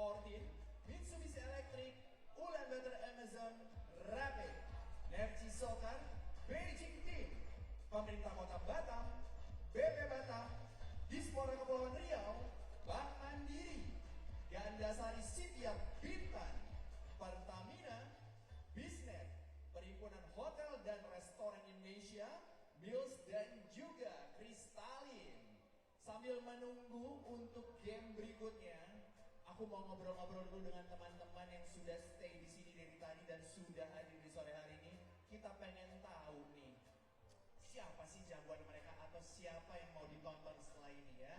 14, Mitsubishi Electric, Ulaanbaatar Amazon, Rapid, FC Soccer, Beijing Team, Pemerintah Kota Batam, BP Batam, Dispora Kepulauan Riau, Bank Mandiri, Gandasari Sipiat Bintan, Pertamina, Bisnet, Perhimpunan Hotel dan Restoran Indonesia, Mills dan juga Kristalin. Sambil menunggu untuk game berikutnya, aku mau ngobrol-ngobrol dulu dengan teman-teman yang sudah stay di sini dari tadi dan sudah hadir di sore hari ini. Kita pengen tahu nih, siapa sih jagoan mereka atau siapa yang mau ditonton setelah ini ya.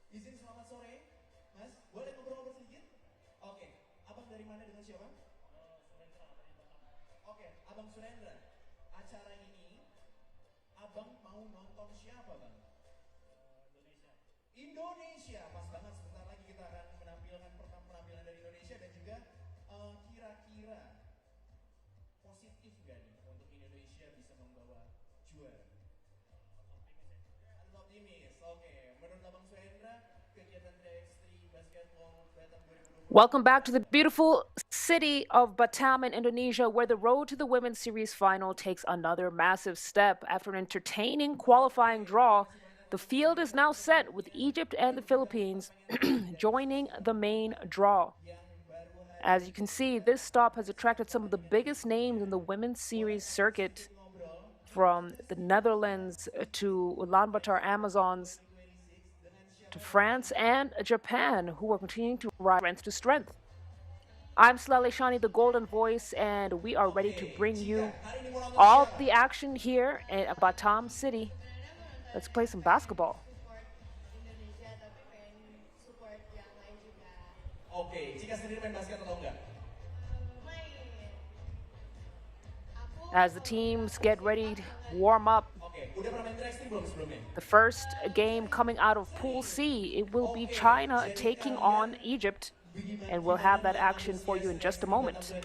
Izin selamat sore, Mas. Boleh ngobrol-ngobrol sedikit? Oke, abang dari mana dengan siapa? Surendra dari Batam. Oke, abang Surendra. Acara ini, abang mau nonton siapa bang? Indonesia, pas banget. Sebentar lagi kita akan menampilkan penampilan dari Indonesia dan juga kira-kira positif gak nih untuk Indonesia bisa membawa juara? Optimis. Oke. Menurut abang Surendra, kegiatan 3x3 Basketball Batam 2020. Welcome back to the beautiful city of Batam in Indonesia, where the road to the Women's Series final takes another massive step. After an entertaining qualifying draw, the field is now set with Egypt and the Philippines joining the main draw. As you can see, this stop has attracted some of the biggest names in the Women's Series circuit, from the Netherlands to Ulaanbaatar Amazons to France and Japan, who are continuing to rise strength to strength. I'm Slale Shani, the Golden Voice, and we are ready to bring you all the action here at Batam City. Let's play some basketball. Oke, Cika sendiri main basket atau enggak? As the teams get ready to warm up, Oke, udah pernah main 3x3 belum sebelumnya? the first game coming out of Pool C, it will be China taking on Egypt, and we'll have that action for you in just a moment.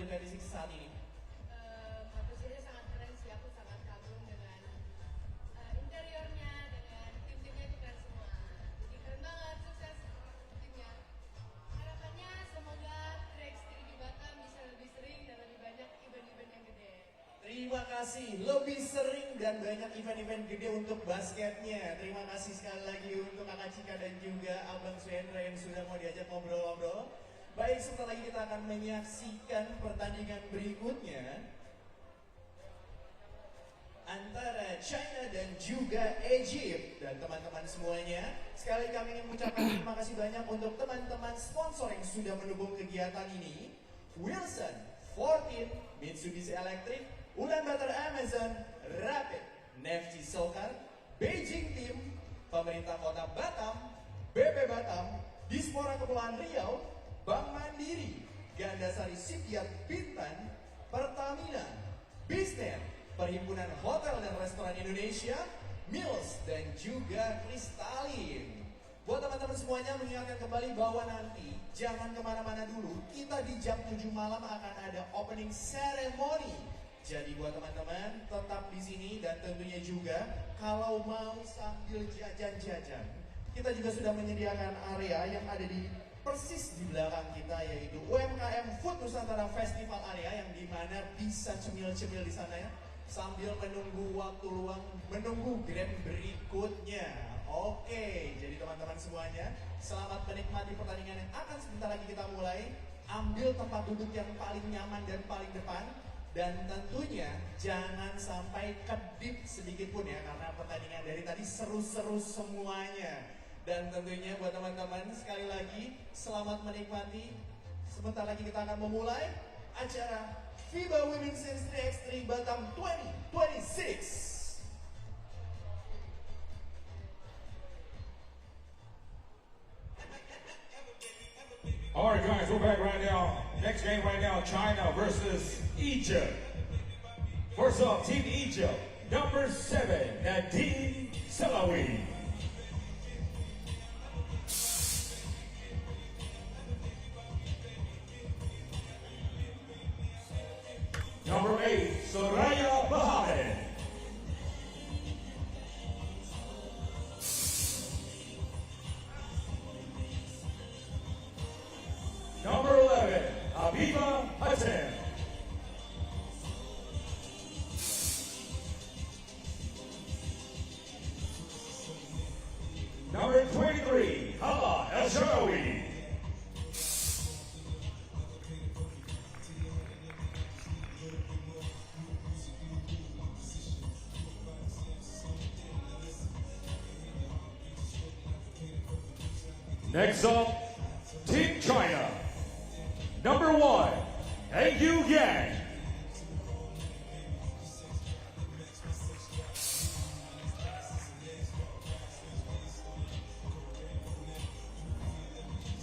Terima kasih, lebih sering dan banyak event-event gede untuk basketnya. Terima kasih sekali lagi untuk Kakak Cika dan juga Abang Surendra yang sudah mau diajak ngobrol-ngobrol. Baik, sebentar lagi kita akan menyaksikan pertandingan berikutnya antara China dan juga Egypt. Dan teman-teman semuanya, sekali kami ingin mengucapkan terima kasih banyak untuk teman-teman sponsor yang sudah mendukung kegiatan ini. Wilson, 14, Mitsubishi Electric, Ulaanbaatar Amazon, Rapid, FC Soccer, Beijing Team, Pemerintah Kota Batam, BP Batam, Dispora Kepulauan Riau, Bank Mandiri, Gandasari Sipiat Bintan, Pertamina, Bisnet, Perhimpunan Hotel dan Restoran Indonesia, Mills, dan juga Kristalin. Buat teman-teman semuanya, mengingatkan kembali bahwa nanti jangan kemana-mana dulu. Kita di jam 7 malam akan ada opening ceremony. Jadi buat teman-teman tetap di sini, dan tentunya juga kalau mau sambil jajan-jajan, kita juga sudah menyediakan area yang ada di persis di belakang kita, yaitu UMKM Food Nusantara Festival Area, yang dimana bisa cemil-cemil di sana ya, sambil menunggu waktu luang, menunggu game berikutnya. Oke, jadi teman-teman semuanya, selamat menikmati pertandingan yang akan sebentar lagi kita mulai. Ambil tempat duduk yang paling nyaman dan paling depan. Dan tentunya jangan sampai kedip sedikit pun ya, karena pertandingan dari tadi seru-seru semuanya. Dan tentunya buat teman-teman, sekali lagi selamat menikmati. Sebentar lagi kita akan memulai acara FIBA Women's Series 3x3 Batam 2026. All right, guys, we're back right now. Next game right now, China versus Egypt. First up, Team Egypt, number 7, Nadine Salawi. Number 8, Soraya Bahamed. Next up, Team China. Number 1, Yu Yang.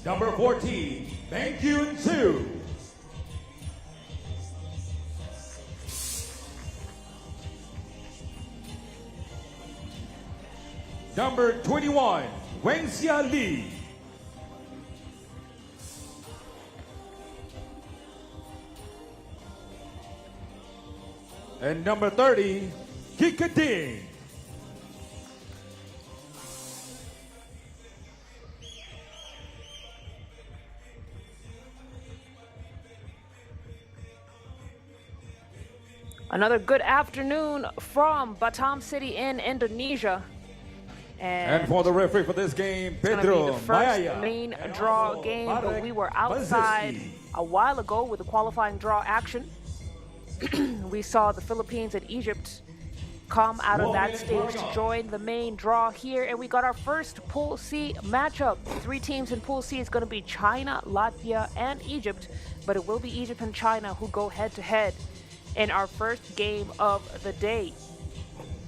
Number 14, Kyun Soo. Number 21, Wenxia Li. And number 30, Kika Ding. Another good afternoon from Batam City in Indonesia. And for the referee for this game, It's going to be the first main draw game, but we were outside a while ago with the qualifying draw action. We saw the Philippines and Egypt come out of that stage to join the main draw here, and we got our first Pool C matchup. 3 teams in Pool C is going to be China, Latvia, and Egypt, but it will be Egypt and China who go head-to-head in our first game of the day.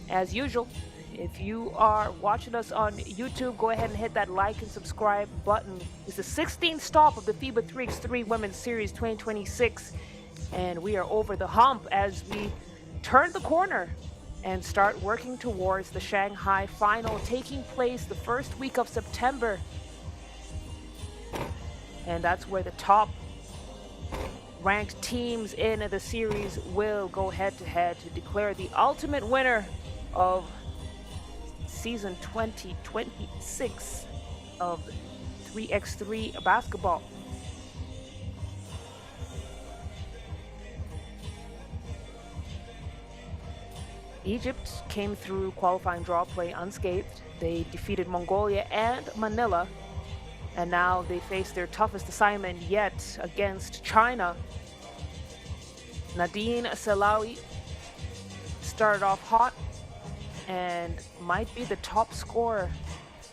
As usual, if you are watching us on YouTube, go ahead and hit that like and subscribe button. It's the 16th stop of the FIBA 3x3 Women's Series 2026, and we are over the hump as we turn the corner and start working towards the Shanghai final, taking place the first week of September. And that's where the top ranked teams in the series will go head-to-head to declare the ultimate winner of season 2026 of 3x3 basketball. Egypt came through qualifying draw play unscathed. They defeated Mongolia and Manila, and now they face their toughest assignment yet against China. Nadine Selawi started off hot and might be the top scorer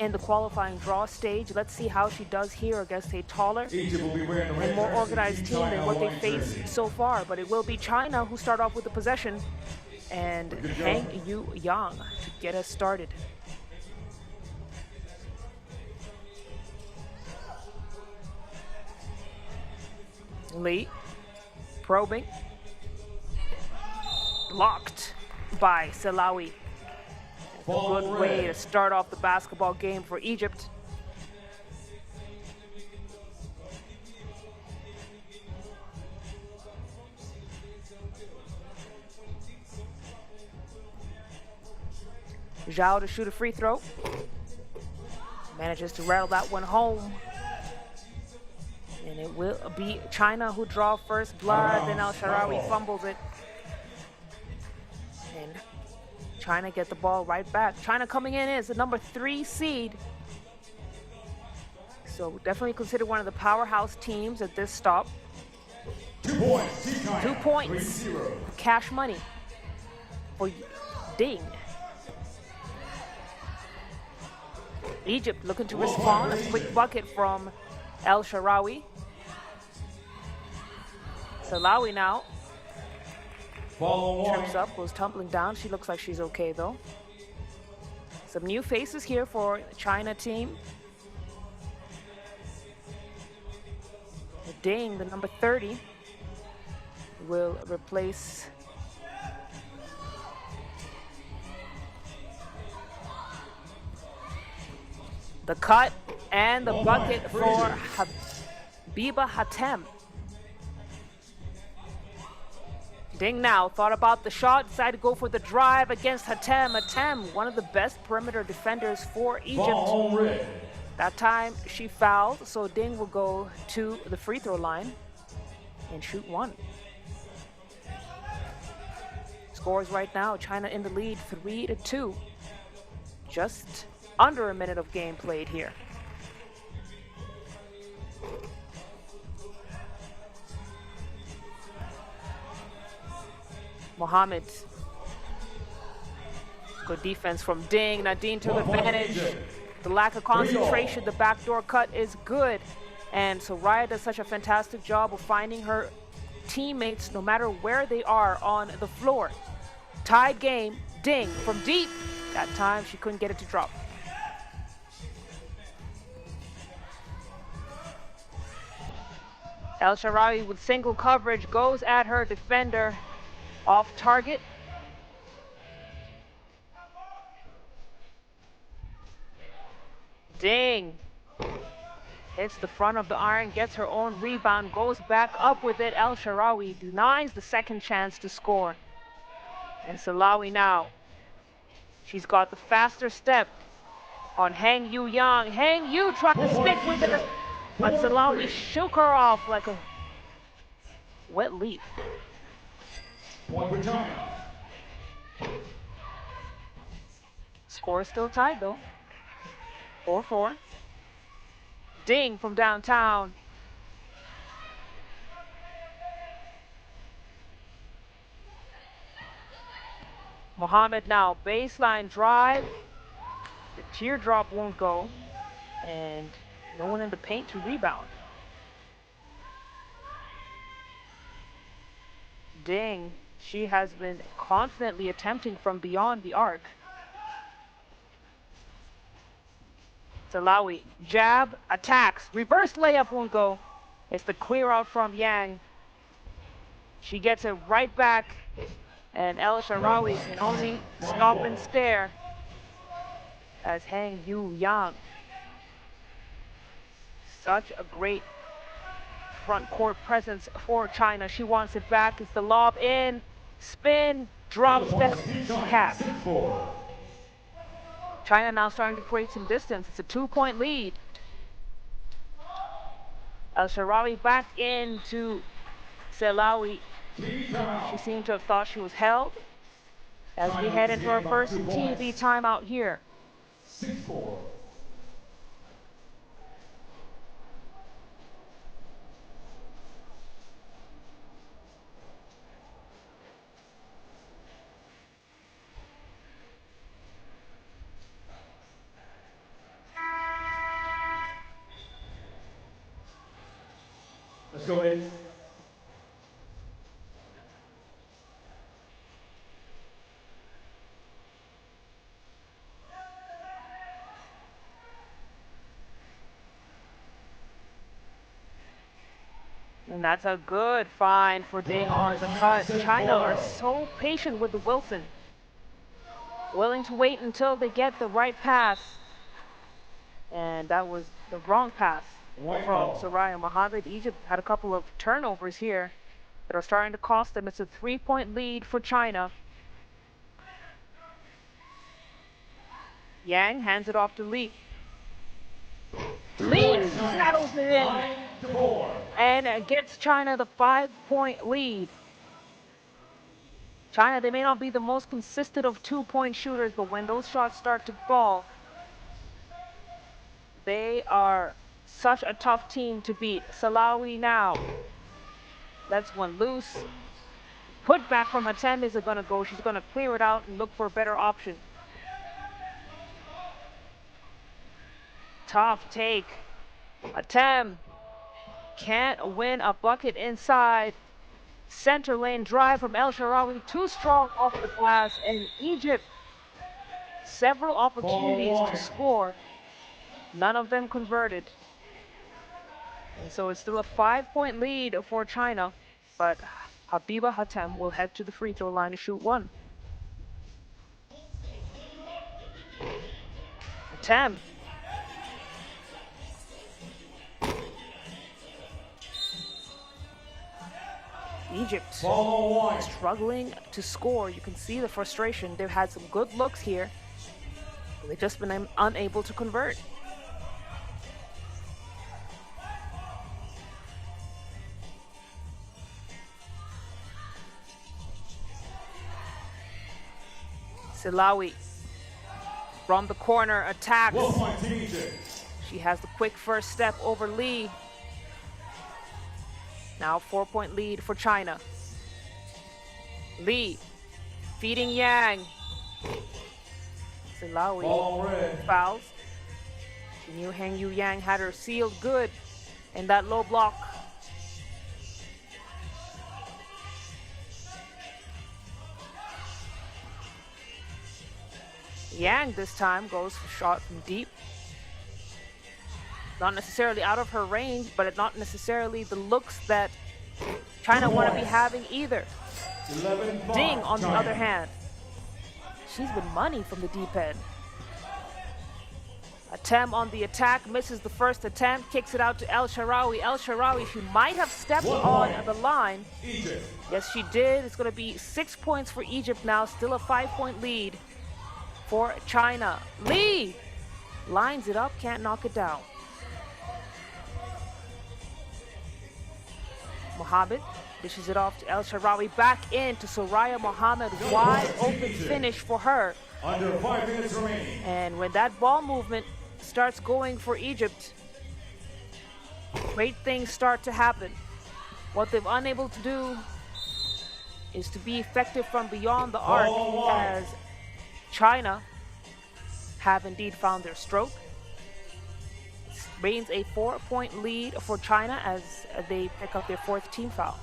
in the qualifying draw stage. Let's see how she does here against a taller and more organized team than what they faced so far. But it will be China who start off with the possession, and Hang Yu Yang to get us started. Lee probing, blocked by Selawi. A good way to start off the basketball game for Egypt. Zhao to shoot a free throw. Manages to rattle that one home. And it will be China who draw first blood. Then Al-Sharawi fumbles it. And China get the ball right back. China coming in is the number 3 seed. So definitely considered one of the powerhouse teams at this stop. 2 points. 2 points. Cash money for Ding. Egypt looking to respond. A quick bucket from El Sharawi. Selawi now trips up, goes tumbling down. She looks like she's okay though. Some new faces here for the China team. Ding, the number 30, will replace the cut and the bucket for Habiba Hatem. Ding now thought about the shot, decided to go for the drive against Hatem. Hatem, one of the best perimeter defenders for Egypt. That time she fouled, so Ding will go to the free throw line and shoot one. Scores right now, China in the lead 3-2. Just under a minute of game played here. Mohammed. Good defense from Ding. Nadine took advantage. The lack of concentration, the backdoor cut is good. And Soraya does such a fantastic job of finding her teammates no matter where they are on the floor. Tied game, ding, from deep. That time she couldn't get it to drop. El Shaarawy with single coverage goes at her defender off target. Ding. Hits the front of the iron, gets her own rebound, goes back up with it. El Shaarawy denies the second chance to score. And Salawi now. She's got the faster step on Hang Yu Yang. Hang Yu tried to stick with it, but Salawi shook her off like a wet leaf. Point for China. Score is still tied though. 4-4. Ding from downtown. Mohammed now, baseline drive. The teardrop won't go. And no one in the paint to rebound. Ding. She has been constantly attempting from beyond the arc. Salawi, jab, attacks, reverse layup won't go. It's the clear out from Yang. She gets it right back, and El Shaarawy can only stop and stare as Hang Yu Yang. Such a great front court presence for China. She wants it back. It's the lob in, spin, drop step, cap. China now starting to create some distance. It's a 2-point lead. El Shaarawy back into Salawi. She seemed to have thought she was held as we head into our first TV timeout here. 6-4. Let's go in. And that's a good find for Ding on the cut. China are so patient with the Wilson. Willing to wait until they get the right pass. And that was the wrong pass from Soraya. Mohammed. Egypt had a couple of turnovers here that are starting to cost them. It's a 3-point lead for China. Yang hands it off to Li. Li settles it in and gets China the 5-point lead. China, they may not be the most consistent of 2-point shooters, but when those shots start to fall, they are such a tough team to beat. Salawi now. That's one loose. Put back from Hatem isn't going to go. She's going to clear it out and look for a better option. Tough take. Hatem can't win a bucket inside. Center lane drive from El Shaarawy. Too strong off the glass. And Egypt, several opportunities to score. None of them converted. And so it's still a 5-point lead for China. But Habiba Hatem will head to the free throw line to shoot one. Hatem. Egypt struggling to score. You can see the frustration. They've had some good looks here. They've just been unable to convert. Salawi from the corner attacks. She has the quick first step over Li. Now 4-point lead for China. Li feeding Yang. Salawi fouls. She knew Heng Yu Yang had her sealed good in that low block. Yang this time goes for shot from deep. Not necessarily out of her range, but not necessarily the looks that China want to be having either. Ding, on the other hand, she's been money from the deep end. Attempt on the attack, misses the first attempt, kicks it out to El Shaarawy. El Shaarawy, she might have stepped on the line. Yes, she did. It's going to be 6 points for Egypt now, still a 5-point lead for China. Lee lines it up, can't knock it down. Mohammed dishes it off to El Shaarawy, back in to Soraya Mohammed. Wide open finish for her. Under 5 minutes remaining. And when that ball movement starts going for Egypt, great things start to happen. What they've unable to do is to be effective from beyond the arc, as China have indeed found their stroke. Reigns a 4-point lead for China as they pick up their 4th team foul.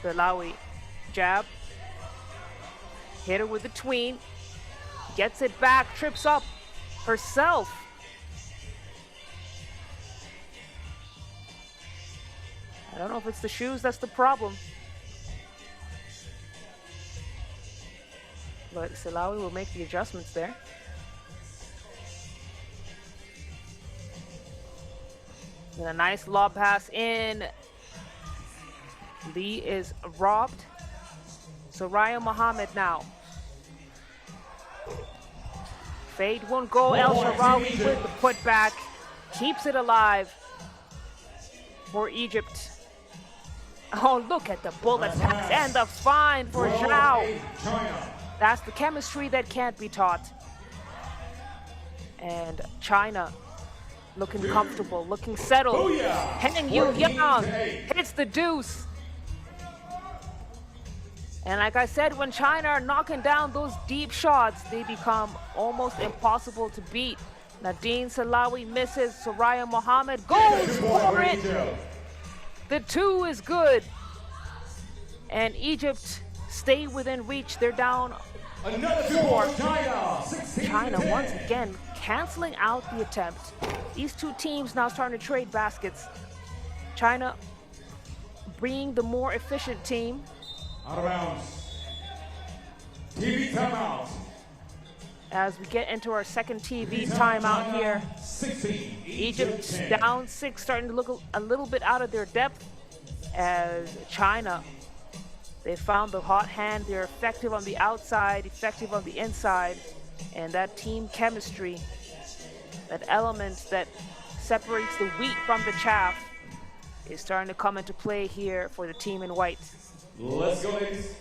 Belawi jab, hit her with the tween, gets it back, trips up herself. I don't know if it's the shoes that's the problem, but Selawi will make the adjustments there. And a nice lob pass in. Lee is robbed. Soraya Mohammed now. Fade won't go. El Shaarawy with the putback. Keeps it alive for Egypt. Oh, look at the bullet pass and the fine for Zhao. That's the chemistry that can't be taught. And China looking comfortable, looking settled. Heng Yu Yang hits the deuce. And like I said, when China are knocking down those deep shots, they become almost impossible to beat. Nadine Salawi misses. Soraya Mohammed goes for it. The 2 is good. And Egypt stay within reach. They're down 4. China once again canceling out the attempt. These two teams now starting to trade baskets. China being the more efficient team. Out of bounds. TV timeout. As we get into our second TV timeout here. 16. Egypt down 6, starting to look a little bit out of their depth, as China, they found the hot hand. They're effective on the outside, effective on the inside, and that team chemistry, that element that separates the wheat from the chaff, is starting to come into play here for the team in white. Let's go, ladies.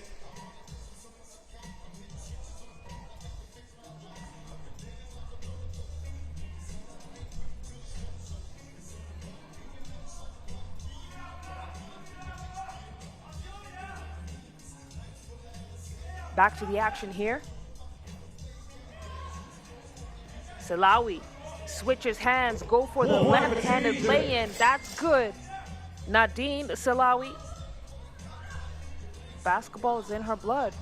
Back to the action here. Salawi switches hands, go for the left-handed lay-in. That's good. Nadine Salawi. Basketball is in her blood.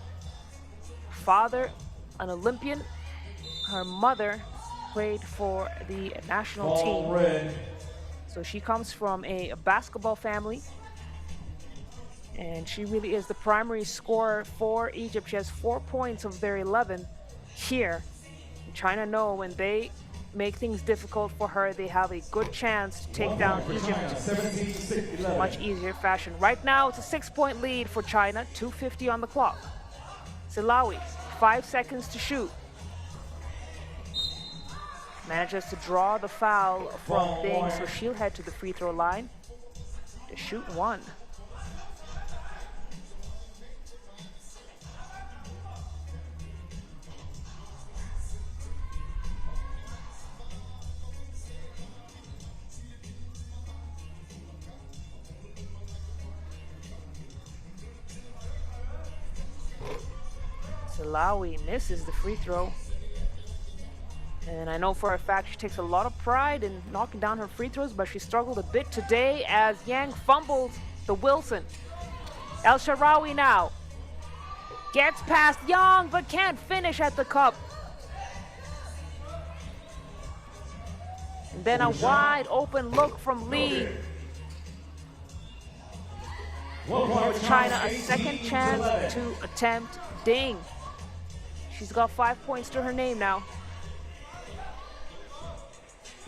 Father, an Olympian. Her mother played for the national team. So she comes from a basketball family. And she really is the primary scorer for Egypt. She has 4 points of their 11 here. China know when they make things difficult for her, they have a good chance to take down Egypt in a much easier fashion. Right now, it's a 6-point lead for China, 2:50 on the clock. Salawi, 5 seconds to shoot. Manages to draw the foul from Ding, so she'll head to the free throw line to shoot 1. Salawi misses the free throw. And I know for a fact she takes a lot of pride in knocking down her free throws, but she struggled a bit today as Yang fumbles the Wilson. El Shaarawy now gets past Young, but can't finish at the cup. And then a wide open look from Lee. Gives China a second chance to attempt Ding. She's got 5 points to her name now.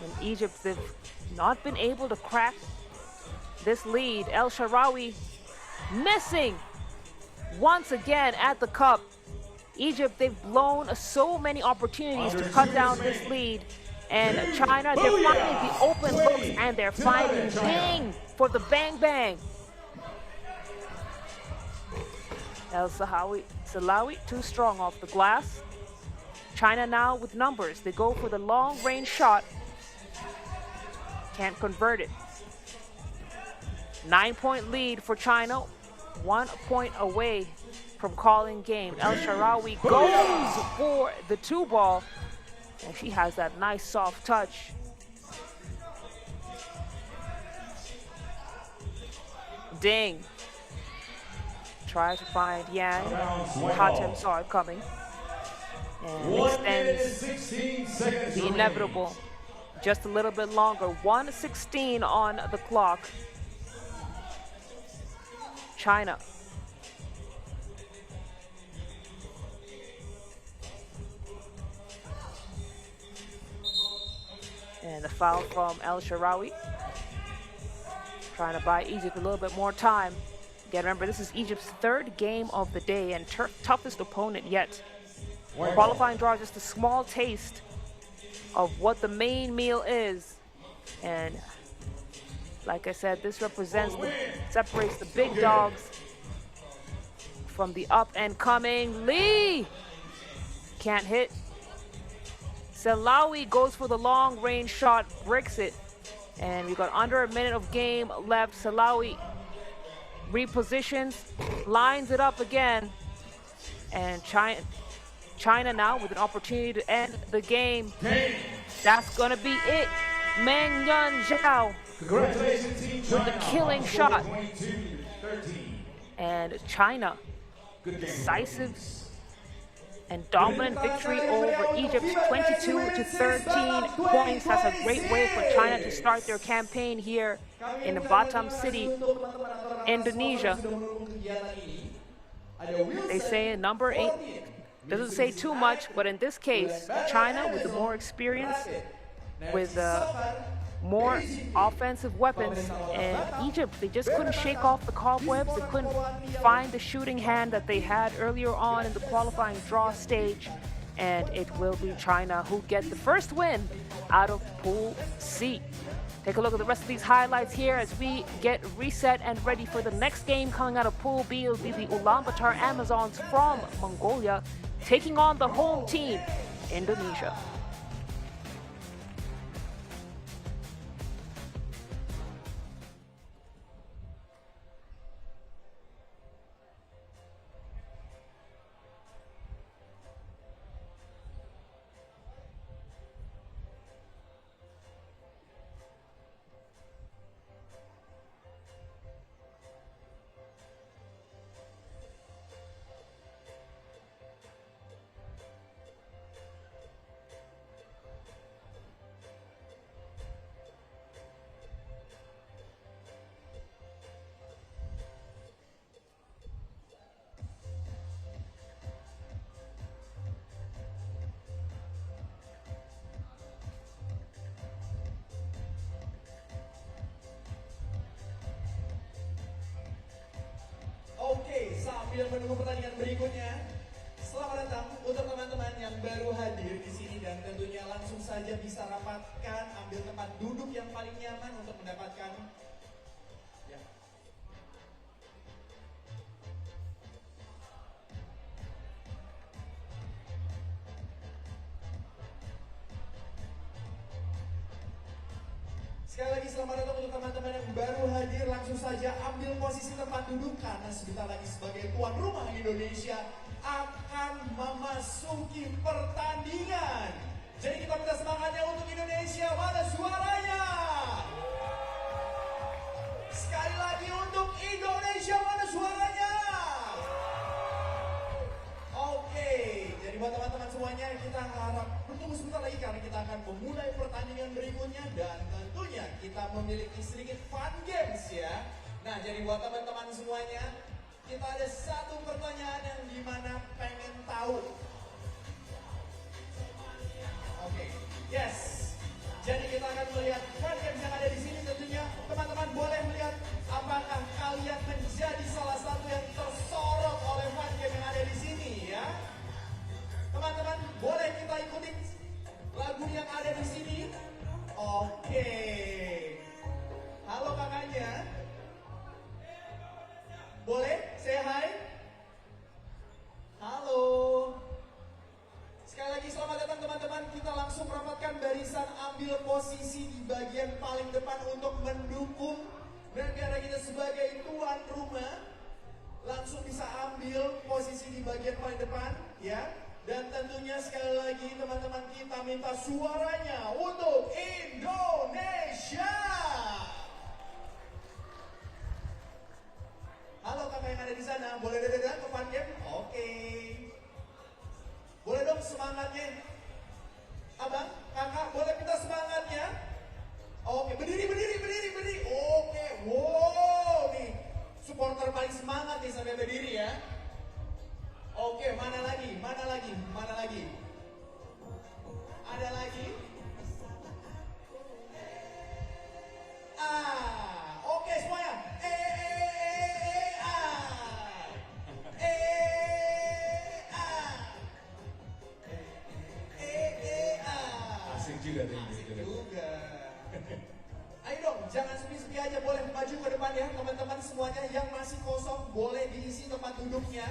In Egypt, they've not been able to crack this lead. El Shaarawy missing once again at the cup. Egypt, they've blown so many opportunities to cut down this lead. And China, they're finding the open looks and they're finding Ding for the bang bang. El Salawi too strong off the glass. China now with numbers. They go for the long range shot. Can't convert it. 9-point lead for China. 1 point away from calling game. El Shaarawy goes for the 2-ball. And she has that nice soft touch. Ding. Tries to find Yang. Hatem saw it coming. And extends the inevitable. Just a little bit longer. 1:16 on the clock. China. And the foul from El Shaarawy. Trying to buy Egypt a little bit more time. Again, remember, this is Egypt's 3rd game of the day and toughest opponent yet. Qualifying draw is just a small taste of what the main meal is. And like I said, this separates the big dogs from the up and coming. Lee can't hit. Salawi goes for the long range shot, bricks it. And we got under a minute of game left. Salawi repositions, lines it up again. And China now with an opportunity to end the game. That's gonna be it. Meng Yun Zhao with the killing shot. And China, decisive and dominant victory over Egypt's 22-13 points. That's a great way for China to start their campaign here in Batam City, Indonesia. They say number 8 doesn't say too much, but in this case, China with the more experience, with more offensive weapons, and Egypt, they just couldn't shake off the cobwebs. They couldn't find the shooting hand that they had earlier on in the qualifying draw stage, and it will be China who get the first win out of Pool C. Take a look at the rest of these highlights here as we get reset and ready for the next game coming out of Pool B. It'll be the Ulaanbaatar Amazons from Mongolia taking on the home team, Indonesia. Oke, sambil menunggu pertandingan berikutnya, selamat datang untuk teman-teman yang baru hadir di sini dan tentunya langsung saja bisa rapatkan, ambil tempat duduk yang paling nyaman untuk mendapatkan. Ya. Sekali lagi selamat datang untuk teman-teman yang baru hadir, langsung saja ambil posisi tempat duduk karena sebentar lagi sebagai tuan rumah Indonesia akan memasuki pertandingan. Jadi kita minta semangatnya untuk Indonesia, mana suaranya? Sekali lagi untuk Indonesia, mana suaranya? Oke, jadi buat teman-teman semuanya kita harap bertunggu sebentar lagi karena kita akan memulai pertandingan berikutnya dan tentunya kita memiliki sedikit fun games ya. Nah, jadi buat teman-teman semuanya, kita ada satu pertanyaan yang dimana pengen tahu. Oke, yes. Jadi kita akan melihat fun games yang ada di sini. Tentunya teman-teman boleh melihat apakah kalian menjadi salah satu yang tersorot oleh fun game yang ada di sini ya. Teman-teman boleh kita ikuti lagu yang ada di sini. Oke. Halo kakaknya. Boleh say hi? Halo. Sekali lagi selamat datang teman-teman. Kita langsung rapatkan barisan, ambil posisi di bagian paling depan untuk mendukung negara kita sebagai tuan rumah. Langsung bisa ambil posisi di bagian paling depan ya. Dan tentunya sekali lagi teman-teman kita minta suaranya untuk Indonesia. Halo kakak yang ada di sana, boleh datang ke fun game? Oke. Boleh dong semangatnya. Abang, kakak, boleh minta semangatnya? Oke, berdiri. Oke, wow, nih supporter paling semangat nih sampai berdiri ya. Oke, mana lagi? Ada lagi? Oke semuanya. Asik juga tuh. Asik juga. Ayo dong, jangan sepi-sepi aja, boleh maju ke depan ya teman-teman semuanya. Yang masih kosong boleh diisi tempat duduknya.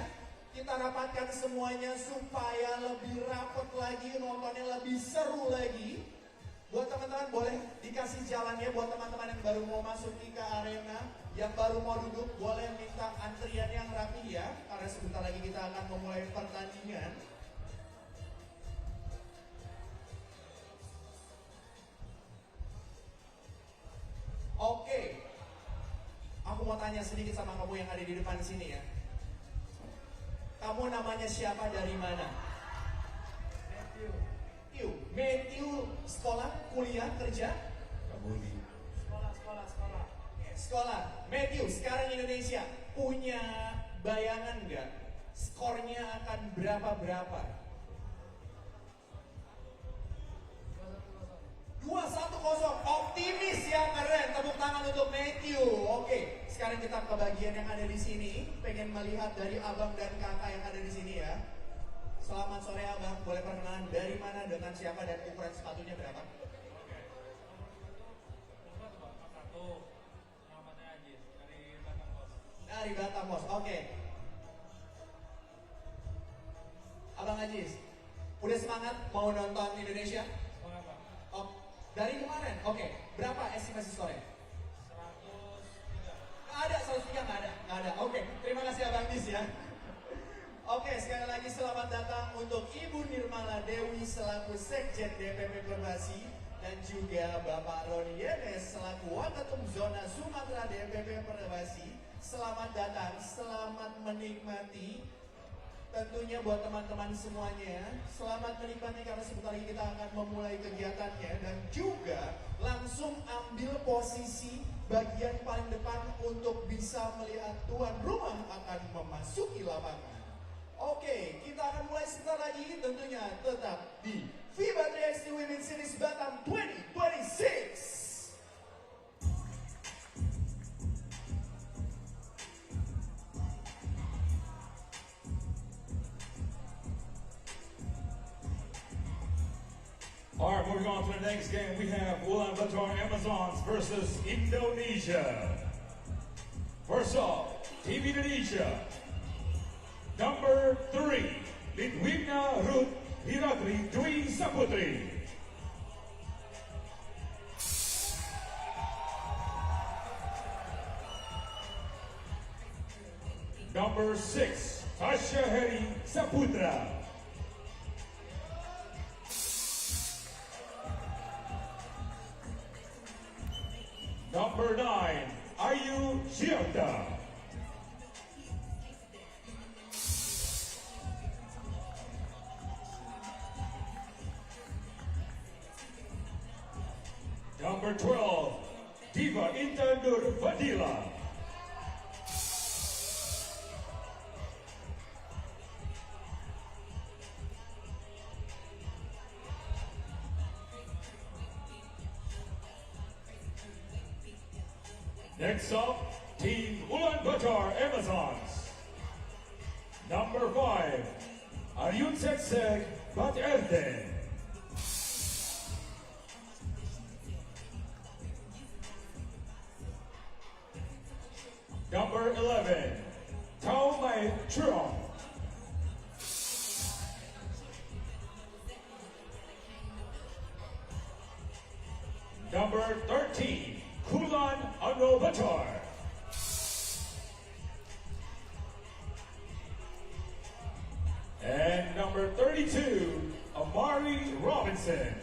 Kita rapatkan semuanya supaya lebih rapat lagi, nontonnya lebih seru lagi. Buat teman-teman boleh dikasih jalannya, buat teman-teman yang baru mau masuk ke arena, yang baru mau duduk boleh minta antrian yang rapi ya, karena sebentar lagi kita akan memulai pertandingan. Oke, aku mau tanya sedikit sama kamu yang ada di depan sini ya. Kamu namanya siapa, dari mana? Matthew, sekolah, kuliah, kerja? Kabuli. Sekolah. Matthew, sekarang Indonesia punya bayangan nggak? Skornya akan berapa? 2-1-0, optimis ya, keren. Tepuk tangan untuk Matthew. Oke, sekarang kita ke bagian yang ada di sini. Pengen melihat dari abang dan kakak yang ada di sini ya. Selamat sore abang, boleh perkenalan dari mana, dengan siapa, dan ukuran sepatunya berapa? Dari Batam Bos, oke. Abang Ajis, udah semangat mau nonton Indonesia? Semangat Pak. Oh, dari kemarin? Oke, berapa estimasi skornya? 103. Nggak ada. Oke, terima kasih Abang Ajis ya. Oke, sekali lagi selamat datang untuk Ibu Nirmala Dewi selaku Sekjen DPP Perbasi dan juga Bapak Roni Yenes selaku Waketum Zona Sumatera DPP Perbasi. Selamat datang, selamat menikmati. Tentunya buat teman-teman semuanya, selamat menikmati karena sebentar lagi kita akan memulai kegiatannya dan juga langsung ambil posisi bagian paling depan untuk bisa melihat tuan rumah akan memasuki lapangan. Oke, kita akan mulai sebentar lagi, tentunya tetap di FIBA 3x3 Women's Series Batam 2026. All right, moving on to the next game, we have Ulaanbaatar Amazons versus Indonesia. First off, Team Indonesia, number 3, Litwina Ruth Hiratri Dwi Saputri. Number 6, Tasha Heri Saputra. Number 9, Ayu Giorda. Number 12, Diva Intan Nur Fadila. Next up, Team Ulaanbaatar Amazons. Number 5, Aryun Seksek Baterde. Number 11, Tao Mai Truong. Number 13, Ulaanbaatar. And number 32, Amari Robinson.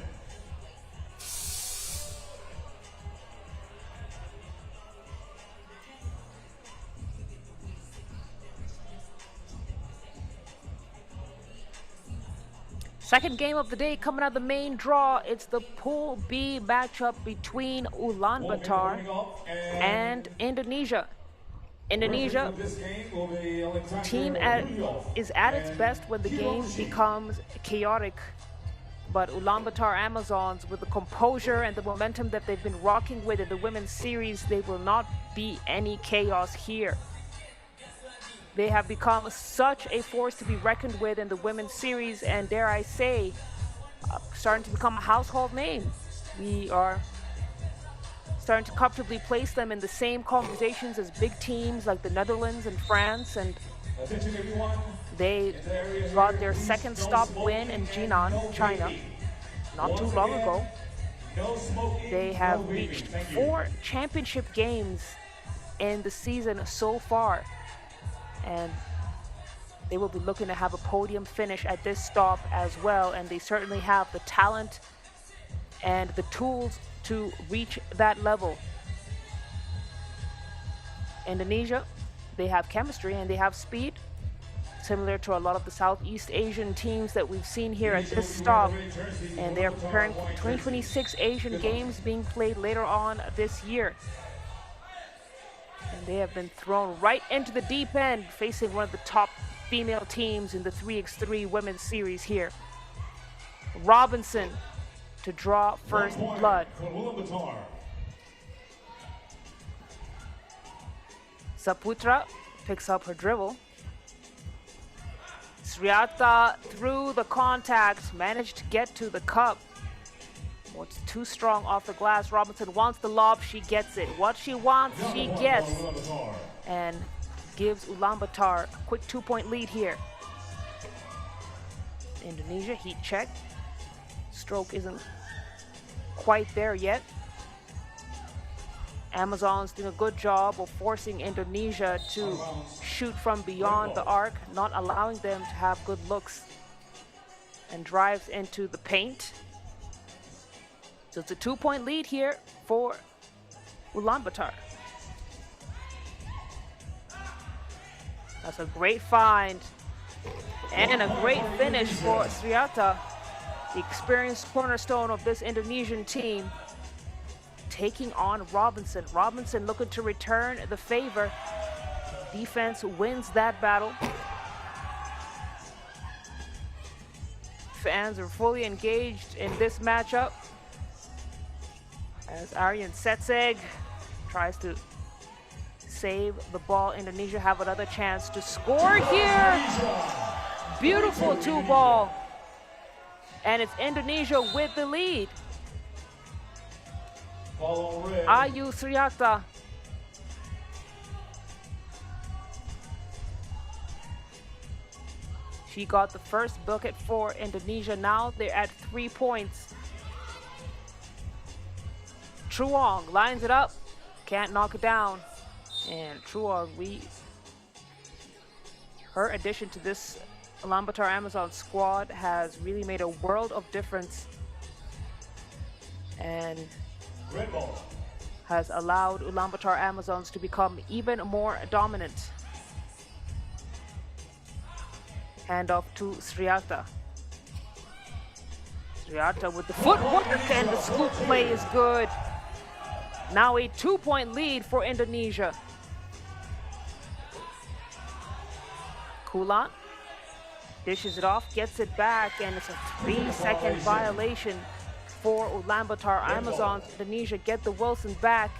Second game of the day coming out of the main draw. It's the Pool B matchup between Ulaanbaatar and Indonesia. Indonesia team is at its best when the game becomes chaotic. But Ulaanbaatar Amazons, with the composure and the momentum that they've been rocking with in the women's series, they will not be any chaos here. They have become such a force to be reckoned with in the women's series, and dare I say, starting to become a household name. We are starting to comfortably place them in the same conversations as big teams like the Netherlands and France, and they got their second stop win in Jinan, China, not too long ago. They have reached 4 championship games in the season so far, and they will be looking to have a podium finish at this stop as well, and they certainly have the talent and the tools to reach that level. Indonesia, they have chemistry and they have speed, similar to a lot of the Southeast Asian teams that we've seen here at this stop, and they are preparing for the 2026 Asian Games being played later on this year. And they have been thrown right into the deep end, facing one of the top female teams in the 3x3 women's series here. Robinson to draw first blood. Saputra picks up her dribble. Sriata through the contact, managed to get to the cup. It's too strong off the glass. Robinson wants the lob, she gets it. What she wants, she gets. And gives Ulaanbaatar a quick 2-point lead here. Indonesia, heat check. Stroke isn't quite there yet. Amazons doing a good job of forcing Indonesia to shoot from beyond the arc, not allowing them to have good looks. And drives into the paint. So it's a 2-point lead here for Ulaanbaatar. That's a great find and a great finish for Sriata, the experienced cornerstone of this Indonesian team, taking on Robinson. Robinson looking to return the favor. Defense wins that battle. Fans are fully engaged in this matchup as Aryun Seksek tries to save the ball. Indonesia have another chance to score here. Beautiful 2-ball. And it's Indonesia with the lead. Ayu Sriata. She got the first bucket for Indonesia. Now they're at 3 points. Truong lines it up, can't knock it down. And Truong, her addition to this Ulaanbaatar Amazon squad has really made a world of difference. And has allowed Ulaanbaatar Amazons to become even more dominant. Handoff to Sriata. Sriata with the footwork, and the scoop play is good. Now a 2-point lead for Indonesia. Kulan dishes it off, gets it back, and it's a 3-second violation for Ulaanbaatar Amazons. Indonesia get the Wilson back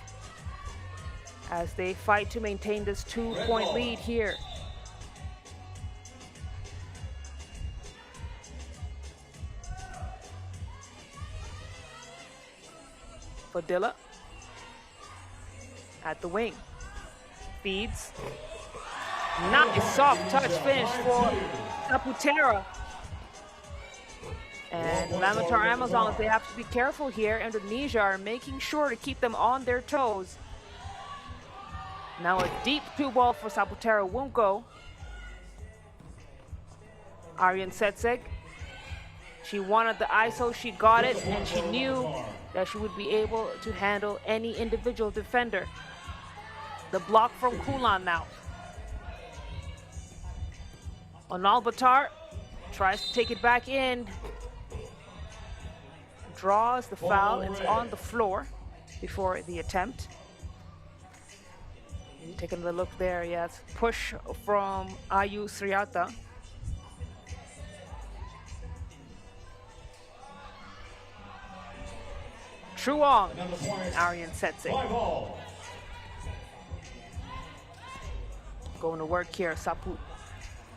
as they fight to maintain this 2-point lead here. Fadila at the wing, feeds. Nice soft touch finish for Saputera. And Ulaanbaatar Amazons, they have to be careful here. Indonesia are making sure to keep them on their toes. Now a deep 2-ball for Saputera won't go. Aryan Setseg, she wanted the ISO, she got it, and she knew that she would be able to handle any individual defender. The block from Kulan now. Ulaanbaatar tries to take it back in. Draws the foul, and it's on the floor before the attempt. Take another look there, yes. Push from Ayu Sriata. Truong, Aryan Setse. Going to work here,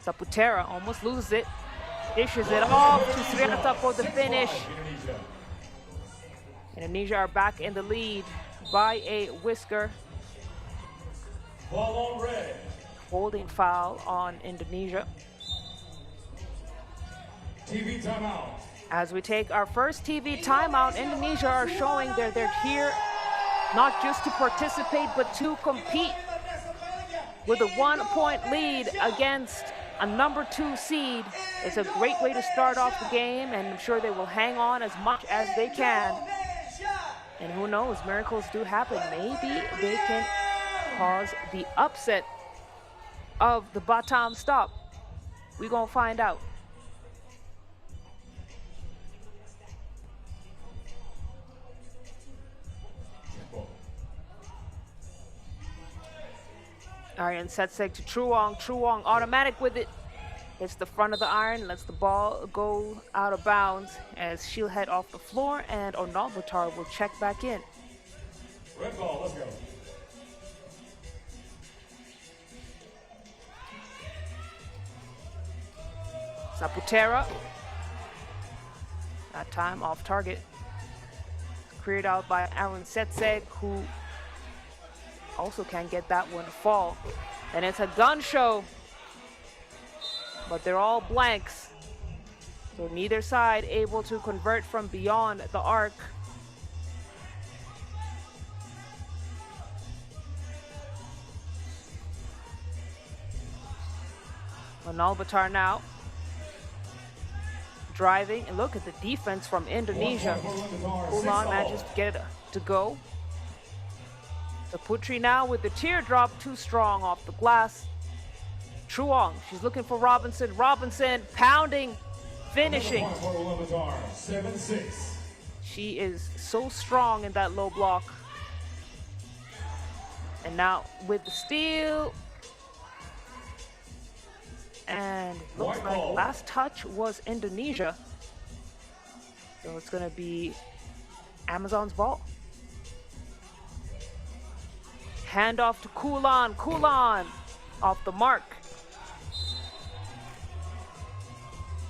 Saputera almost loses it. Dishes it off to Sriata for the finish. Indonesia are back in the lead by a whisker. Ball on red. Holding foul on Indonesia. TV timeout. As we take our first TV timeout, Indonesia are showing that they're here not just to participate, but to compete. With a 1-point lead against a number 2 seed, it's a great way to start off the game, and I'm sure they will hang on as much as they can. And who knows, miracles do happen. Maybe they can cause the upset of the Batam Stop. We're gonna find out. Aryan Setseg to Truong. Truong automatic with it. Hits the front of the iron, lets the ball go out of bounds as she'll head off the floor, and Ulaanbaatar will check back in. Red ball, let's go. Saputera. That time off target. Cleared out by Aryan Setseg, who also can't get that one to fall. And it's a gun show, but they're all blanks. So neither side able to convert from beyond the arc. Ulaanbaatar now driving, and look at the defense from Indonesia. Ulan manages to get it to go. Saputri now with the teardrop, too strong off the glass. Truong, she's looking for Robinson. Robinson pounding, finishing. 7-6. She is so strong in that low block. And now with the steal. And looks like last touch was Indonesia. So it's gonna be Amazon's ball. Handoff to Kulan. Kulan off the mark.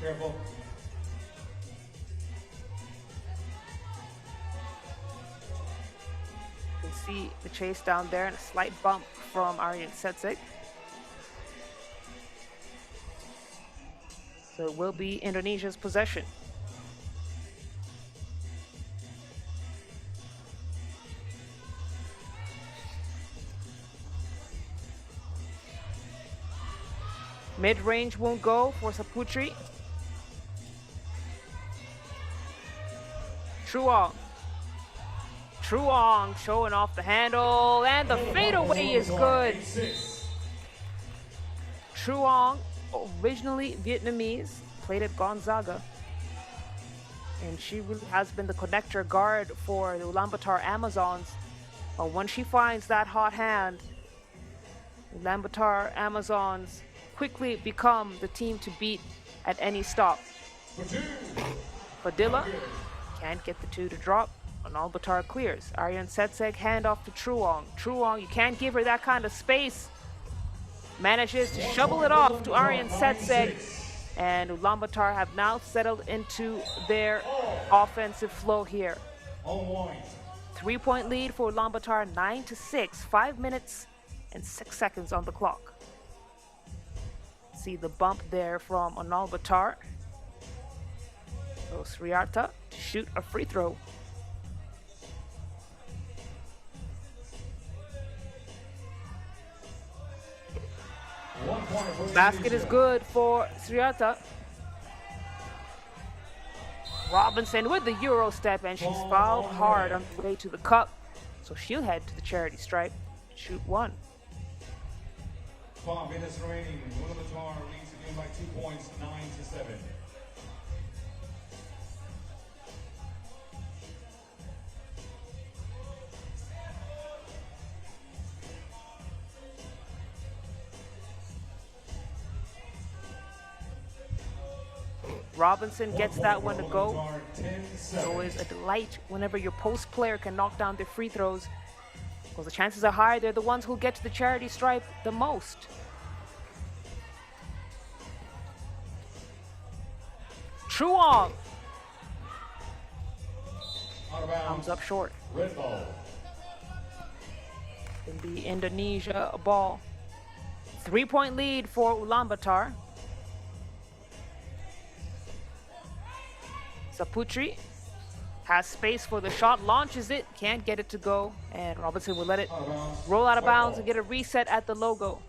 Careful. You can see the chase down there and a slight bump from Aryan Setseg. So it will be Indonesia's possession. Mid-range won't go for Saputri. Truong. Truong showing off the handle, and the fadeaway is good. 8-6. Truong, originally Vietnamese, played at Gonzaga. And she really has been the connector guard for the Ulaanbaatar Amazons. But when she finds that hot hand, Ulaanbaatar Amazons quickly become the team to beat at any stop. Padilla can't get the two to drop. Ulaanbaatar clears. Aryan Setseg hand off to Truong. Truong, you can't give her that kind of space. Manages to shovel it off to Aryan Setseg. And Ulaanbaatar have now settled into their offensive flow here. 3-point lead for Ulaanbaatar, 9-6, 5 minutes and 6 seconds on the clock. See the bump there from Ulaanbaatar. So Sriarta to shoot a free throw. Basket is good for Sriarta. Robinson with the Euro step, and she's fouled hard on the way to the cup. So she'll head to the charity stripe, shoot one. 5 minutes remaining. Ulaanbaatar leads the game by 2 points, 9-7. Robinson gets that one to go. It's always a delight whenever your post player can knock down their free throws, because the chances are high they're the ones who get to the charity stripe the most. Truong comes up short. Red ball. In the Indonesia ball. 3-point lead for Ulaanbaatar. Saputri has space for the shot, launches it, can't get it to go, and Robinson will let it roll out of bounds and get a reset at the logo.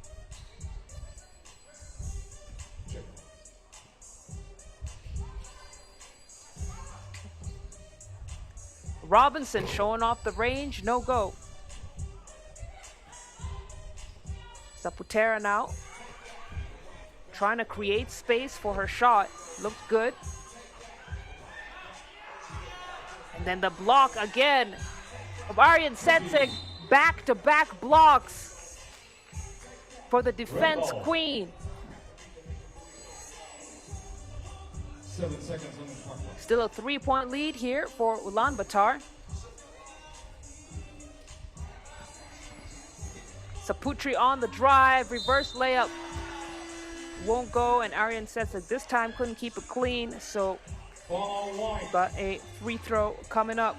Robinson showing off the range, no go. Saputera now trying to create space for her shot, looked good. And then the block again of Aryan Setseg, back-to-back blocks for the defense queen. 7 seconds on the clock. Still a 3-point lead here for Ulaanbaatar. Saputri on the drive, reverse layup. Won't go, and Aryan Setseg this time couldn't keep it clean, so got a free throw coming up.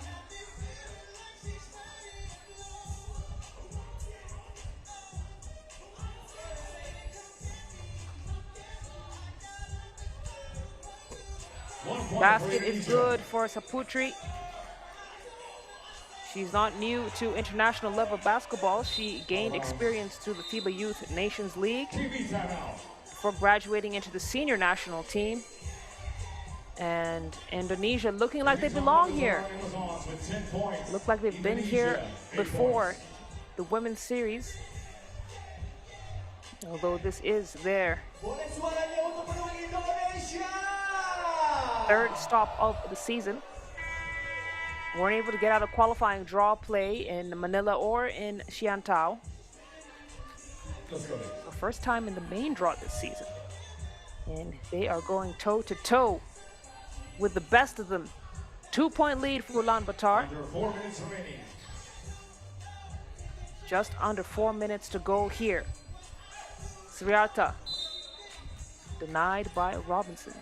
Basket is good for Saputri. She's not new to international level basketball. She gained experience through the FIBA Youth Nations League before graduating into the senior national team. And Indonesia looking like they belong here. Look like they've been here before the women's series. Although this is their third stop of the season. Weren't able to get out of qualifying draw play in Manila or in Xiantao. The first time in the main draw this season. And they are going toe-to-toe with the best of them. 2-point lead for Ulaanbaatar. Under 4 minutes remaining. Just under 4 minutes to go here. Sriarta denied by Robinson.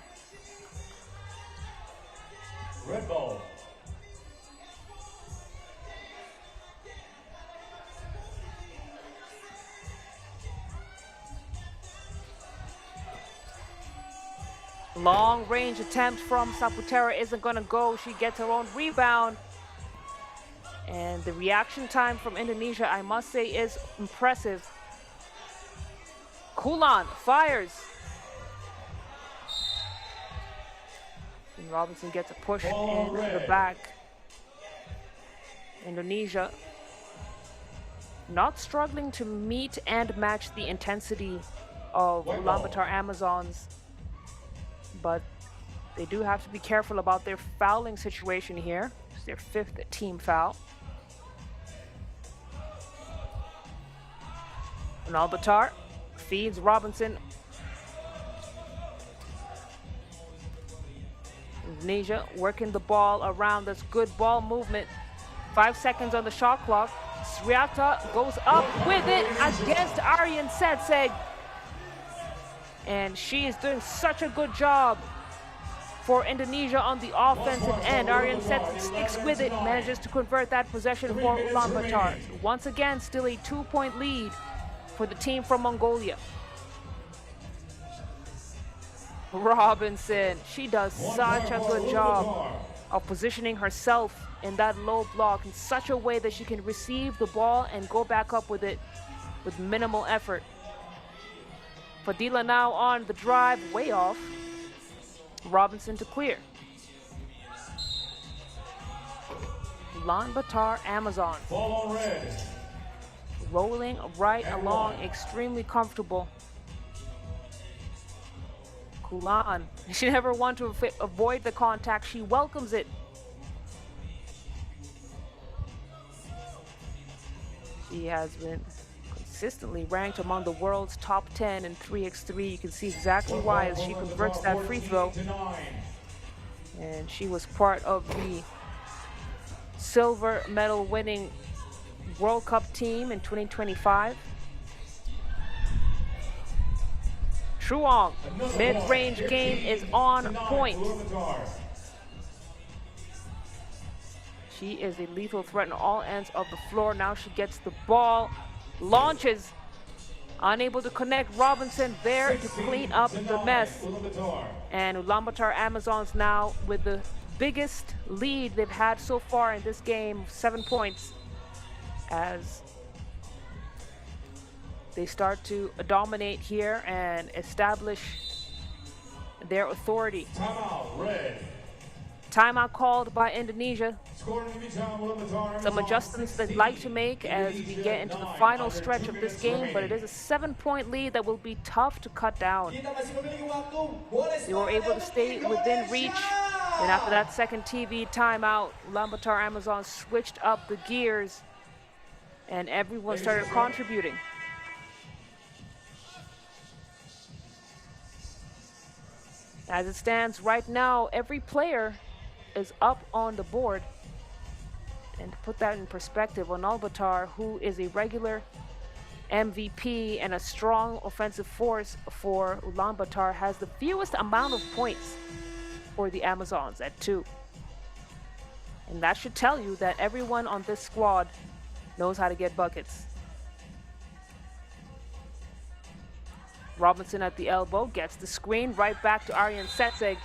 Red ball. Long range attempt from Saputera isn't going to go. She gets her own rebound. And the reaction time from Indonesia, I must say, is impressive. Kulan fires. And Robinson gets a push in the back. Indonesia not struggling to meet and match the intensity of Ulaanbaatar Amazons, but they do have to be careful about their fouling situation here. It's their 5th team foul. Ulaanbaatar feeds Robinson. Indonesia working the ball around. This good ball movement. 5 seconds on the shot clock. Sriata goes up with it against Aryan Setseg. And she is doing such a good job for Indonesia on the offensive end. Aryan Setseg sticks with it, manages to convert that possession for Ulaanbaatar. Once again, still a 2-point lead for the team from Mongolia. Robinson, she does such a good job of positioning herself in that low block in such a way that she can receive the ball and go back up with it with minimal effort. Fadila now on the drive, way off. Robinson to clear. Ulaanbaatar Amazon. Rolling right along, extremely comfortable. Kulan, she never wants to avoid the contact. She welcomes it. She has been consistently ranked among the world's top 10 in 3x3. You can see exactly why as she converts that free throw. And she was part of the silver medal winning World Cup team in 2025. Truong, mid-range game is on point. She is a lethal threat on all ends of the floor. Now she gets the ball, launches, unable to connect. Robinson there to clean up the mess. And Ulaanbaatar Amazons now with the biggest lead they've had so far in this game, 7 points, as they start to dominate here and establish their authority. Timeout called by Indonesia. Some adjustments they'd like to make as we get into the final stretch of this game, but it is a 7-point lead that will be tough to cut down. They were able to stay within reach, and after that second TV timeout, Ulaanbaatar Amazon switched up the gears and everyone started contributing. As it stands right now, every player is up on the board. And to put that in perspective, Ulaanbaatar, who is a regular MVP and a strong offensive force for Ulaanbaatar, has the fewest amount of points for the Amazons at 2. And that should tell you that everyone on this squad knows how to get buckets. Robinson at the elbow gets the screen right back to Aryan Setseg.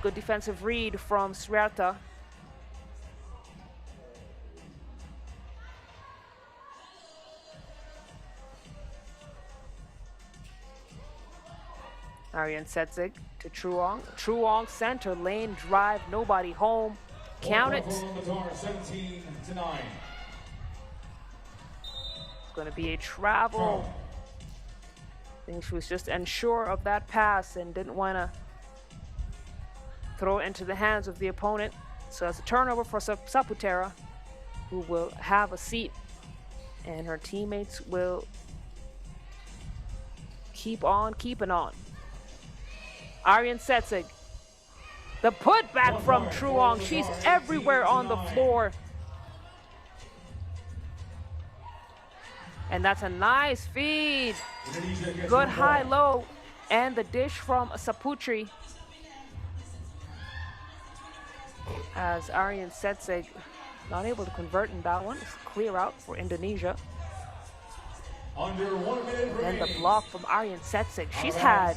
Good defensive read from Sriata. Aryan Setseg to Truong. Truong center lane drive, nobody home. Count it. It's going to be a travel. I think she was just unsure of that pass and didn't want to throw it into the hands of the opponent. So it's a turnover for Saputera, who will have a seat, and her teammates will keep on keeping on. Aryan Setseg, the putback from Truong. She's everywhere on the floor. And that's a nice feed. Good high-low. And the dish from Saputri. As Aryan Setseg not able to convert in that one. It's a clear out for Indonesia. And the block from Aryan Setseg. She's had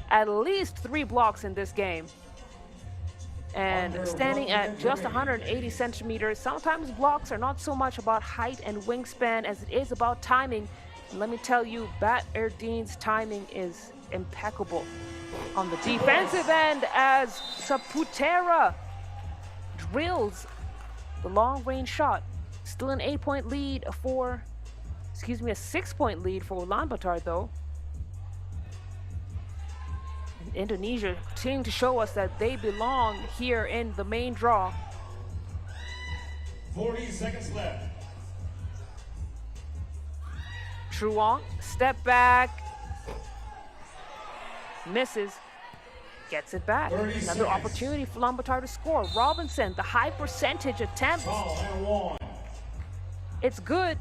at least 3 blocks in this game. And standing at just 180 centimeters, sometimes blocks are not so much about height and wingspan as it is about timing. And let me tell you, Bat Erdeen's timing is impeccable. On the defensive end, as Saputera drills the long-range shot. Still an 8-point lead for, a 6-point lead for Ulaanbaatar though. And Indonesia continuing to show us that they belong here in the main draw. 40 seconds left. Truong, step back, misses, gets it back. Another opportunity for Ulaanbaatar to score. Robinson, the high percentage attempt. It's good,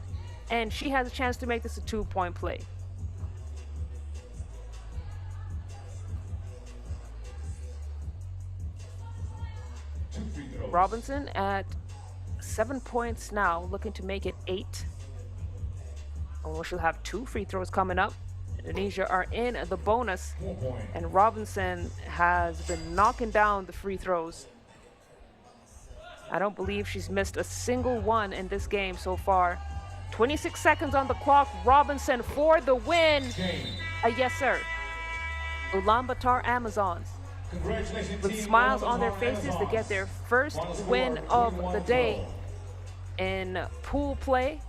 and she has a chance to make this a 2-point play. Robinson at 7 points now, looking to make it 8. Oh, she'll have 2 free throws coming up. Indonesia are in the bonus, and Robinson has been knocking down the free throws. I don't believe she's missed a single one in this game so far. 26 seconds on the clock. Robinson for the win. Yes, sir. Ulaanbaatar Amazons, with smiles on their faces, to get their first win of the day in pool play.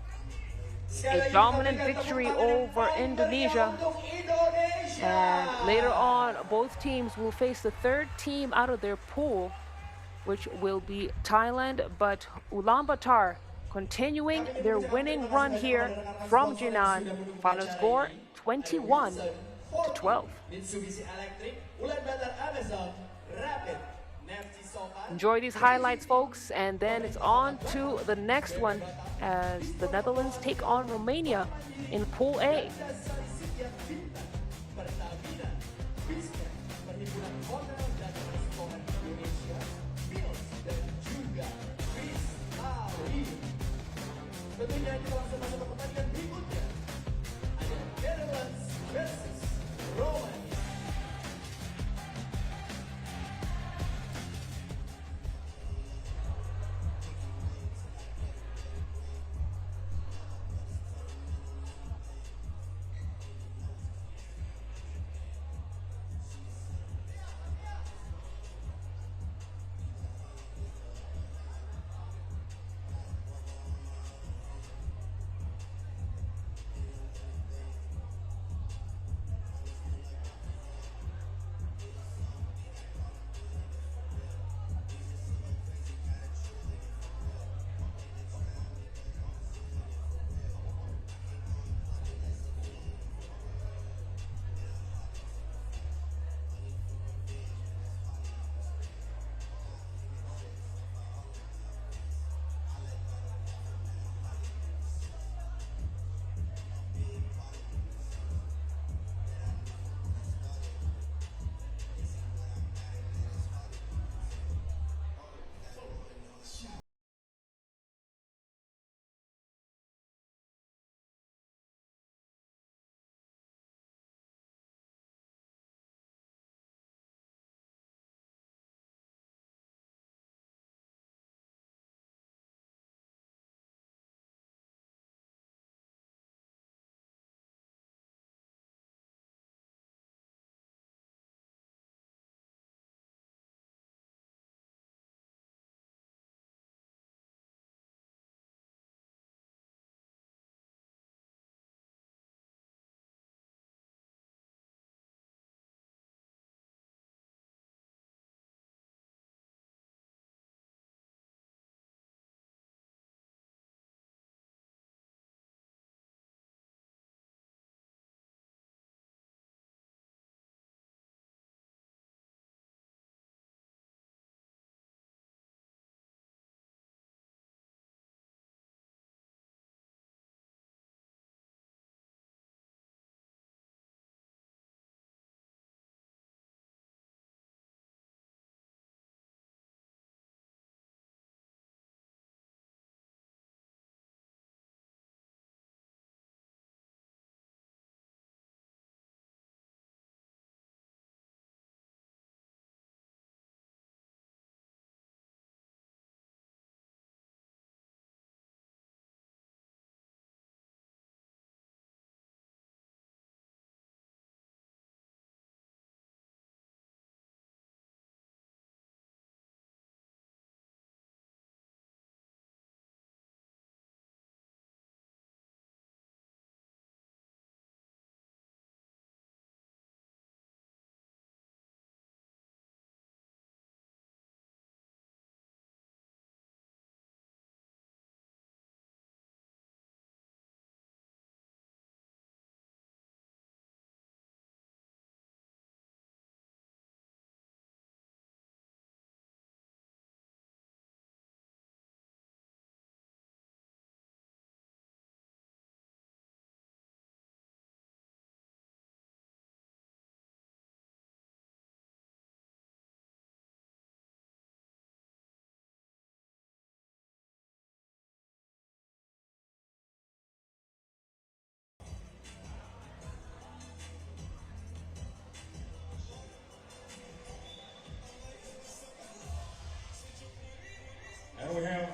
A dominant victory over Indonesia. And later on, both teams will face the third team out of their pool, which will be Thailand. But Ulaanbaatar continuing their winning run here from Jinan. Final score 21-12. Enjoy these highlights, folks, and then it's on to the next one as the Netherlands take on Romania in Pool A. Tentunya kita langsung masuk ke pertandingan berikutnya. Ada Netherlands versus Romania.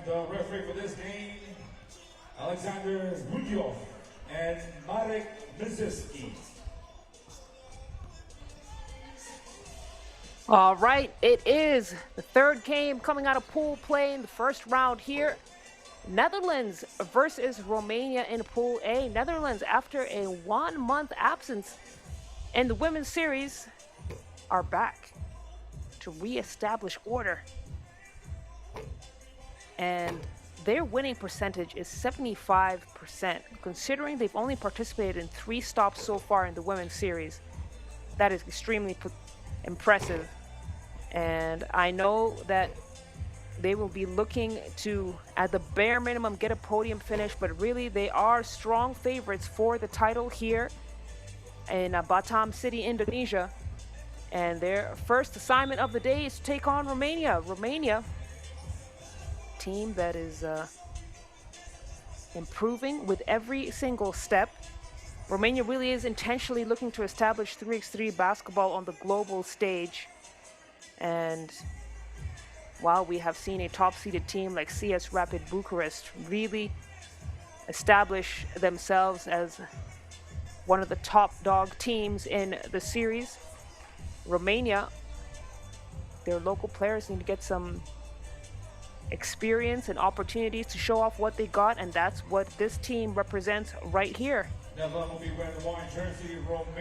the referee for this game, Alexander Rudyov and Marek Miziski. All right, it is the third game coming out of pool play in the first round here. Netherlands versus Romania in Pool A. Netherlands, after a 1-month absence in the women's series, are back to reestablish order. And their winning percentage is 75%, considering they've only participated in 3 stops so far in the women's series. That is extremely impressive. And I know that they will be looking to, at the bare minimum, get a podium finish, but really they are strong favorites for the title here in Batam City, Indonesia. And their first assignment of the day is to take on Romania. Romania, team that is improving with every single step. Romania really is intentionally looking to establish 3x3 basketball on the global stage. And while we have seen a top-seeded team like CS Rapid Bucharest really establish themselves as one of the top dog teams in the series, Romania, their local players need to get some experience and opportunities to show off what they got, and that's what this team represents right here.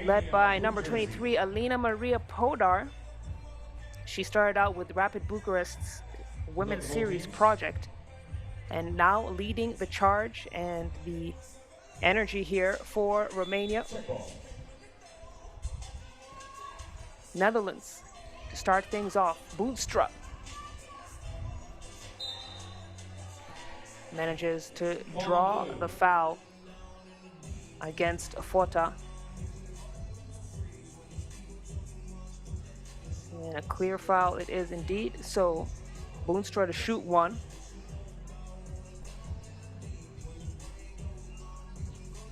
Led by number 23, Alina Maria Podar. She started out with Rapid Bucharest's Women's Series project, and now leading the charge and the energy here for Romania. Netherlands to start things off. Boonstra manages to draw the foul against Fota. And a clear foul it is indeed. So Boonstra to shoot one.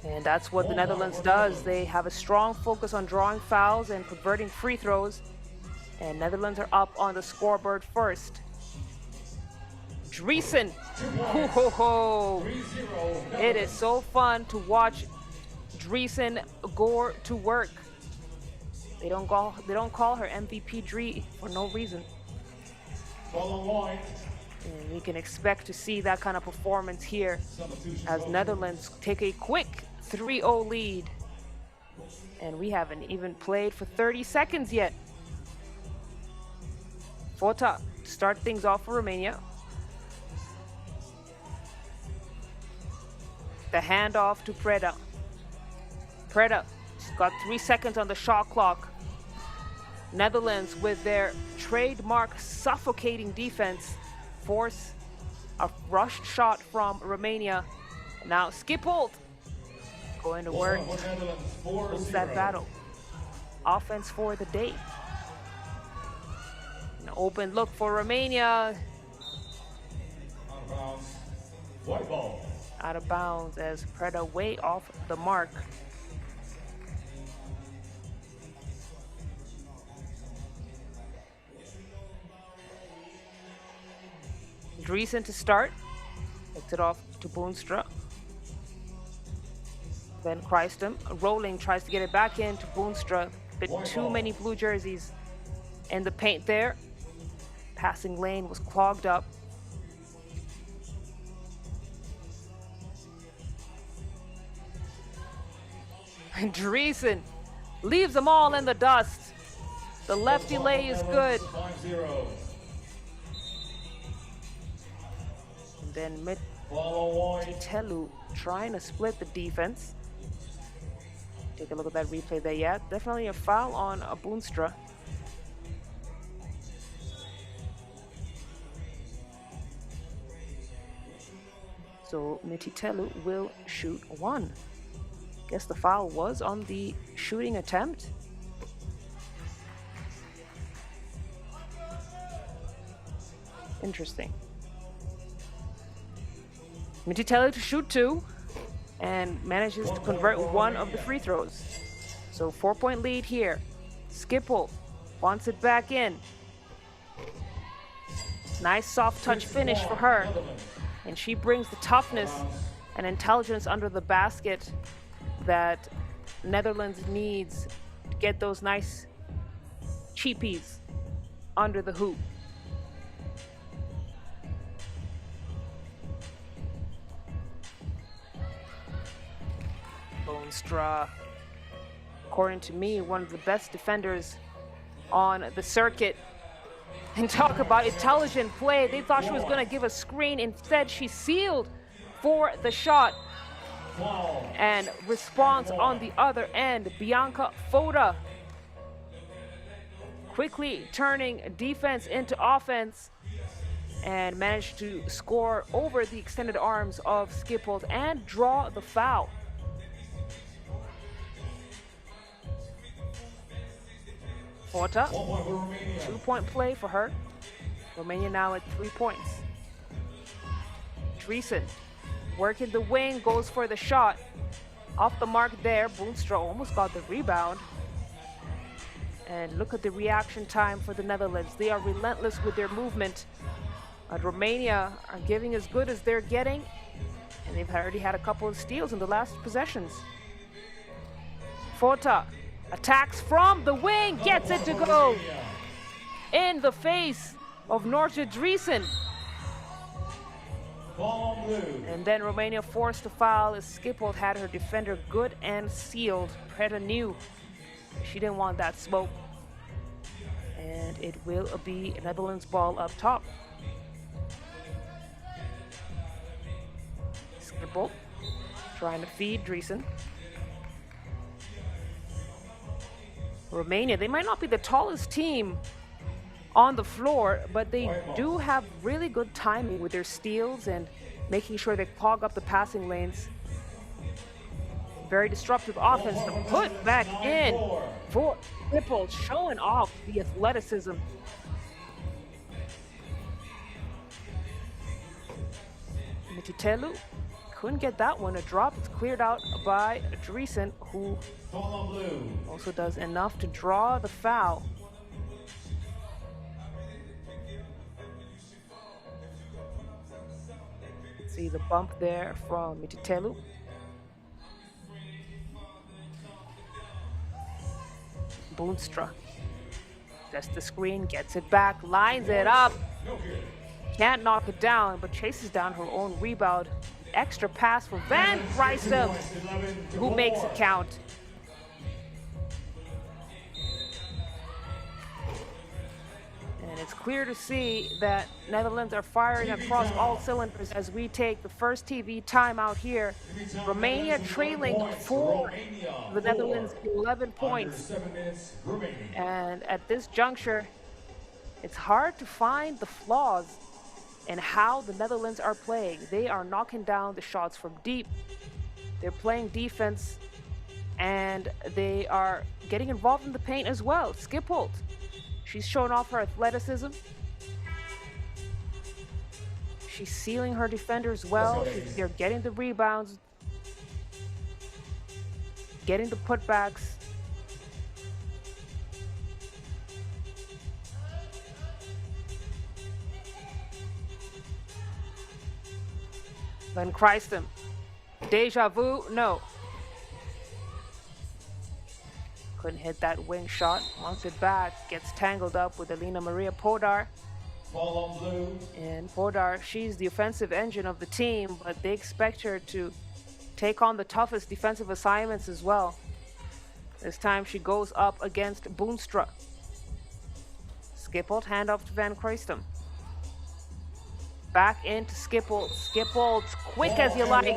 And that's what the Netherlands does. They have a strong focus on drawing fouls and converting free throws. And Netherlands are up on the scoreboard first. Driesen. Ho, ho, ho. It is so fun to watch Driesen go to work. They don't call her MVP Dree for no reason. And we can expect to see that kind of performance here as Netherlands take a quick 3-0 lead. And we haven't even played for 30 seconds yet. Fota to start things off for Romania. The handoff to Preda. Preda got 3 seconds on the shot clock. Netherlands, with their trademark suffocating defense, force a rushed shot from Romania. Now Skipholt going to work, lose that battle. Offense for the day. An open look for Romania. Out of bounds. White ball. Out of bounds as Preda way off the mark. Driesen to start. Takes it off to Boonstra. Then Christum rolling, tries to get it back in to Boonstra. Bit too many blue jerseys in the paint there. Passing lane was clogged up. And Driesen leaves them all in the dust. The lefty lay is good. 5-0. Then Telu trying to split the defense. Take a look at that replay there. Yeah, definitely a foul on a Boonstra. So Mititelu will shoot one. Guess the foul was on the shooting attempt. Interesting. Mititelu to shoot two and manages to convert one of the free throws. So 4-point lead here. Skipple wants it back in. Nice soft touch finish for her. And she brings the toughness and intelligence under the basket that Netherlands needs to get those nice cheapies under the hoop. Boonstra, according to me, one of the best defenders on the circuit. And talk about intelligent play. They thought she was going to give a screen. Instead, she sealed for the shot. And response on the other end, Bianca Foda quickly turning defense into offense and managed to score over the extended arms of Schiphol and draw the foul. Porta, 2-point play for her. Romania now at 3 points. Dreesen working the wing, goes for the shot. Off the mark there, Boonstra almost got the rebound. And look at the reaction time for the Netherlands. They are relentless with their movement. Romania are giving as good as they're getting. And they've already had a couple of steals in the last possessions. Fota attacks from the wing, gets it to go in the face of Nortje Dreesen. And then Romania forced to foul as Schiphol had her defender good and sealed. Preta knew she didn't want that smoke. And it will be Netherlands ball up top. Schiphol trying to feed Dreesen. Romania, they might not be the tallest team on the floor, but they do have really good timing with their steals and making sure they clog up the passing lanes. Very disruptive offense to put back in for Schiphol, showing off the athleticism. Mititelu couldn't get that one. A drop. It's cleared out by Dreesen, who also does enough to draw the foul. See the bump there from Mititelu. Boonstra. That's the screen, gets it back, lines it up. Can't knock it down, but chases down her own rebound. Extra pass for Van Krijsum, who makes it count. And it's clear to see that Netherlands are firing across all cylinders as we take the first TV timeout here. Romania trailing for the Netherlands 11 points. And at this juncture, it's hard to find the flaws in how the Netherlands are playing. They are knocking down the shots from deep. They're playing defense, and they are getting involved in the paint as well. Schiphol, she's shown off her athleticism. She's sealing her defenders well. They're getting the rebounds, getting the putbacks. Van Krijsum. Deja vu? No. Couldn't hit that wing shot. Wants it back. Gets tangled up with Elena Maria Podar. And Podar, she's the offensive engine of the team, but they expect her to take on the toughest defensive assignments as well. This time she goes up against Boonstra. Schiphol, handoff to Van Krijsum. Back into Schiphol. Schiphol's quick as you like.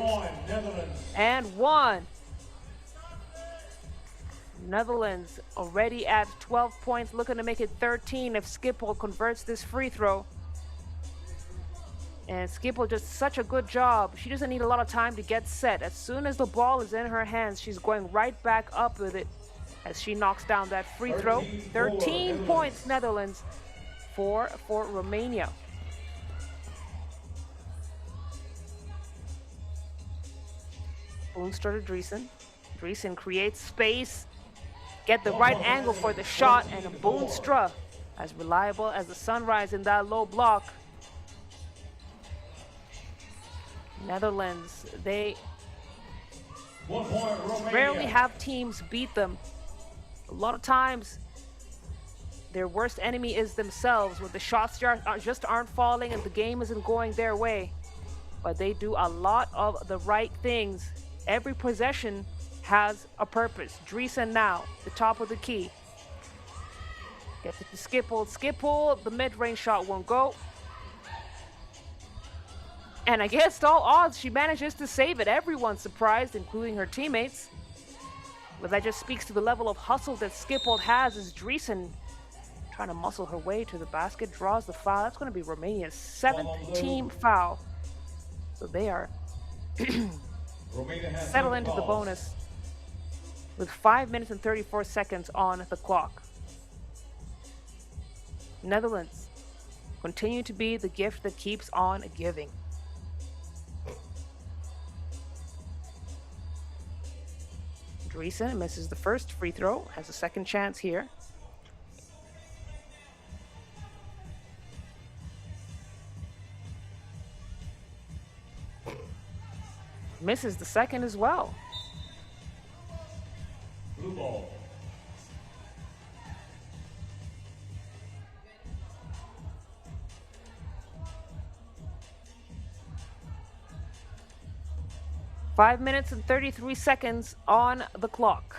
And one. Netherlands already at 12 points, looking to make it 13 if Schiphol converts this free throw. And Schiphol does such a good job. She doesn't need a lot of time to get set. As soon as the ball is in her hands, she's going right back up with it as she knocks down that free throw. 13 points, Netherlands, for Romania. Boonstra to Dreesen. Dreesen creates space. Get the right angle for the shot, and a Boonstra, as reliable as the sunrise in that low block. Netherlands, they 1 point, Romania. rarely have teams beat them. A lot of times, their worst enemy is themselves, when the shots just aren't falling and the game isn't going their way. But they do a lot of the right things. Every possession has a purpose. Dreesen now, the top of the key. Gets it to Skipple. Skipple, the mid-range shot won't go. And against all odds, she manages to save it. Everyone's surprised, including her teammates. But that just speaks to the level of hustle that Skipple has, as Dreesen trying to muscle her way to the basket, draws the foul. That's going to be Romania's 7th team foul. So they are settled into the bonus with 5 minutes and 34 seconds on the clock. Netherlands continue to be the gift that keeps on giving. Dreesen misses the first free throw, has a second chance here. Misses the second as well. Blue ball. Five minutes and 33 seconds on the clock.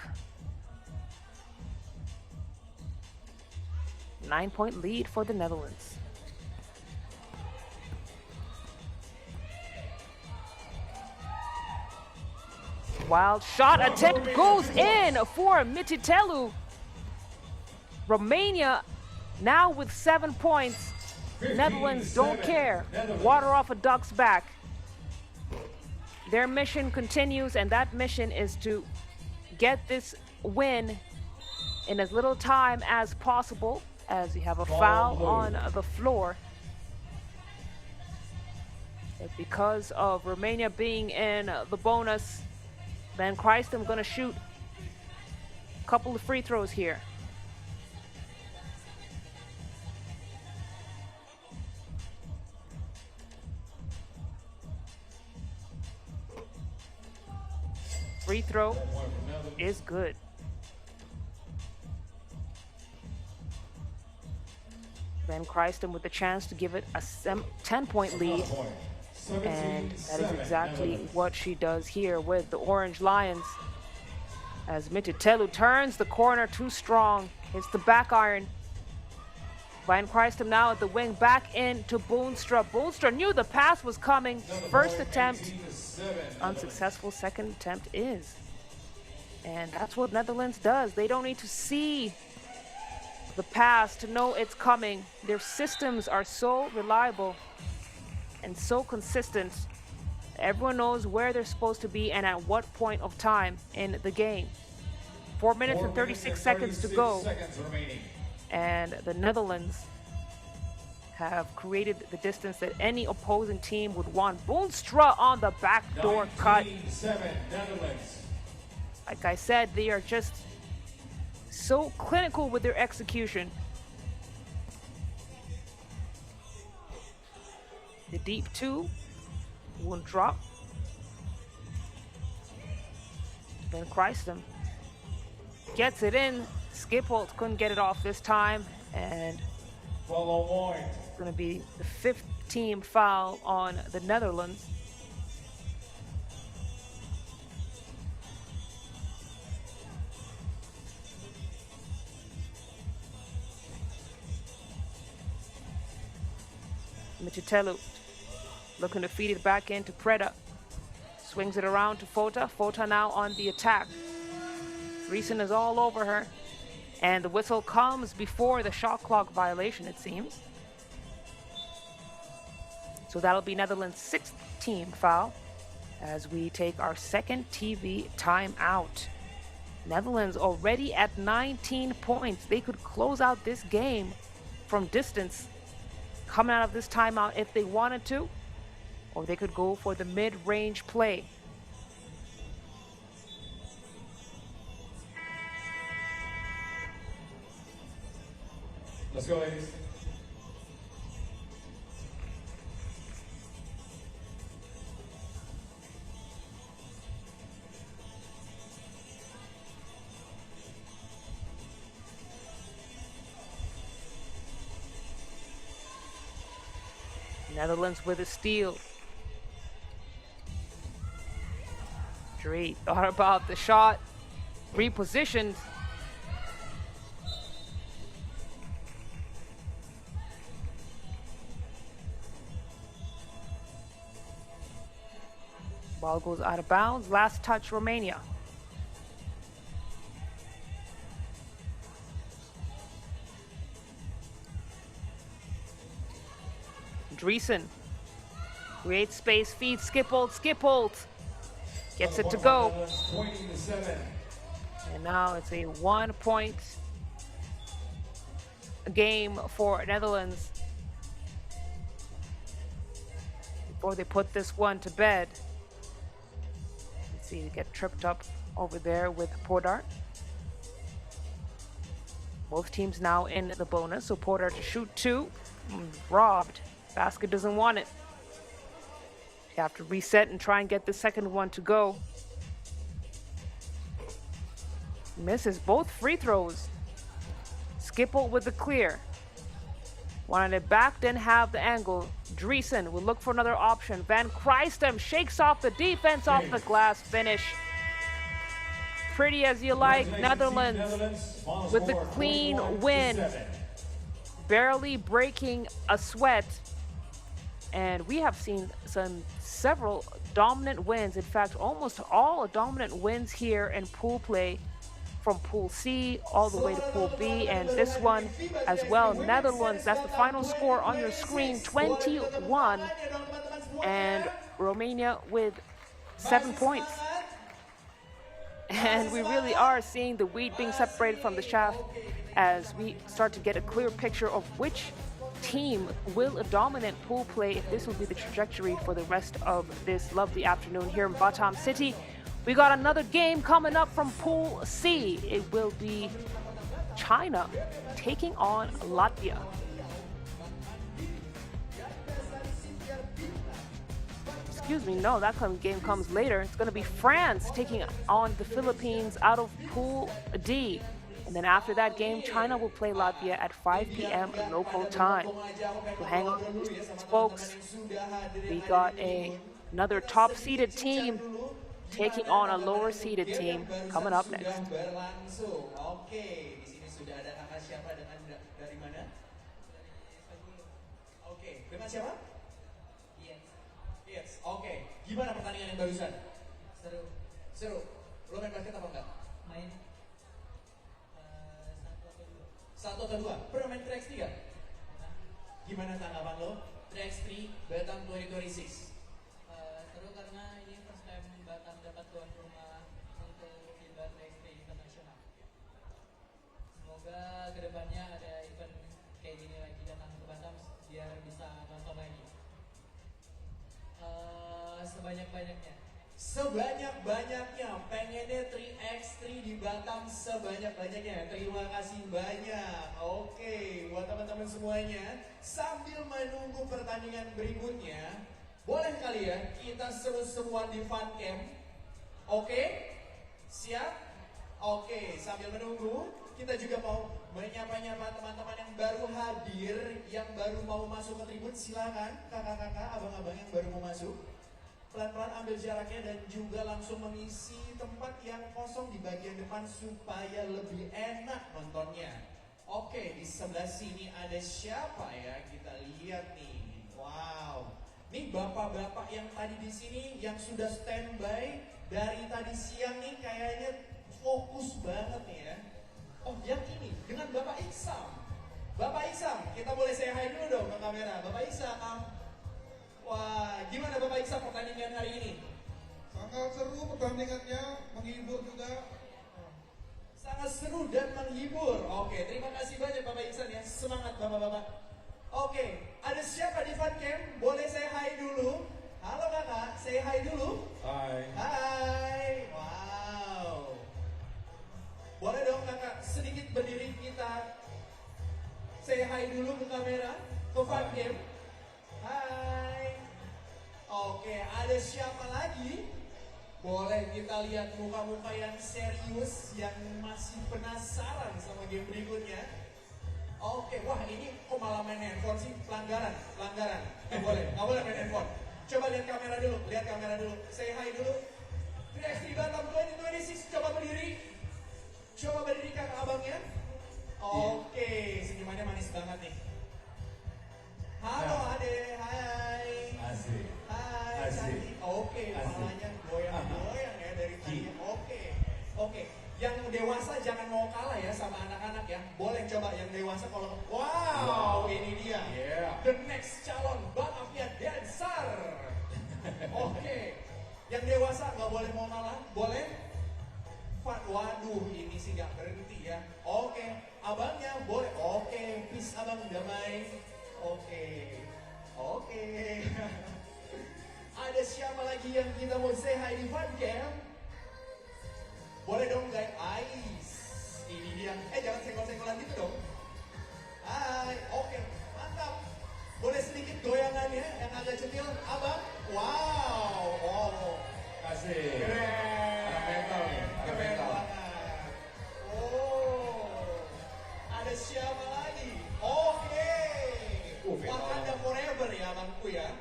9-point lead for the Netherlands. Wild shot attempt goes in for Mititelu. Romania now with 7 points. Netherlands don't care. Water off a duck's back. Their mission continues, and that mission is to get this win in as little time as possible, as you have a foul on the floor. And because of Romania being in the bonus, Van Christem going to shoot a couple of free throws here. Free throw is good. Van Christem with the chance to give it a 10-point lead. And that is exactly what she does here with the Orange Lions. As Mititelu turns the corner too strong. Hits the back iron. Van Christem now at the wing, back into Boonstra. Boonstra knew the pass was coming. First attempt unsuccessful, second attempt is. And that's what Netherlands does. They don't need to see the pass to know it's coming. Their systems are so reliable and so consistent. Everyone knows where they're supposed to be and at what point of time in the game. 4 minutes and 36 seconds to go. And the Netherlands have created the distance that any opposing team would want. Boonstra on the backdoor cut. Like I said, they are just so clinical with their execution. The deep two won't drop. Van Christem gets it in. Skipholt couldn't get it off this time, and it's going to be the 5th team foul on the Netherlands. Mititelu looking to feed it back into Preda. Swings it around to Fota. Fota now on the attack. Dreesen is all over her. And the whistle comes before the shot clock violation, it seems. So that'll be Netherlands' 6th team foul as we take our second TV timeout. Netherlands already at 19 points. They could close out this game from distance coming out of this timeout if they wanted to, or they could go for the mid-range play. Let's go, ladies. Netherlands with a steal. Dre thought about the shot, repositioned. Ball goes out of bounds. Last touch, Romania. Dreesen creates space, feeds Skippold. Gets it to go. And now it's a 1-point game for Netherlands before they put this one to bed. Let's see, they get tripped up over there with Pollard. Both teams now in the bonus, so Pollard to shoot 2. Robbed. Basket doesn't want it. You have to reset and try and get the second one to go. Misses both free throws. Skipple with the clear. Wanted it back, didn't have the angle. Dreesen will look for another option. Van Christem shakes off the defense off the glass. Finish. Pretty as you like. Netherlands with the clean win. Barely breaking a sweat. And we have seen several dominant wins. In fact, almost all dominant wins here in pool play, from Pool C all the way to Pool B, and this one as well. Netherlands, that's the final score on your screen, 21, and Romania with 7 points. And we really are seeing the wheat being separated from the chaff as we start to get a clear picture of which team will dominate pool play, if this will be the trajectory for the rest of this lovely afternoon here in Batam City. We got another game coming up from Pool C. It will be China taking on Latvia. Excuse me, no, that game comes later. It's going to be France taking on the Philippines out of Pool D. And then after that game, China will play Latvia at 5 p.m. local time. So hang on, folks. We got another top-seeded team taking on a lower-seeded team coming up next. Oke, gimana pertandingan yang barusan? Seru. Lo main basket apa enggak? Main. 1 atau 2? Pernah main 3x3 gak? Gimana tanggapan lo? 3x3 Batam 2026. Seru karena ini first time Batam dapat tuan rumah untuk FIBA 3x3 internasional. Semoga kedepannya ada event kayak gini lagi datang ke Batam biar bisa nonton lagi. Sebanyak-banyaknya. Sebanyak-banyaknya, pengennya 3x3 di Batam sebanyak-banyaknya. Terima kasih banyak. Oke, buat teman-teman semuanya, sambil menunggu pertandingan berikutnya, boleh kali ya kita seru semua di fun camp. Oke? Siap? Oke, sambil menunggu, kita juga mau menyapa-nyapa teman-teman yang baru hadir, yang baru mau masuk ke tribun. Silakan kakak-kakak, abang-abang yang baru mau masuk. Pelan-pelan ambil jaraknya dan juga langsung mengisi tempat yang kosong di bagian depan supaya lebih enak nontonnya. Oke, di sebelah sini ada siapa ya? Kita lihat nih. Wow. Nih bapak-bapak yang tadi di sini yang sudah standby dari tadi siang nih kayaknya fokus banget nih ya. Oh, yang ini dengan Bapak Iksam. Bapak Iksam, kita boleh say hi dulu dong ke kamera. Bapak Iksam. Wah, gimana Bapak Iksam pertandingan hari ini? Sangat seru pertandingannya, menghibur juga. Sangat seru dan menghibur. Oke, terima kasih banyak Bapak Iksan ya. Semangat Bapak-bapak. Oke, ada siapa di fun camp? Boleh saya hi dulu? Halo kakak, saya hi dulu. Hai. Hai. Wow. Boleh dong kakak sedikit berdiri kita say hi dulu ke kamera, ke fun camp. Hai. Oke, ada siapa lagi? Boleh kita lihat muka-muka yang serius, yang masih penasaran sama game berikutnya. Oke, wah ini kok malah main handphone sih? Pelanggaran. Nggak boleh main handphone. Coba lihat kamera dulu. Say hi dulu. 3x3 Batam 2026, coba berdiri kakak abangnya. Oke, senyumannya manis banget nih. Halo Ade, hai. Asik. Hai, Asik. cantik. Oke, kepalanya goyang-goyang ya dari tadi. Oke. Yang dewasa jangan mau kalah ya sama anak-anak ya. Boleh coba yang dewasa kalau wow, ini dia. Yeah. The next calon Latvia dancer. Oke. Yang dewasa nggak boleh mau kalah, boleh? Waduh, ini sih nggak berhenti ya. Oke, abangnya boleh. Oke, peace abang damai. Oke. Ada siapa lagi yang kita mau say hi di webcam? Boleh dong guys, ini dia. Jangan senggol-senggolan gitu dong. Hai, oke, mantap. Boleh sedikit goyangannya yang agak centil, abang. Wow, Asik. keren. Anak mental nih, anak Keren mental. banget. Ada siapa lagi? Oke. Wakanda forever ya abangku ya.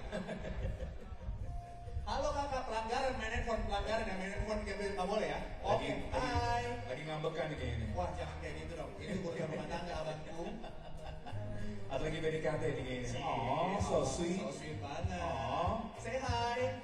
Halo kakak, pelanggaran main handphone nggak boleh ya? Oke, hai. Lagi ngambekan nih kayaknya. Wah jangan kayak gitu dong, itu urusan rumah tangga abangku. Atau lagi PDKT nih kayaknya. Oh, so sweet. So sweet banget. Oh. Say hi.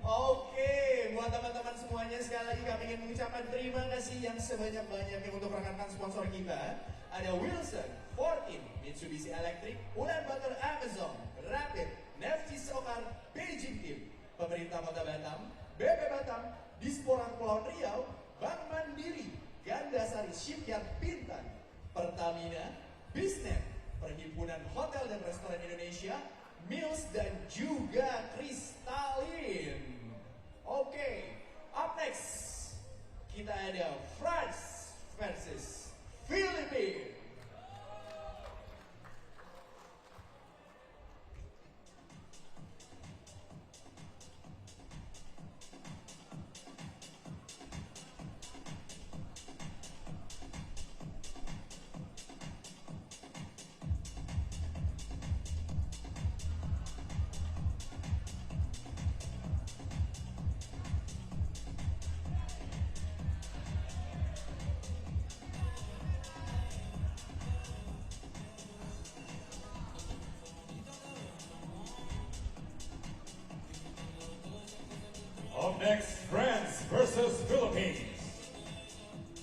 Oke, buat teman-teman semuanya sekali lagi kami ingin mengucapkan terima kasih yang sebanyak-banyaknya untuk rekan-rekan sponsor kita. Ada Wilson, 14, Mitsubishi Electric, Ulaanbaatar Amazon, Rapid, Nefti Sokar, Beijing Team, Pemerintah Kota Batam, BP Batam, Dispora Kepulauan Riau, Bank Mandiri, Gandasari Shipyard Bintan, Pertamina, Bisnet, Perhimpunan Hotel dan Restoran Indonesia, Mills dan juga Kristalin. Oke, up next kita ada France versus Philippines. Up next, France versus Philippines.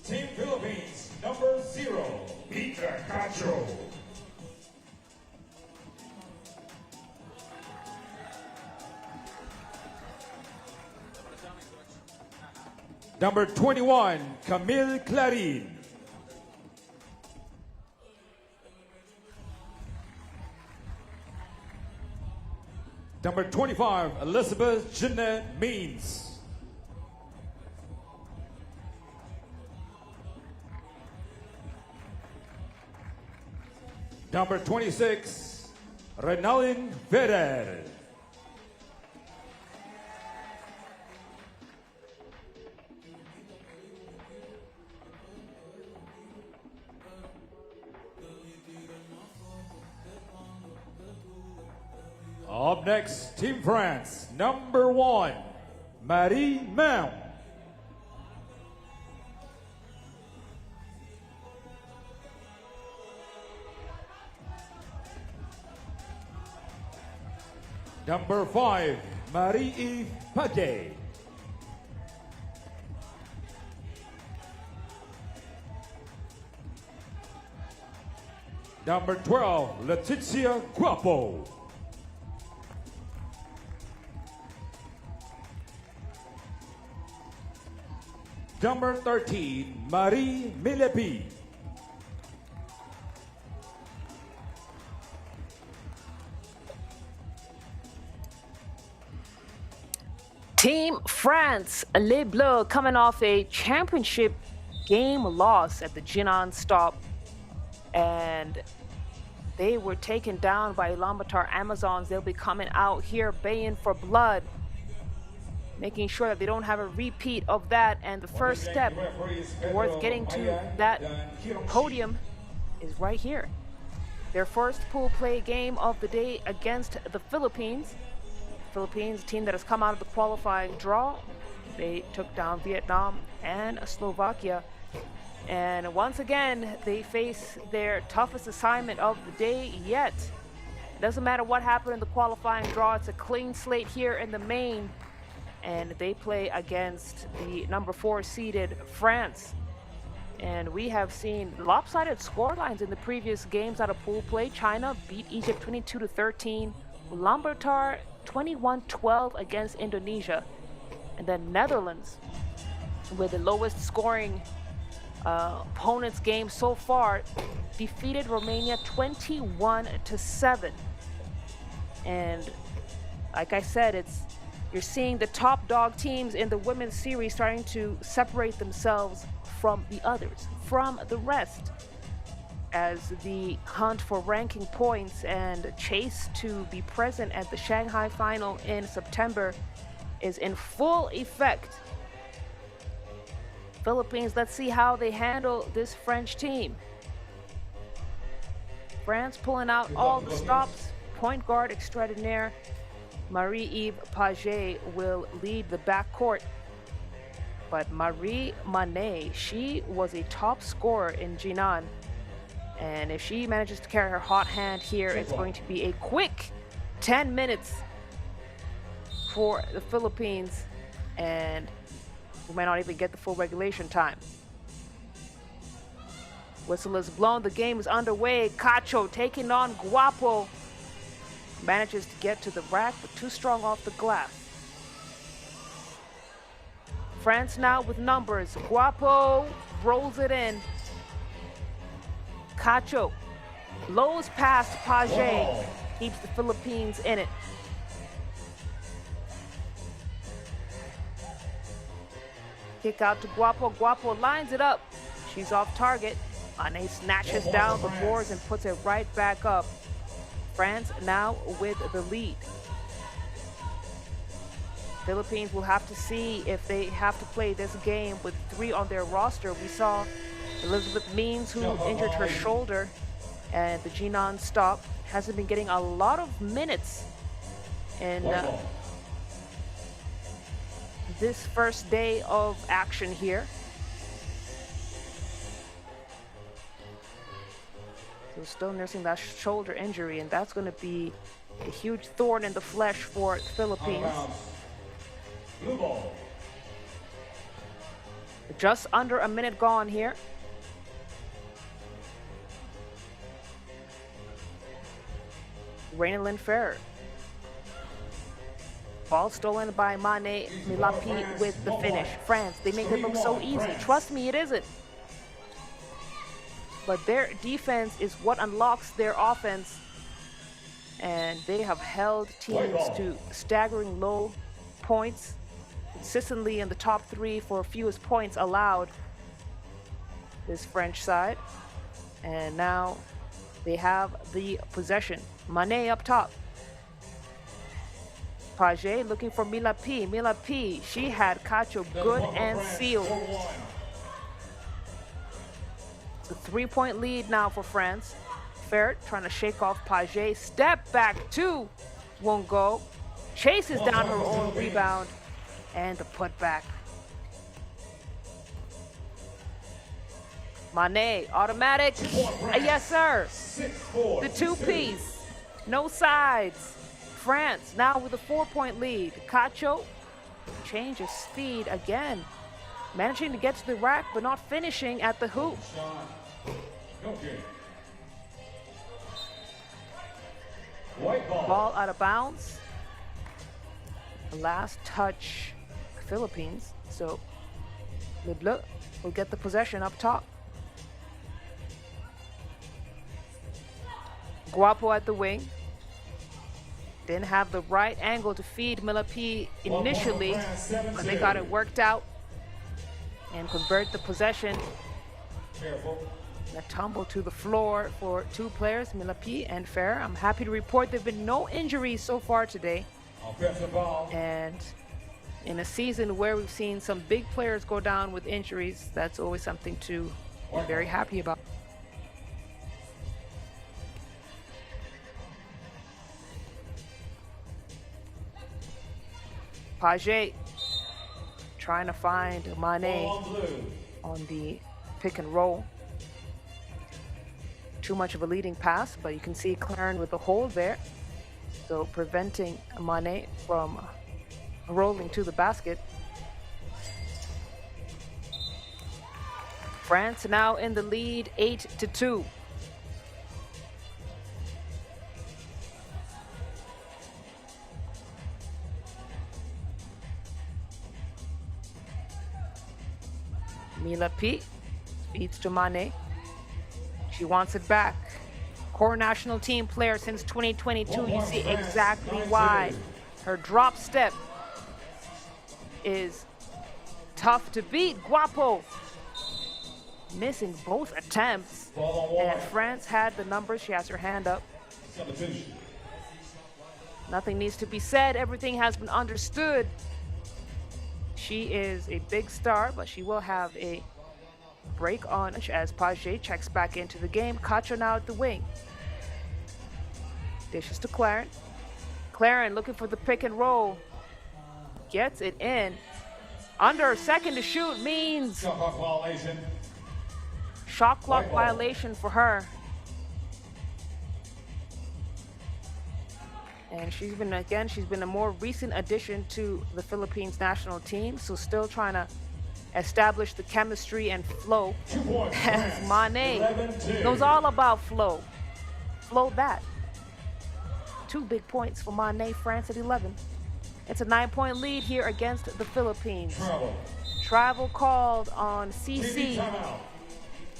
Team Philippines, number 0, Peter Castro. Number 21, Camille Clarin. Number 25, Elizabeth Jeanette Means. Number 26, Renalyn Vedder. Up next, Team France, number 1, Marie Mem. Number 5, Marie-Eve Paquet. Number 12, Leticia Guapo. Number 13, Marie Milepi. Team France, Les Bleus, coming off a championship game loss at the Jinan Stop, and they were taken down by Ulaanbaatar Amazons. They'll be coming out here baying for blood, making sure that they don't have a repeat of that. And the first step towards getting to that podium is right here. their first pool play game of the day against the Philippines. Philippines, a team that has come out of the qualifying draw. They took down Vietnam and Slovakia. And once again, they face their toughest assignment of the day yet. It doesn't matter what happened in the qualifying draw. It's a clean slate here in the main. And they play against the number 4 seeded France. And we have seen lopsided scorelines in the previous games out of pool play. China beat Egypt 22-13. Ulaanbaatar 21-12 against Indonesia. And then Netherlands, with the lowest scoring opponent's game so far, defeated Romania 21-7. And like I said, you're seeing the top dog teams in the women's series starting to separate themselves from the others, from the rest, as the hunt for ranking points and chase to be present at the Shanghai final in September is in full effect. Philippines, let's see how they handle this French team. France pulling out all the stops. Point guard extraordinaire Marie-Eve Paget will lead the backcourt. But Marie Manet, she was a top scorer in Jinan. And if she manages to carry her hot hand here, it's going to be a quick 10 minutes for the Philippines. And we might not even get the full regulation time. Whistle is blown. The game is underway. Cacho taking on Guapo. Manages to get to the rack, but too strong off the glass. France now with numbers. Guapo rolls it in. Cacho blows past Paget. Keeps the Philippines in it. Kick out to Guapo. Guapo lines it up. She's off target. Ane snatches down the boards and puts it right back up. France now with the lead. Philippines will have to see if they have to play this game with 3 on their roster. We saw Elizabeth Means, who injured her shoulder, and the Jinan Stop hasn't been getting a lot of minutes in this first day of action here. So still nursing that shoulder injury, and that's going to be a huge thorn in the flesh for the Philippines. Blue ball. Just under a minute gone here. Raina Lynn Ferrer. Ball stolen by Mane Milapi with the finish. France, they make it look so easy. Trust me, it isn't. But their defense is what unlocks their offense. And they have held teams to staggering low points, consistently in the top 3 for fewest points allowed, this French side. And now they have the possession. Mane up top. Paget looking for Milapi. Milapi, she had Cacho good and sealed. It's a 3-point lead now for France. Ferret trying to shake off Paget. Step back 2 won't go. Chases down her own rebound. And the putback. Mane, automatic. Yes, sir. The 2-piece. No sides. France now with a 4-point lead. Cacho changes speed again. Managing to get to the rack, but not finishing at the hoop. Ball out of bounds. Last touch, Philippines. So Le Bleu will get the possession up top. Guapo at the wing. Didn't have the right angle to feed Milapi initially, but they got it worked out and convert the possession. A tumble to the floor for 2 players, Milapi and Ferrer. I'm happy to report there have been no injuries so far today. And in a season where we've seen some big players go down with injuries, that's always something to be very happy about. Page trying to find Mane Ball on blue. on the pick and roll. Too much of a leading pass, but you can see Claren with the hold there. So preventing Mane from rolling to the basket. France now in the lead, 8-2. Mila P feeds to Mane. She wants it back. Core national team player since 2022. You see exactly why. Her drop step is tough to beat. Guapo missing both attempts. And France had the numbers. She has her hand up. Nothing needs to be said. Everything has been understood. She is a big star, but she will have a break on as Page checks back into the game. Cacho now at the wing. Dishes to Claren. Claren looking for the pick and roll. Gets it in. Under a second to shoot means shot clock violation for her. And she's been a more recent addition to the Philippines national team, so still trying to establish the chemistry and flow. As Mane knows all about flow. Flow that. 2 big points for Mane, France at 11. It's a 9-point lead here against the Philippines. Travel called on CC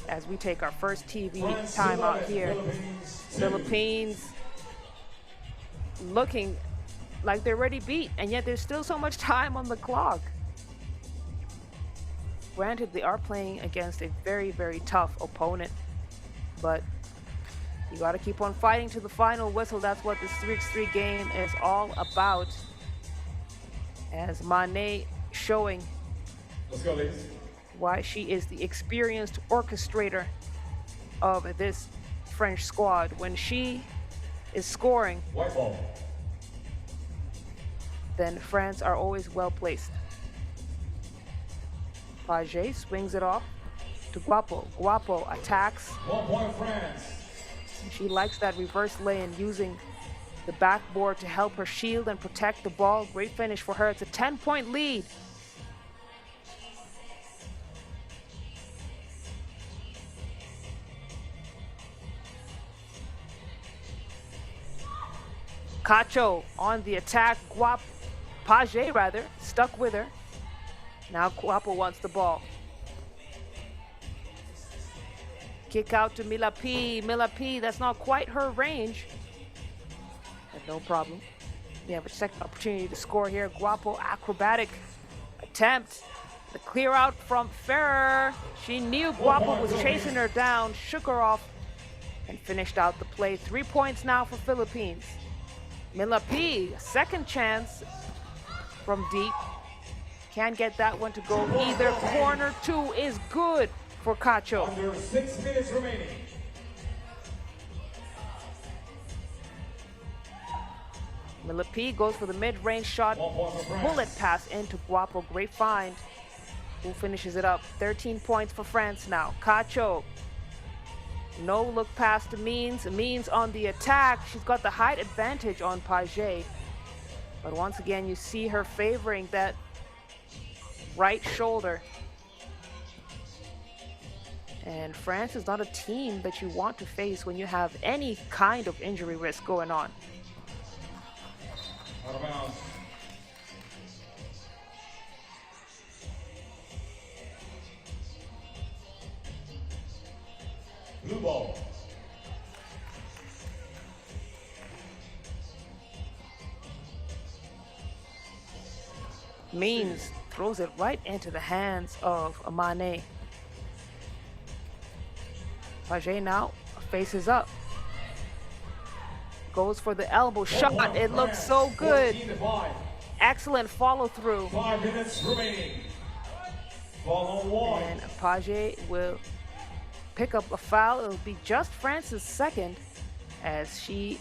as we take our first TV timeout here. Philippines looking like they're already beat, and yet there's still so much time on the clock. Granted, they are playing against a very, very tough opponent, but you got to keep on fighting to the final whistle. That's what this 3x3 game is all about. As Mane showing why she is the experienced orchestrator of this French squad. When she is scoring, then France are always well placed. Page swings it off to Guapo. Guapo attacks. 1 point France. She likes that reverse lane, using the backboard to help her shield and protect the ball. Great finish for her. It's a 10-point lead. Cacho on the attack. Page rather, stuck with her. Now Guapo wants the ball. Kick out to Mila P. Mila P, that's not quite her range. But no problem. We have a second opportunity to score here. Guapo, acrobatic attempt. The clear out from Ferrer. She knew Guapo was chasing her down, shook her off, and finished out the play. 3 points now for Philippines. Mila P, second chance from deep. Can't get that one to go either. Corner 2 is good for Cacho. Under 6 minutes remaining. Mila P goes for the mid-range shot. Bullet pass into Guapo. Great find. Who finishes it up? 13 points for France now. Cacho. No look pass to Means. Means on the attack. She's got the height advantage on Page. But once again, you see her favoring that right shoulder. And France is not a team that you want to face when you have any kind of injury risk going on. Out of bounds. Blue ball. Means throws it right into the hands of Mane. Page now faces up. Goes for the elbow shot. It looks so good. Excellent follow through. 5 minutes remaining. Ball on 1. And Page will pick up a foul. It'll be just France's second, as she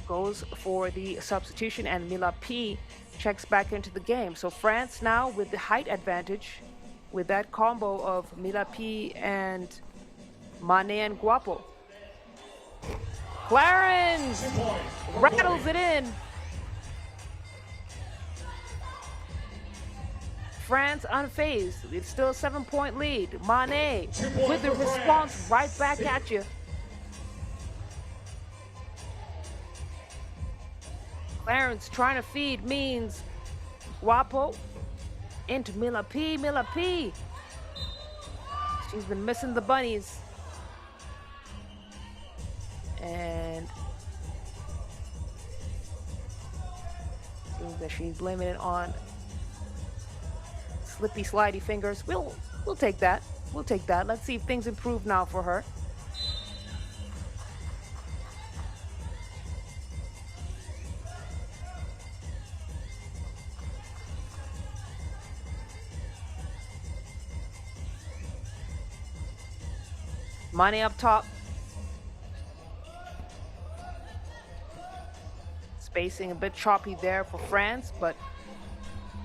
goes for the substitution, and Mila P checks back into the game. So France now with the height advantage with that combo of Mila P and Mane and Guapo. Clarence rattles it in. France unfazed. It's still a 7-point lead. Mane with the response right back at you. Clarence trying to feed means Guapo into Mila P. Mila P. She's been missing the bunnies. And seems that she's blaming it on slippy, slidey fingers. We'll take that. We'll take that. Let's see if things improve now for her. Mane up top. Spacing a bit choppy there for France, but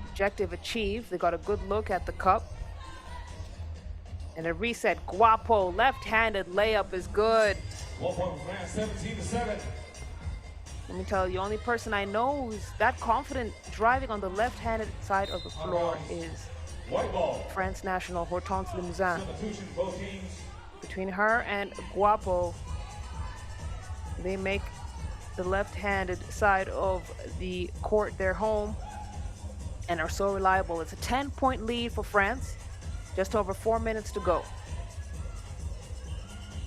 objective achieved. They got a good look at the cup. And a reset. Guapo, left-handed layup is good. 1 point for France, 17-7. Let me tell you, the only person I know who's that confident driving on the left-handed side of the floor is White ball. France national Hortense Limousin. Substitution, both teams. Between her and Guapo, they make the left-handed side of the court their home and are so reliable. It's a 10-point lead for France. Just over 4 minutes to go.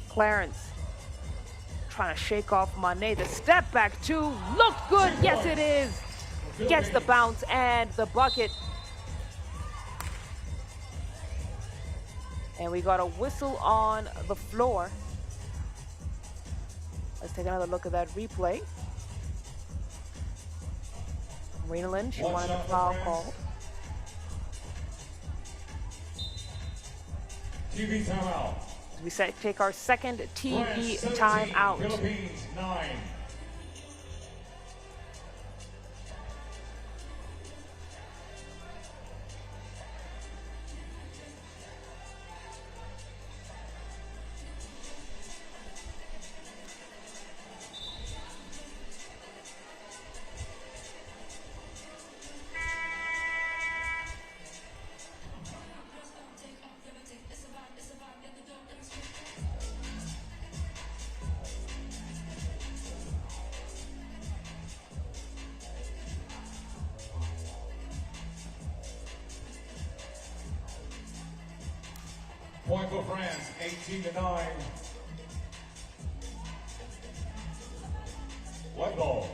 Clarence trying to shake off Mane. The step back two looked good. Yes, it is. Gets the bounce and the bucket. And we got a whistle on the floor. Let's take another look at that replay. Marina Lynn, she wanted a foul call. TV timeout. We take our second TV timeout. Philippines 9. Point for France, 18-9. White ball.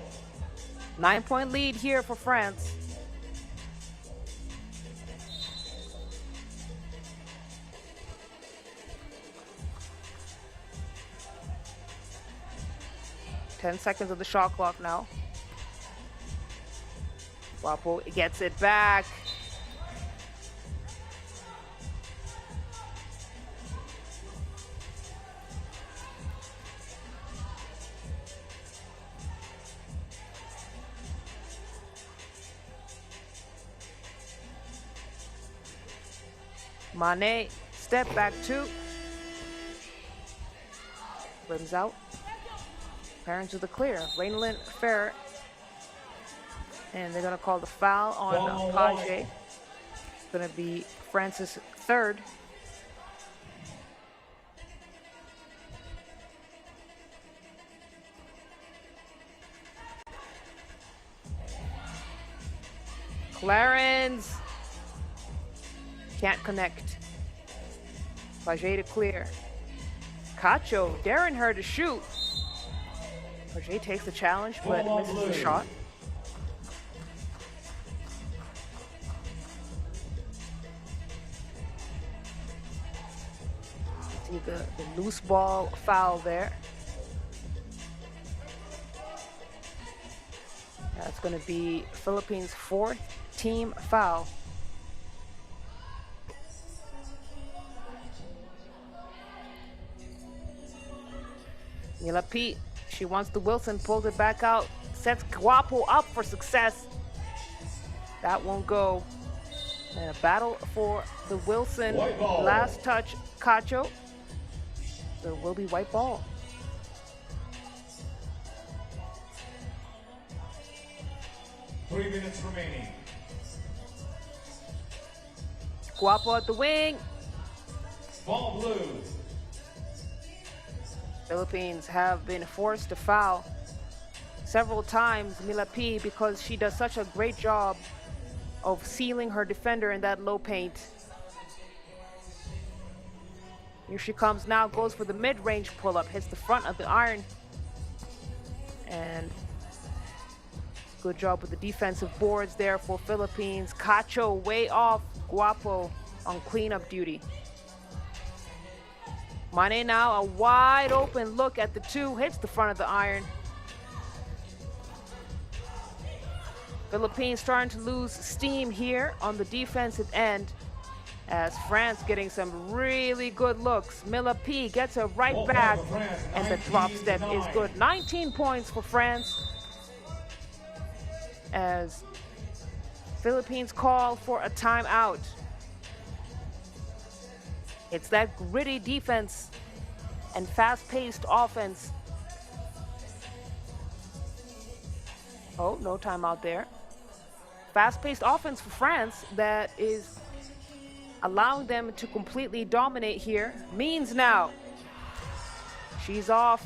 9-point lead here for France. Ten seconds of the shot clock now. Guapo gets it back. Mane, step back two. Rims out. Parents to the clear. Rainlin fair. And they're going to call the foul on Page. It's going to be France's third. Clarence. Can't connect. Page to clear. Cacho daring her to shoot. Page takes the challenge, but misses the shot. See the loose ball foul there. That's going to be Philippines' fourth team foul. Mila P She wants the Wilson, pulls it back out, sets Guapo up for success. That won't go. And a battle for the Wilson. Last touch, Cacho. There will be white ball. Three minutes remaining. Guapo at the wing. Ball blue. Philippines have been forced to foul several times Mila P because she does such a great job of sealing her defender in that low paint. Here she comes now, goes for the mid-range pull-up, hits the front of the iron. And good job with the defensive boards there for Philippines. Cacho way off Guapo on cleanup duty. Mane now, a wide open look at the two, hits the front of the iron. Philippines starting to lose steam here on the defensive end as France getting some really good looks. Mila P gets her right back and the drop step is good. 19 points for France as Philippines call for a timeout. It's that gritty defense and fast-paced offense. Oh, no timeout there. Fast-paced offense for France that is allowing them to completely dominate here. Means now. She's off.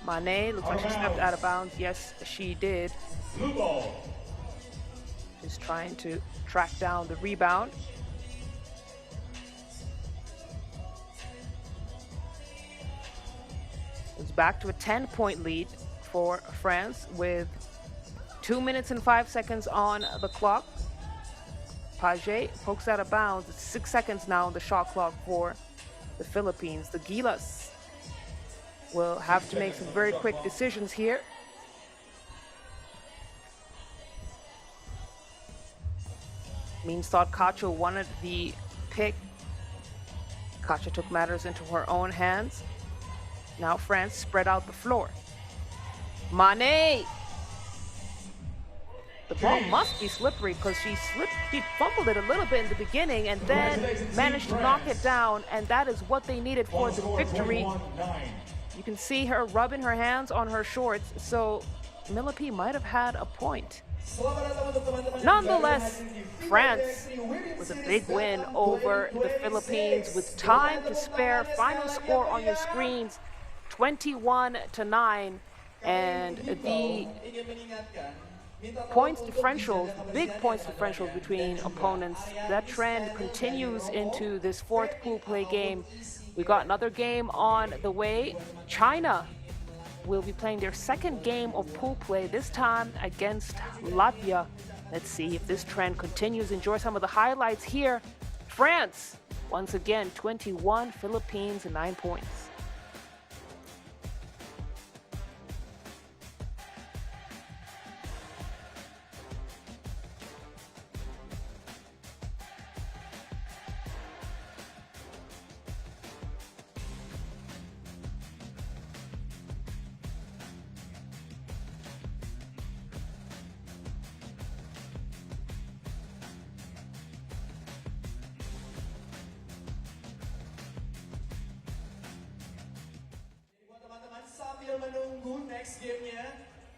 Mane, looks like she stepped out of bounds. Yes, she did. Blue ball. Just trying to track down the rebound. It's back to a 10-point lead for France with 2 minutes and 5 seconds on the clock. Page pokes out of bounds. It's 6 seconds now on the shot clock for the Philippines. The Gilas will have to make some very quick decisions here. Means thought Cacho wanted the pick. Cacho took matters into her own hands. Now France spread out the floor. Mane! The ball must be slippery because she fumbled it a little bit in the beginning and then managed to knock it down, and that is what they needed for the victory. You can see her rubbing her hands on her shorts, so Mila P might have had a point. Nonetheless, France with a big win over the Philippines with time to spare. Final score on your screens, 21-9, and the points differentials, big points differentials between opponents, that trend continues into this fourth pool play game. We got another game on the way. China will be playing their second game of pool play, this time against Latvia. Let's see if this trend continues. Enjoy some of the highlights here. France, once again, 21, Philippines, 9 points. Menunggu next gamenya.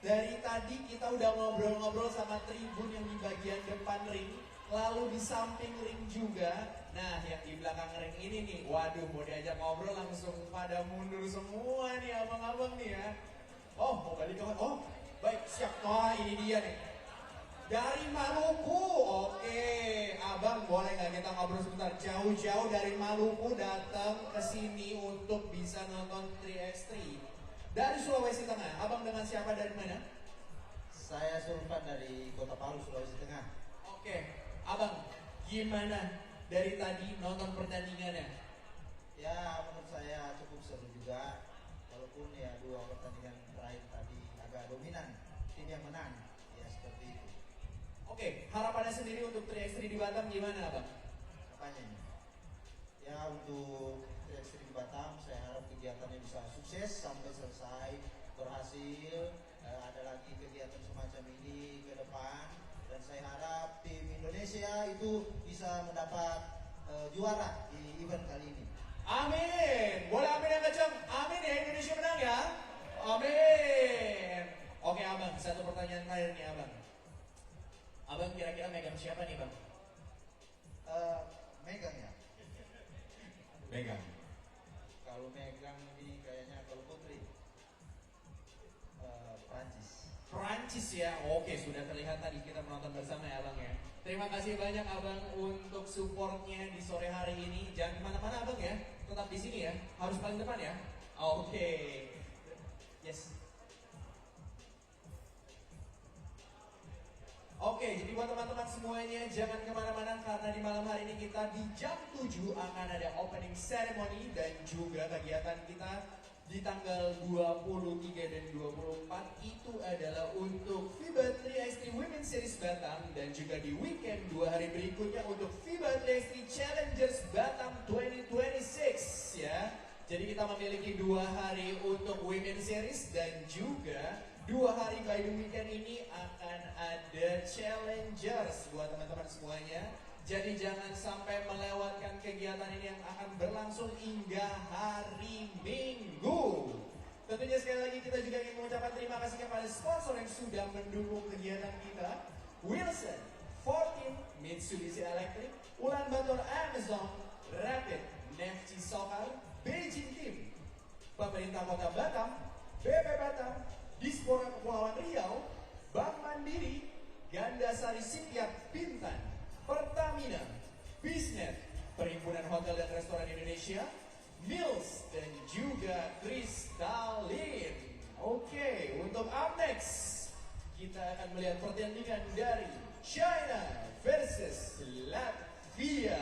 Dari tadi kita udah ngobrol-ngobrol sama tribun yang di bagian depan ring, lalu di samping ring juga. Nah, yang di belakang ring ini nih, waduh, mau diajak ngobrol langsung pada mundur semua nih abang-abang nih ya. Oh, mau balik ke oh, baik, siap. Oh, ini dia nih. Dari Maluku, oke, abang boleh nggak kita ngobrol sebentar? Jauh-jauh dari Maluku datang ke sini untuk bisa nonton 3x3. Dari Sulawesi Tengah, abang dengan siapa dari mana? Saya Sultan dari Kota Palu, Sulawesi Tengah. Oke, abang, gimana dari tadi nonton pertandingannya? Ya, menurut saya cukup seru juga. Walaupun ya dua pertandingan terakhir tadi agak dominan, tim yang menang. Ya seperti itu. Oke, harapannya sendiri untuk 3x3 di Batam gimana, abang? Apanya ini? Ya untuk 3x3 di Batam. Saya harap kegiatannya bisa sukses sampai selesai, berhasil. Ada lagi kegiatan semacam ini ke depan, dan saya harap tim Indonesia itu bisa mendapat juara di event kali ini. Amin. Boleh amin yang kencang. Amin ya, Indonesia menang ya. Amin. Oke abang, satu pertanyaan terakhir nih abang. Abang kira-kira megang siapa nih bang? Megang ya. Megang. Kalau megang ini kayaknya kalau putri Prancis. Prancis ya. Oke, sudah terlihat tadi kita menonton bersama ya abang ya. Terima kasih banyak abang untuk supportnya di sore hari ini. Jangan kemana-mana abang ya, tetap di sini ya. Harus paling depan ya. Oke. Yes. Oke, jadi buat teman-teman semuanya jangan kemana-mana karena di malam hari ini kita di jam 7 akan ada opening ceremony dan juga kegiatan kita di tanggal 23 dan 24 itu adalah untuk FIBA 3x3 Women's Series Batam dan juga di weekend 2 hari berikutnya untuk FIBA 3x3 Challengers Batam 2026 ya. Jadi kita memiliki 2 hari untuk Women's Series dan juga 2 hari by the weekend ini akan ada challengers buat teman-teman semuanya. Jadi jangan sampai melewatkan kegiatan ini yang akan berlangsung hingga hari Minggu. Tentunya sekali lagi kita juga ingin mengucapkan terima kasih kepada sponsor yang sudah mendukung kegiatan kita. Wilson, 14, Mitsubishi Electric, Ulaanbaatar Amazon, Rapid, Nefci Sokal, Beijing Team, Pemerintah Kota Batam, BP Batam, Dispora Kepulauan Riau, Bank Mandiri, Gandasari Sipiat Bintan, Pertamina, Bisnet, Perhimpunan Hotel dan Restoran Indonesia, Mills, dan juga Kristalin. Oke, untuk up next, kita akan melihat pertandingan dari China versus Latvia.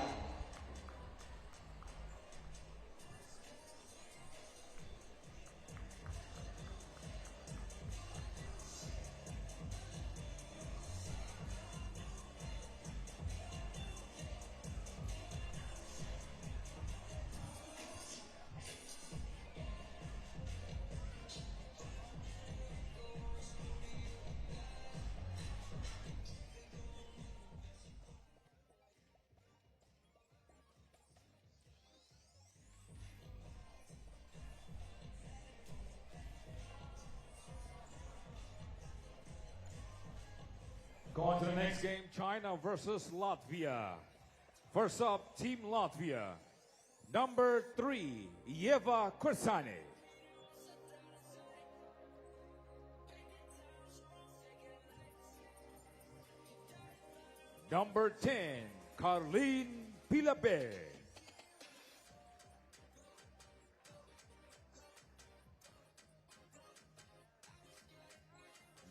Go on to the next game, China versus Latvia. First up, Team Latvia. Number 3, Yeva Kursani. Number 10, Karlin Pilabe.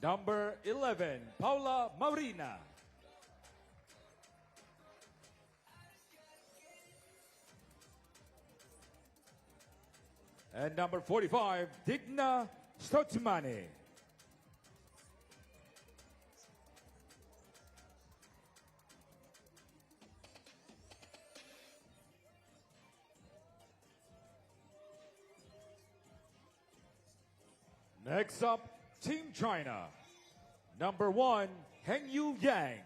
Number 11, Paula Maurina. And number 45, Digna Stotsmani. Next up, Team China. Number 1, Heng Yu Yang.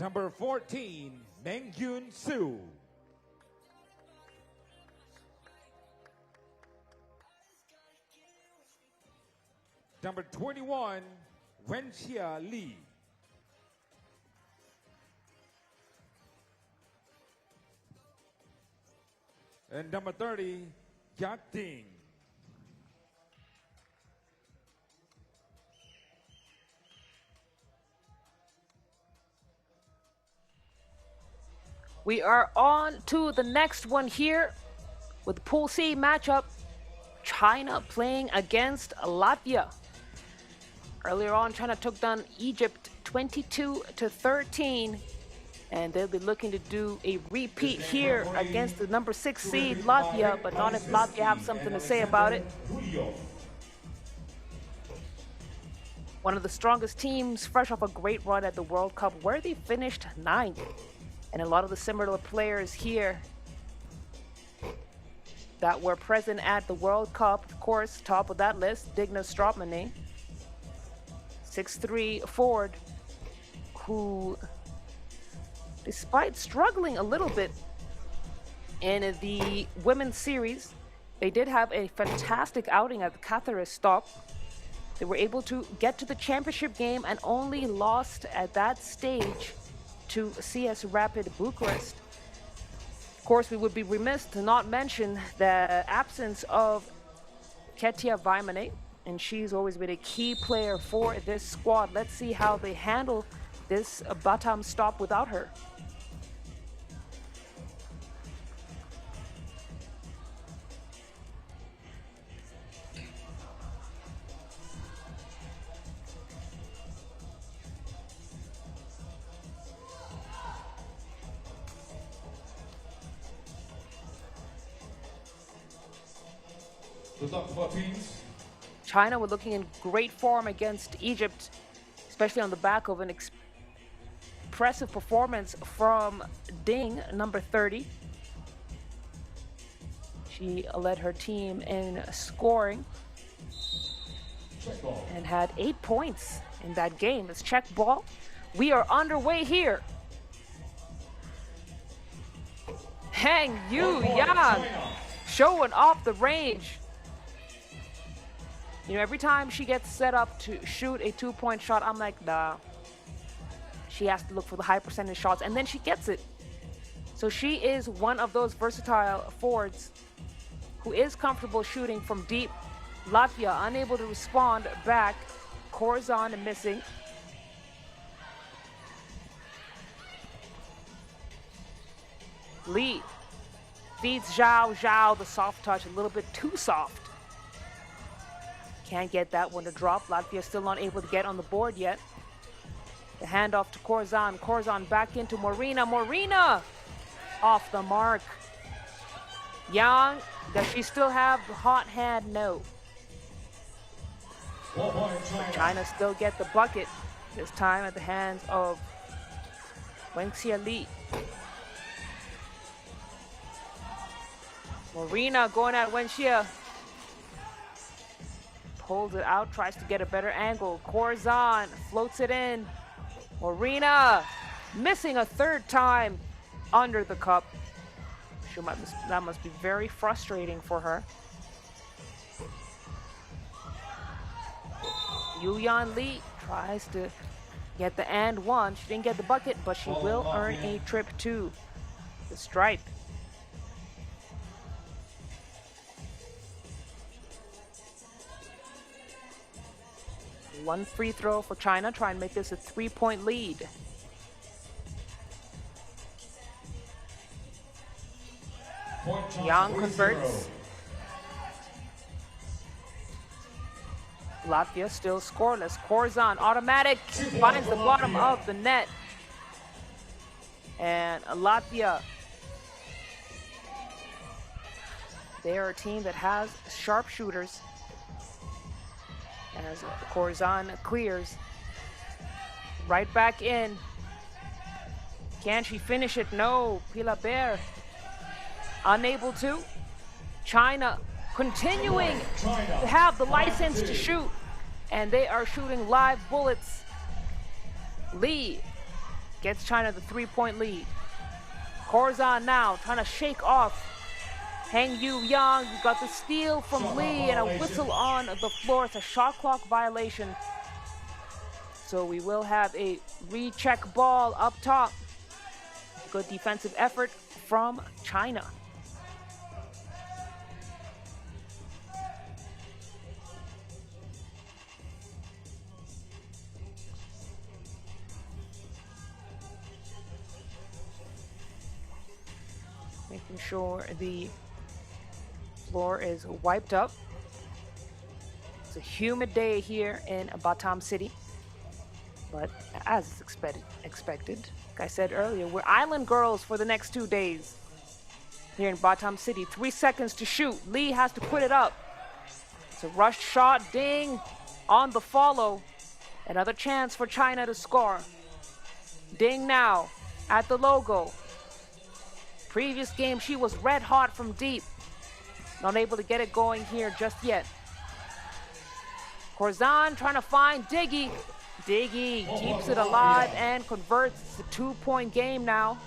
Number 14, Meng Yun Su. Number 21, Wenxia Li. And number 30, Yak Ding. We are on to the next one here with Pool C matchup. China playing against Latvia. Earlier on, China took down Egypt 22-13. And they'll be looking to do a repeat here against the number 6 seed Latvia, but not if Latvia have something to say about it. one of the strongest teams, fresh off a great run at the World Cup, where they finished 9th. And a lot of the similar players here that were present at the World Cup, of course, top of that list, Digna Stropmane, 6'3" forward, who, despite struggling a little bit in the women's series, they did have a fantastic outing at the Series Stop. They were able to get to the championship game and only lost at that stage to CS Rapid Bucharest. Of course, we would be remiss to not mention the absence of Ketia Vaimane, and she's always been a key player for this squad. Let's see how they handle this Batam Stop without her. Good luck for teams. China were looking in great form against Egypt, especially on the back of an impressive performance from Ding, number 30. She led her team in scoring and had 8 points in that game. It's check ball. We are underway here. Hang Yu Yang showing off the range. You know, every time she gets set up to shoot a 2-point shot, I'm like, nah. She has to look for the high percentage shots, and then she gets it. So she is one of those versatile forwards who is comfortable shooting from deep. Latvia unable to respond back. Corzon missing. Lee feeds Zhao. Zhao, the soft touch, a little bit too soft. Can't get that one to drop. Latvia still not able to get on the board yet. The handoff to Corzon. Corzon back into Morina. Morina off the mark. Yang, does she still have the hot hand? No. China still get the bucket, this time at the hands of Wenxia Li. Morina going at Wenxia. Pulls it out, tries to get a better angle. Corzon floats it in. Morina missing a third time under the cup. That must be very frustrating for her. Yuyan Li tries to get the and one. She didn't get the bucket, but she will earn a trip to the stripe. One free throw for China, try and make this a 3-point lead. Yang converts. Latvia still scoreless. Corzon, automatic, finds the bottom of the net. And Latvia, they are a team that has sharpshooters. As Corzon clears. Right back in. Can she finish it? No. Pilabert unable to. China continuing to have the license to shoot. And they are shooting live bullets. Li gets China the 3-point lead. Corzon now trying to shake off Hang Yu Yang. Got the steal from Lee and a whistle on the floor. It's a shot clock violation. So we will have a recheck ball up top. Good defensive effort from China. Making sure the floor is wiped up. It's a humid day here in Batam City, but as expected, like I said earlier, we're island girls for the next 2 days here in Batam City. 3 seconds to shoot. Lee has to put it up. It's a rushed shot. Ding on the follow. Another chance for China to score. Ding now at the logo. Previous game, she was red hot from deep. Not able to get it going here just yet. Corzan trying to find Diggy. Diggy keeps it alive and converts. It's a 2-point game now.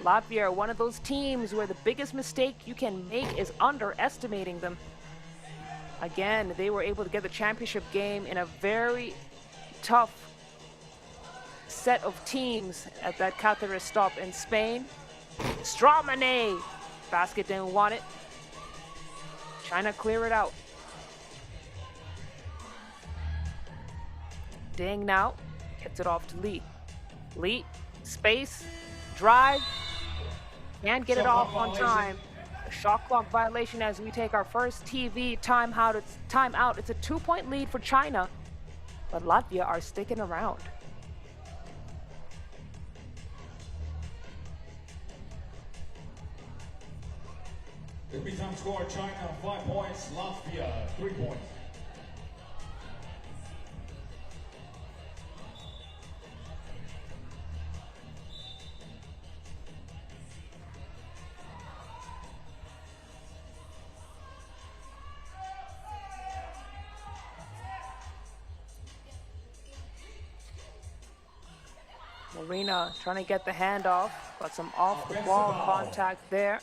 Latvia are one of those teams where the biggest mistake you can make is underestimating them. Again, they were able to get the championship game in a very tough set of teams at that Qatar stop in Spain. Strawmane! Basket didn't want it. China clear it out. Ding now. Gets it off to Lee. Lee, space, drive. Can't get it off on time. A shot clock violation as we take our first TV timeout. It's a 2-point lead for China, but Latvia are sticking around. The time score, China 5 points, Latvia 3 points. Marina trying to get the handoff, but some off-the-ball contact there.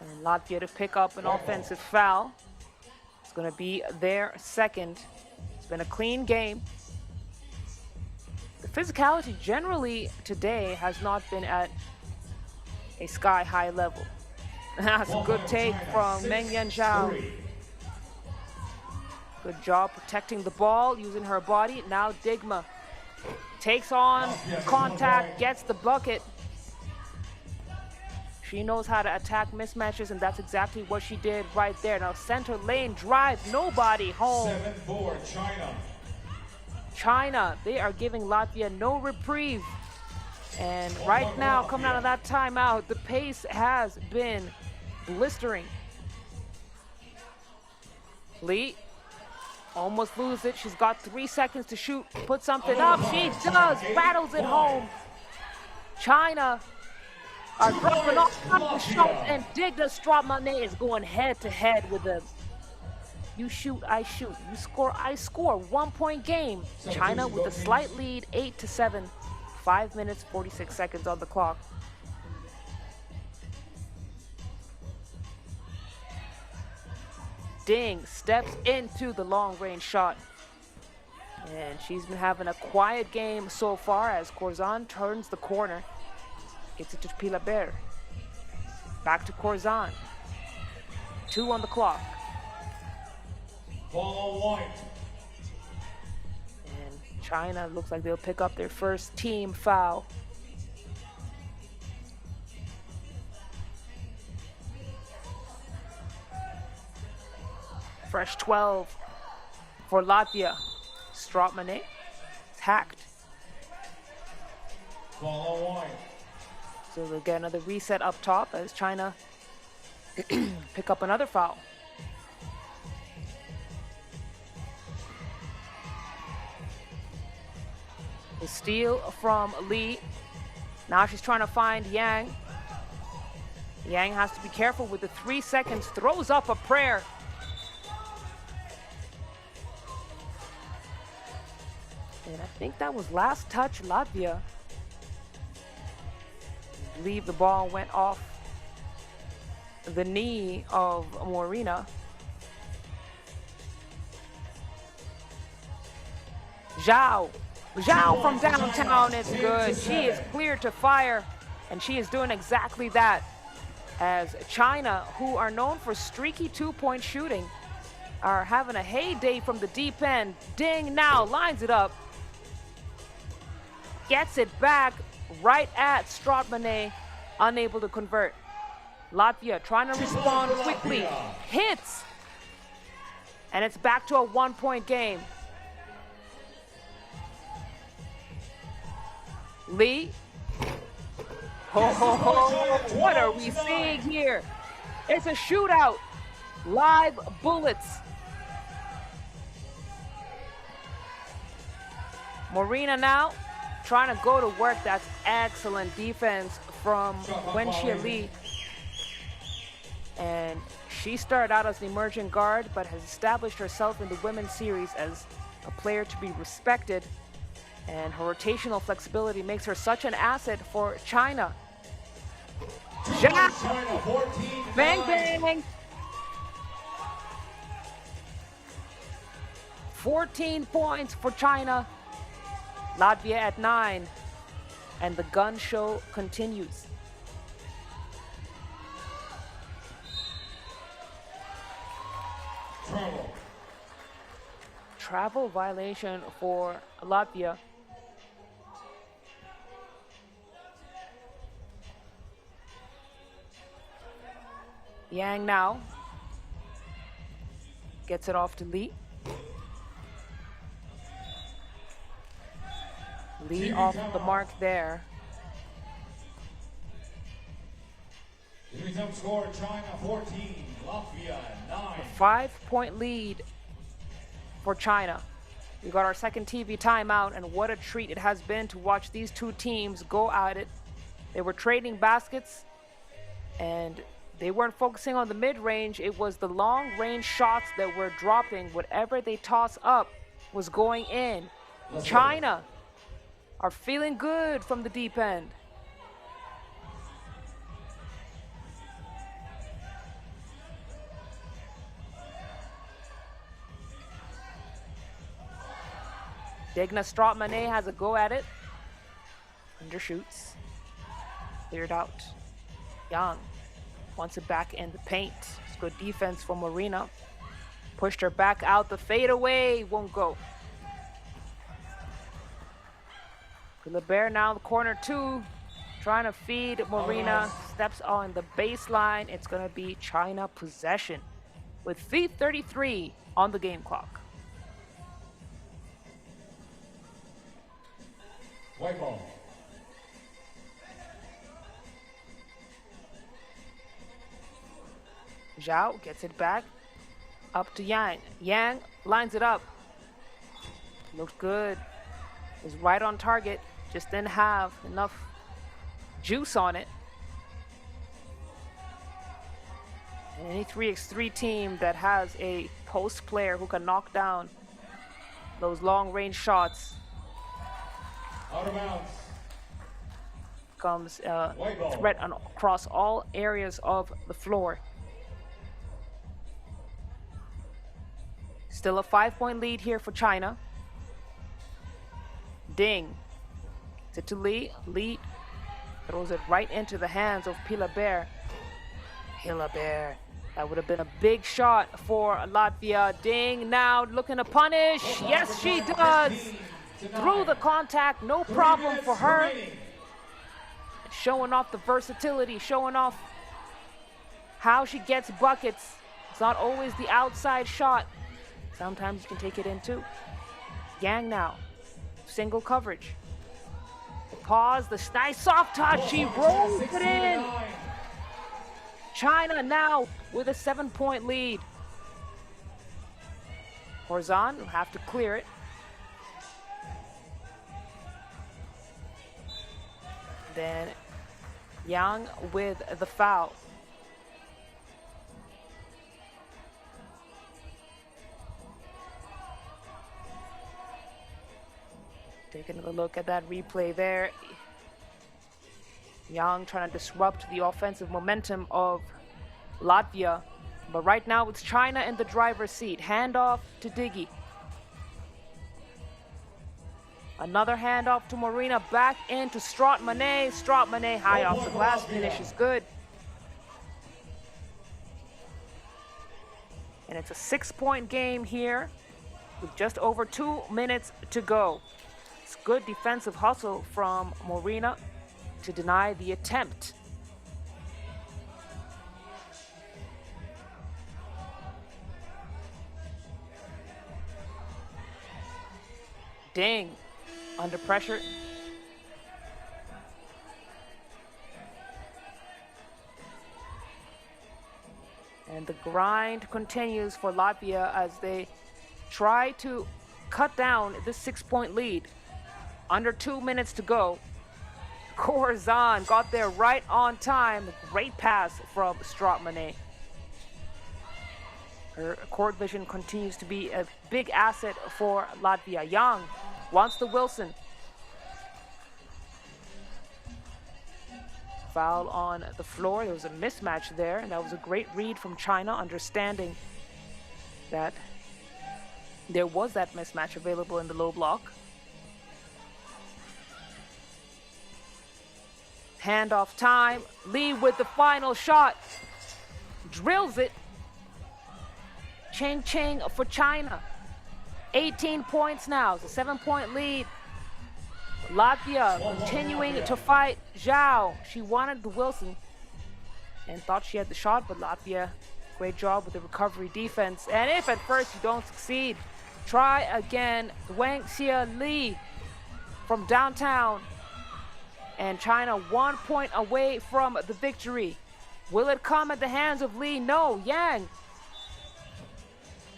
And Latvia to pick up an offensive foul. It's going to be their second. It's been a clean game. The physicality generally today has not been at a sky-high level. That's a good take from Meng Yan Zhao. Good job protecting the ball, using her body. Now Digma takes on contact, gets the bucket. She knows how to attack mismatches, and that's exactly what she did right there. Now center lane drive, nobody home. 7-4 China. China, they are giving Latvia no reprieve. And right now, coming out of that timeout, the pace has been blistering. Lee almost loses it. She's got 3 seconds to shoot. Put something up. She does. Rattles it home. China are dropping off the shots, and Digna Strawmane is going head-to-head with them. You shoot, I shoot. You score, I score. 1-point game. China with a slight lead, 8-7. 5 minutes, 46 seconds on the clock. Ding steps into the long-range shot. And she's been having a quiet game so far as Corzan turns the corner. Gets it to Pilaber. Back to Corzan. 2 on the clock. Ball on white. And China looks like they'll pick up their first team foul. Fresh 12 for Latvia. Strawmane is hacked. Ball on white. So they'll get another reset up top as China pick up another foul. The steal from Lee. Now she's trying to find Yang. Yang has to be careful with the 3 seconds. Throws up a prayer. And I think that was last touch Latvia. I believe the ball went off the knee of Morina. Zhao from downtown is good. She is clear to fire, and she is doing exactly that. As China, who are known for streaky 2-point shooting, are having a heyday from the deep end. Ding now, lines it up. Gets it back right at Strawmane, unable to convert. Latvia trying to respond quickly. Hits! And it's back to a 1-point game. Lee. What are we seeing here? It's a shootout. Live bullets Marina now trying to go to work. That's excellent defense from Wenxie Li. And she started out as an emerging guard, but has established herself in the women's series as a player to be respected. And her rotational flexibility makes her such an asset for China. China 14. Bang, bang. 14 points for China. Latvia at 9. And the gun show continues. Travel violation for Latvia. Yang now gets it off to Lee. Lee off the mark there. Score China 14, Latvia 9. A 5-point lead for China. We got our second TV timeout, and what a treat it has been to watch these two teams go at it. They were trading baskets, and they weren't focusing on the mid-range. It was the long-range shots that were dropping. Whatever they toss up was going in. China are feeling good from the deep end. Degna Stratmane has a go at it. Undershoots. Cleared out. Yang wants it back in the paint. It's good defense from Marina. Pushed her back out. The fadeaway won't go. Gilbert now in the corner 2. Trying to feed Marina. Steps on the baseline. It's going to be China possession with 3:33 on the game clock. White ball. Zhao gets it back. Up to Yang. Yang lines it up. Looks good. Is right on target. Just didn't have enough juice on it. And any 3x3 team that has a post player who can knock down those long range shots Out of bounds. becomes a threat across all areas of the floor. Still a 5-point lead here for China. Ding. Gets it to Lee. Lee throws it right into the hands of Pilabert. Pilabert. That would have been a big shot for Latvia. Ding now looking to punish. Yes, she does. Through the contact, no problem for her. Showing off the versatility, showing off how she gets buckets. It's not always the outside shot. Sometimes you can take it in too. Yang now, single coverage. Pause, the nice soft touch, she rolls it in. China now with a 7-point lead. Horzan will have to clear it. Then Yang with the foul. Take another look at that replay there. Yang trying to disrupt the offensive momentum of Latvia. But right now it's China in the driver's seat. Handoff to Diggy. Another handoff to Marina, back into Stratmane. Stratmane high off the glass, finish is good. And it's a 6-point game here with just over 2 minutes to go. It's good defensive hustle from Marina to deny the attempt. Ding. Under pressure. And the grind continues for Latvia as they try to cut down this 6-point lead. Under 2 minutes to go. Corzan got there right on time. Great pass from Stratmane. Her court vision continues to be a big asset for Latvia. Young wants the Wilson. Foul on the floor. There was a mismatch there, and that was a great read from China, understanding that there was that mismatch available in the low block. Handoff time. Lee with the final shot. Drills it. Ching for China. 18 points now. It's a 7-point lead. Latvia continuing to fight Zhao. She wanted the Wilson and thought she had the shot, but Latvia, great job with the recovery defense. And if at first you don't succeed, try again. Wang Xia Li from downtown. And China 1 point away from the victory. Will it come at the hands of Li? No. Yang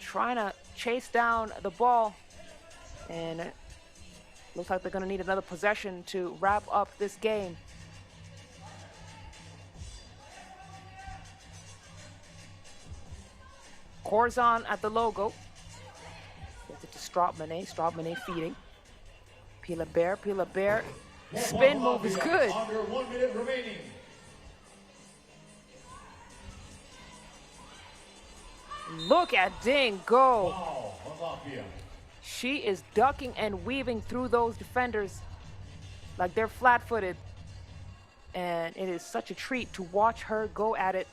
trying to chase down the ball. And it looks like they're going to need another possession to wrap up this game. Corzan at the logo. Gets it to Stratmane. Stratmane feeding. Pila-Bear. Spin move is good. Under 1 minute remaining. Look at Ding go. Wow, Latvia. She is ducking and weaving through those defenders like they're flat-footed. And it is such a treat to watch her go at it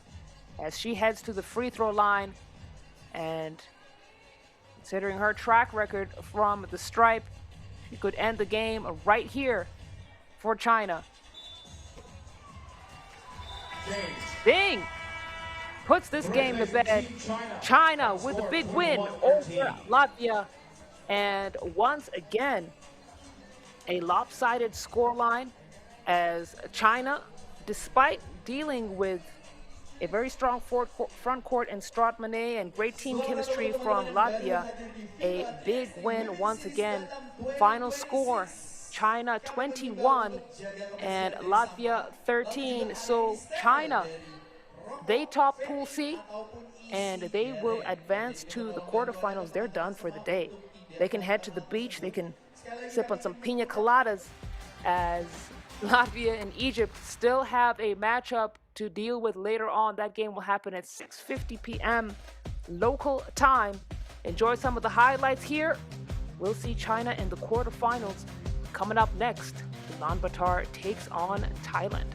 as she heads to the free throw line. And considering her track record from the stripe, she could end the game right here for China. Ding puts this game to bed. China with a big win over Latvia. And once again, a lopsided scoreline as China, despite dealing with a very strong front court in Stratmane and great team chemistry from Latvia, a big win once again. Final score, China 21 and Latvia 13. So China, they top Pool C and they will advance to the quarterfinals. They're done for the day. They can head to the beach. They can sip on some pina coladas as Latvia and Egypt still have a matchup to deal with later on. That game will happen at 6:50 p.m. local time. Enjoy some of the highlights here. We'll see China in the quarterfinals. Coming up next, Ulaanbaatar takes on Thailand.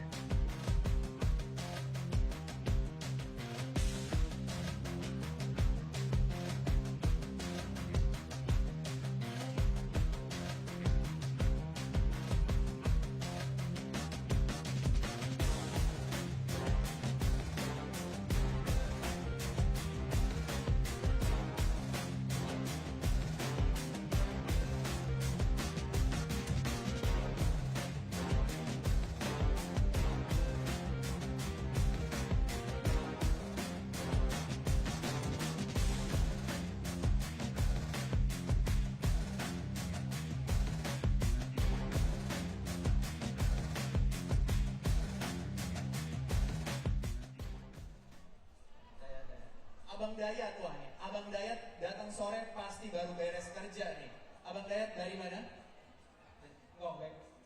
Abang Dayat, wah nih, Abang Dayat datang sore pasti baru beres kerja nih. Abang Dayat dari mana?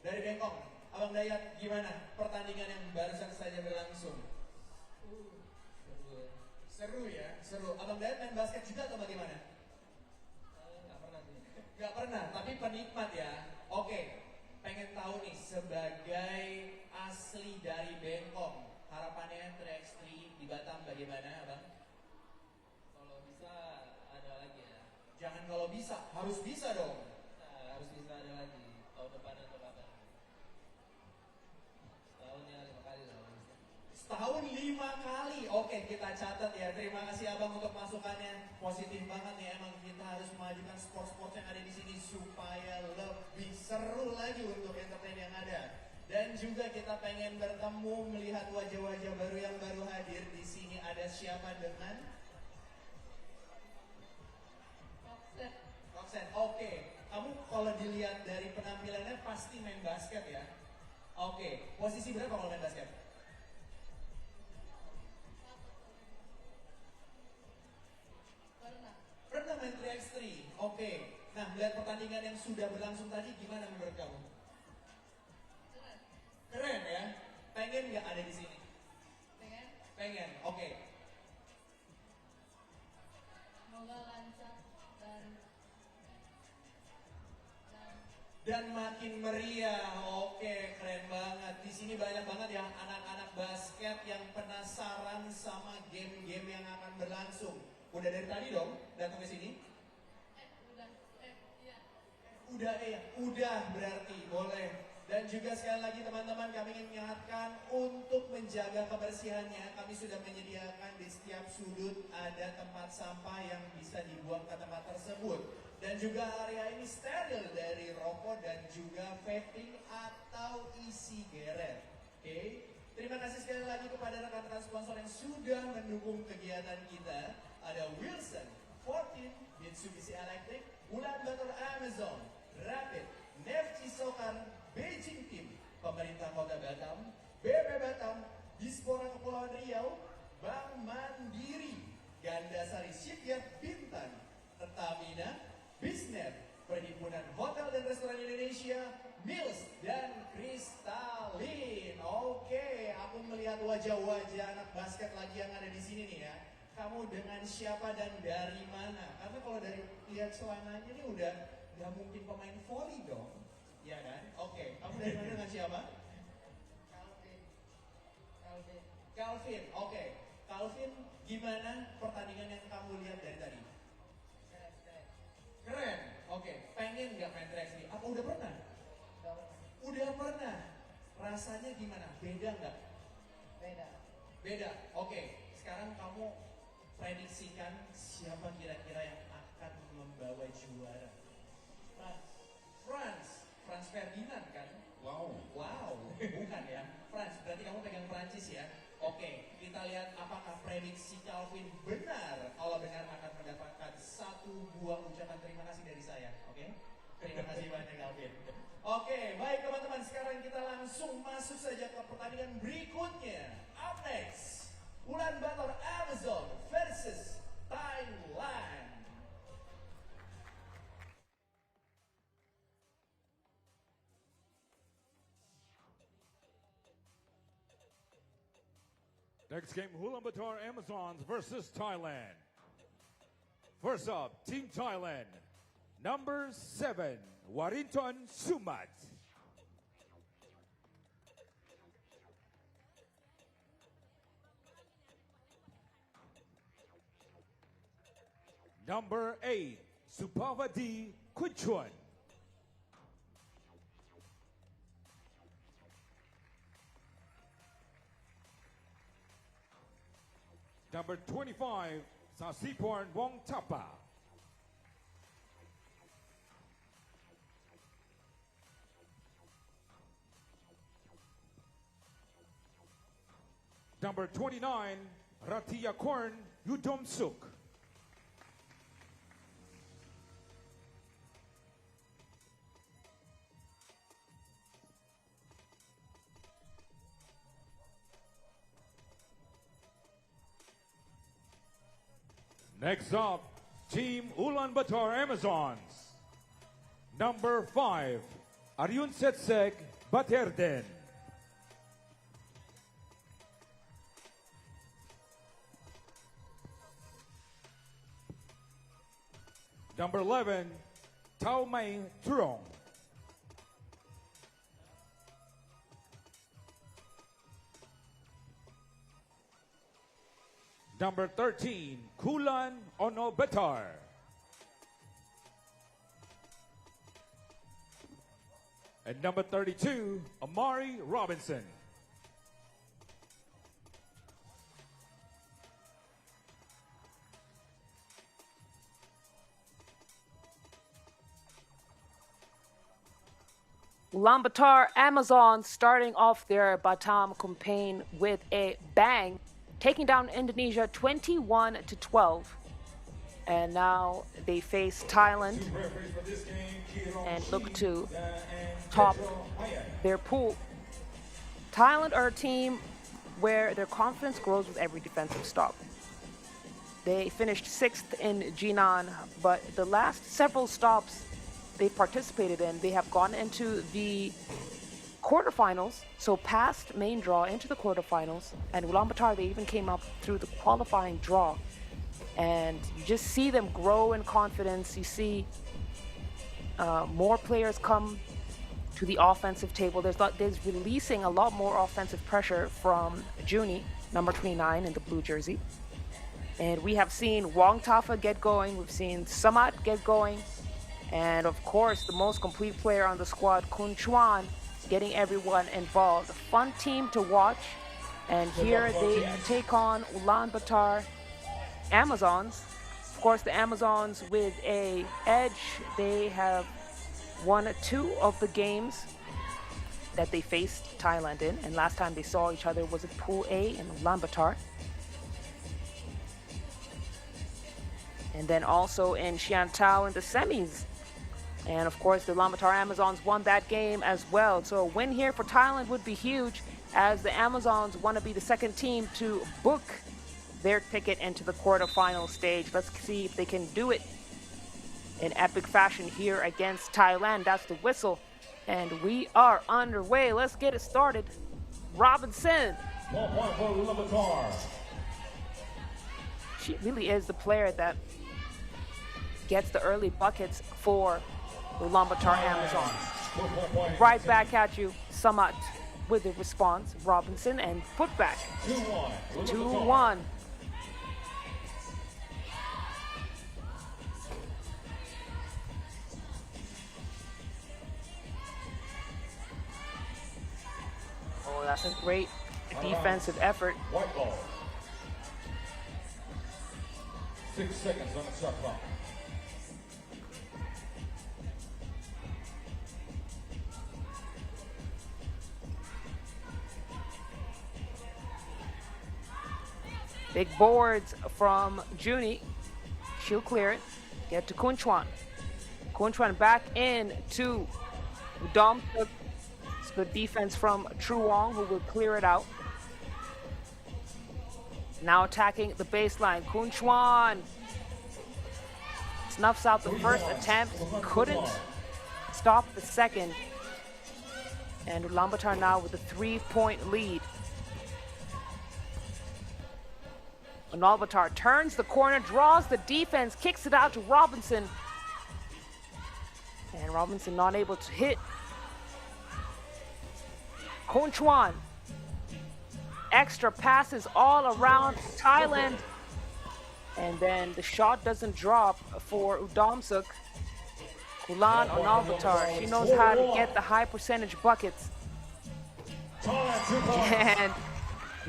Dari Bangkok. Abang Dayat, gimana pertandingan yang barusan saja berlangsung? Seru ya, seru. Abang Dayat main basket juga atau bagaimana? Gak pernah, tapi penikmat ya. Oke, pengen tahu nih sebagai asli dari Bangkok, harapannya 3x3 di Batam bagaimana, Abang? Jangan kalau bisa, harus bisa dong. Nah, harus bisa ada lagi tahun depan atau kapan. Setahunnya 5 kali lah. Setahun 5 kali. Oke, kita catat ya. Terima kasih Abang untuk masukannya. Positif banget nih, emang kita harus memajukan sport-sport yang ada di sini supaya lebih seru lagi untuk entertain yang ada. Dan juga kita pengen bertemu, melihat wajah-wajah baru yang baru hadir. Di sini ada siapa dengan Roxanne, oke. Kamu kalau kalau dilihat dari penampilannya pasti main basket ya. Oke, posisi berapa kalau main basket? Pernah main 3x3? Oke. Nah, melihat pertandingan yang sudah berlangsung tadi, gimana menurut kamu? Keren ya? Pengen nggak ada di sini? Pengen, oke. Semoga lancar Dan makin meriah. Oke, keren banget. Di sini banyak banget ya anak-anak basket yang penasaran sama game-game yang akan berlangsung. Udah dari tadi dong datang ke sini? Udah berarti boleh. Dan juga sekali lagi teman-teman, kami ingin mengingatkan untuk menjaga kebersihannya. Kami sudah menyediakan di setiap sudut ada tempat sampah yang bisa dibuang ke tempat tersebut. Dan juga area ini steril dari rokok dan juga vaping atau isi geret. Oke. Terima kasih sekali lagi kepada rekan-rekan sponsor yang sudah mendukung kegiatan kita. Ada Wilson, 14, Mitsubishi Electric, Ulaanbaatar Amazon, Rapid, Nefci Sokar, Beijing Team, Pemerintah Kota Batam, BP Batam, Dispora Kepulauan Riau, Bank Mandiri, Gandasari Shipyard Bintan, Pertamina, Bisnet, Perhimpunan Hotel dan Restoran Indonesia, Mills, dan Kristalin. Oke, aku melihat wajah-wajah anak basket lagi yang ada di sini nih ya. Kamu dengan siapa dan dari mana? Karena kalau dari lihat celananya ini udah nggak mungkin pemain volley dong, ya kan? Oke, kamu dari mana dengan siapa? Calvin, oke. Calvin, gimana pertandingan yang kamu lihat dari tadi? Keren, oke. Pengen nggak main 3x3? Apa udah pernah? Udah pernah. Rasanya gimana? Beda nggak? Beda, oke. Sekarang kamu prediksikan siapa kira-kira yang akan membawa juara? Franz Ferdinand kan? Wow, bukan ya? Franz, berarti kamu pegang Prancis ya? Oke, kita lihat apakah prediksi Calvin benar. Kalau benar akan mendapatkan satu buah ucapan terima kasih dari saya. Oke? Terima kasih banyak Calvin. Oke, baik teman-teman, sekarang kita langsung masuk saja ke pertandingan berikutnya. Up next, Ulaanbaatar Amazon versus Thailand. Next game, Ulaanbaatar Amazons versus Thailand. First up, Team Thailand, number 7, Warinton Sumat. Number 8, Supavadi Kunchuan. Number 25, Sasiporn Wong Tapa. Number 29, Ratiyakorn Yudom Suk. Next up, Team Ulaanbaatar Amazons. Number 5, Aryun Setseg Baterden. Number 11, Tao Mei Truong. Number 13, Ulaanbaatar. And number 32, Amari Robinson. Ulaanbaatar Amazon starting off their Batam campaign with a bang, taking down Indonesia 21-12. And now they face Thailand and look to top their pool. Thailand are a team where their confidence grows with every defensive stop. They finished 6th in Jinan, but the last several stops they've participated in, they have gone into the quarterfinals, so past main draw into the quarterfinals, and Ulaanbaatar, they even came up through the qualifying draw. And you just see them grow in confidence. You see more players come to the offensive table. There's releasing a lot more offensive pressure from Juni, number 29 in the blue jersey. And we have seen Wong Tafa get going. We've seen Samat get going. And of course, the most complete player on the squad, Kun Chuan, getting everyone involved. A fun team to watch. And here they take on Ulaanbaatar Amazons. Of course, the Amazons with a edge. They have won 2 of the games that they faced Thailand in. And last time they saw each other was at Pool A in Ulaanbaatar. And then also in Xiantao in the semis. And of course, the Ulaanbaatar Amazons won that game as well. So a win here for Thailand would be huge, as the Amazons want to be the second team to book their ticket into the quarterfinal stage. Let's see if they can do it in epic fashion here against Thailand. That's the whistle. And we are underway. Let's get it started. Robinson. 1 point for Ulaanbaatar. She really is the player that gets the early buckets for the Ulaanbaatar Amazons. Right back at you, Samat with the response. Robinson and put back. 2-1. 2-1. Oh, that's a great defensive effort. White ball. 6 seconds on the shot clock. Big boards from Juni. She'll clear it. Get to Kun Chuan. Kun Chuan back in to Dom. It's good defense from Tru Wong, who will clear it out. Now attacking the baseline. Kun Chuan snuffs out the first attempt. Couldn't stop the second. And Ulaanbaatar now with a 3-point lead. Ulaanbaatar turns the corner, draws the defense, kicks it out to Robinson. And Robinson not able to hit. Kun Chuan. Extra passes all around Thailand. And then the shot doesn't drop for Udomsuk. Ulaanbaatar. She knows how to get the high percentage buckets. And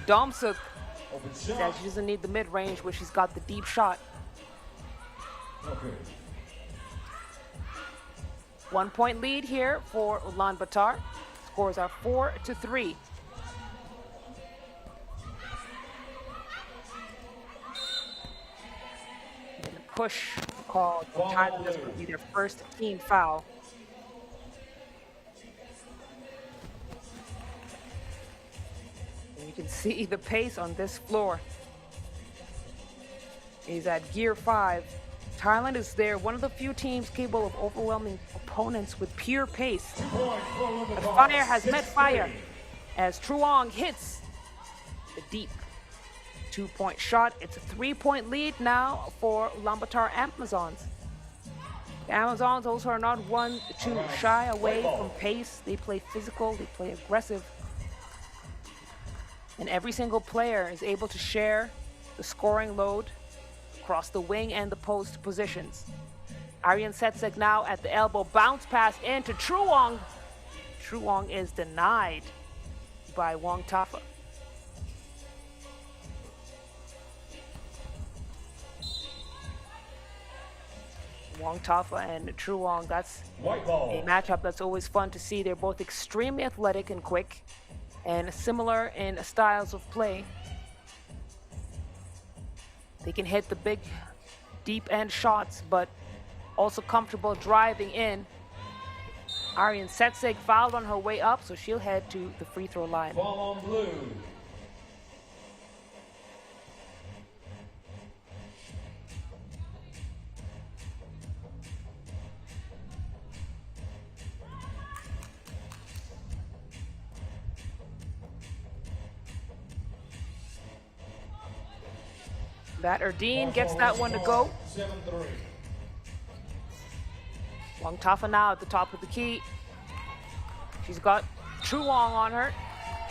Udomsuk says she doesn't need the mid-range where she's got the deep shot. Okay. 1 point lead here for Ulaanbaatar. Scores are 4-3. And a push called for Thailand. This would be their first team foul. And you can see the pace on this floor is at gear 5. Thailand is there, one of the few teams capable of overwhelming opponents with pure pace. But fire has met fire as Tru Wong hits the deep 2-point shot. It's a 3-point lead now for Ulaanbaatar Amazons. The Amazons also are not one to shy away from pace. They play physical, they play aggressive. And every single player is able to share the scoring load across the wing and the post positions. Aryan Setsek now at the elbow. Bounce pass into Tru Wong. Tru Wong is denied by Wong Tafa. Wong Tafa and Tru Wong, that's a matchup that's always fun to see. They're both extremely athletic and quick and similar in styles of play. They can hit the big deep end shots, but also comfortable driving in. Arian Setsig fouled on her way up, so she'll head to the free throw line. Ball on blue. Erdine gets that one to go. 7-3. Ulaanbaatar now at the top of the key. She's got Truong on her,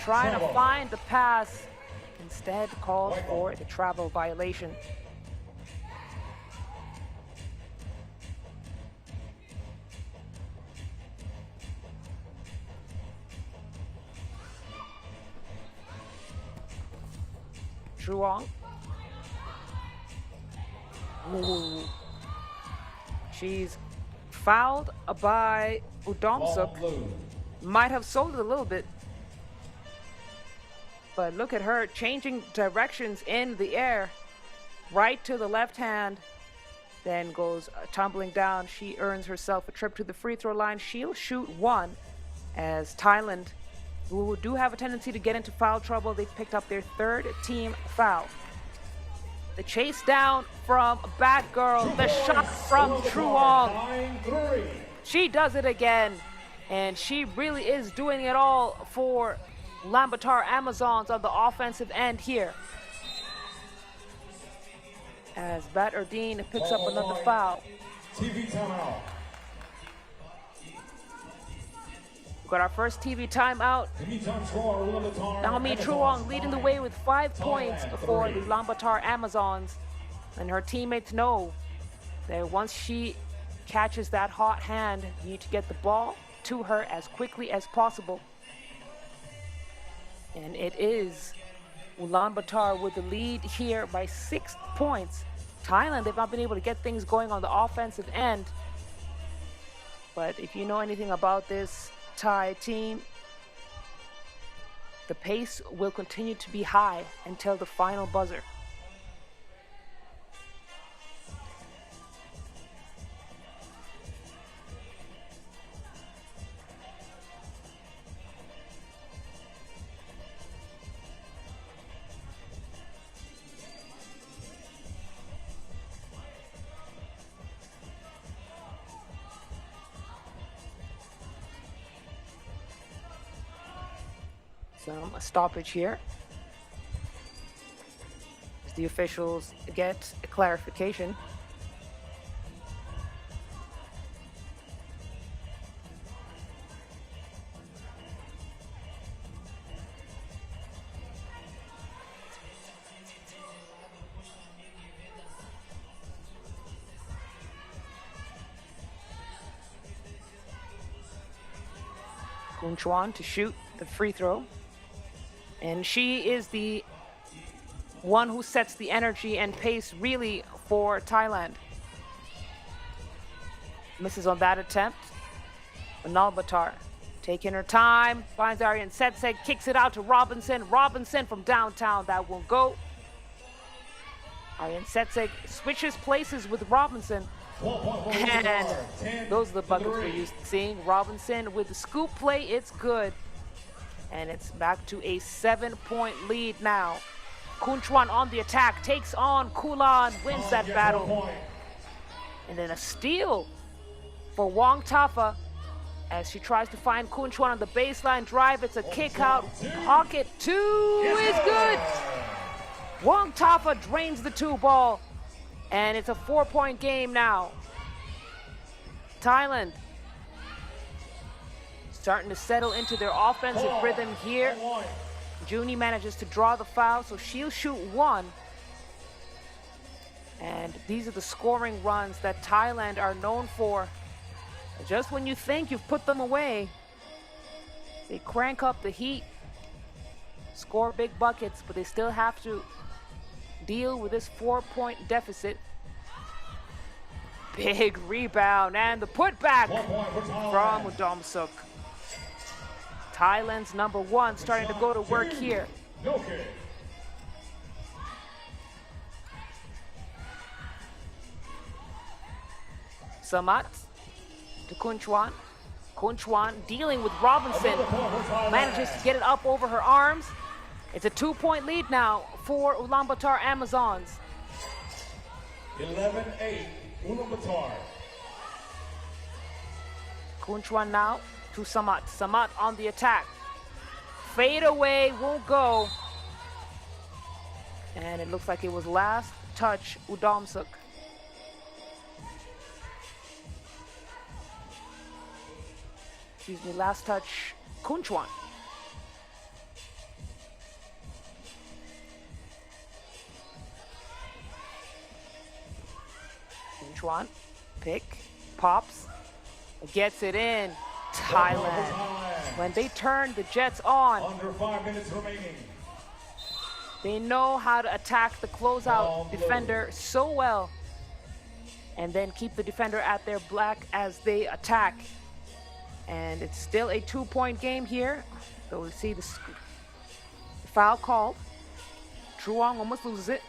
trying to find the pass. Instead calls for the travel violation. Truong. Ooh. She's fouled by Udomsuk. Might have sold it a little bit. But look at her changing directions in the air. Right to the left hand. Then goes tumbling down. She earns herself a trip to the free throw line. She'll shoot one, as Thailand, who do have a tendency to get into foul trouble, they've picked up their third team foul. The chase down from Batgirl. The shot from Truong. She does it again. And she really is doing it all for Ulaanbaatar Amazons on the offensive end here. As Erdine picks up another foul. TV timeout. Got our first TV timeout. Naomi Truong leading the way with 5 points for the Ulaanbaatar Amazons. And her teammates know that once she catches that hot hand, you need to get the ball to her as quickly as possible. And it is Ulaanbaatar with the lead here by 6 points. Thailand, they've not been able to get things going on the offensive end. But if you know anything about this Thai team, the pace will continue to be high until the final buzzer. A stoppage here as the officials get a clarification. Kun Chuan to shoot the free throw. And she is the one who sets the energy and pace really for Thailand. Misses on that attempt. Ulaanbaatar taking her time, finds Arian Setseg, kicks it out to Robinson. Robinson from downtown, that won't go. Arian Setseg switches places with Robinson. And those are the buckets we're used to seeing. Robinson with the scoop play, it's good. And it's back to a 7-point lead now. Kun Chuan on the attack, takes on Kulan, wins that battle. And then a steal for Ulaanbaatar as she tries to find Kun Chuan on the baseline drive. It's a kick out. Pocket 2 is good. Ulaanbaatar drains the 2 ball. And it's a 4-point game now. Thailand starting to settle into their offensive rhythm here. Junie manages to draw the foul, so she'll shoot 1. And these are the scoring runs that Thailand are known for. Just when you think you've put them away, they crank up the heat, score big buckets, but they still have to deal with this 4-point deficit. Big rebound and the putback from Udomsuk. Thailand's number 1 starting to go to work here. Samat to Kunchuan. Kunchuan dealing with Robinson. Manages to get it up over her arms. It's a 2-point lead now for Ulaanbaatar Amazons. 11-8, Ulaanbaatar. Kunchuan now to Samat. Samat on the attack. Fade away, won't go. And it looks like it was last touch Udomsuk. Excuse me, last touch Kunchuan. Kunchuan, pick, pops, gets it in. Thailand. When they turn the Jets on, Under 5 minutes remaining. they know how to attack the closeout defender so well and then keep the defender at their back as they attack. And it's still a 2-point game here. So we see the foul called. Truong almost loses it.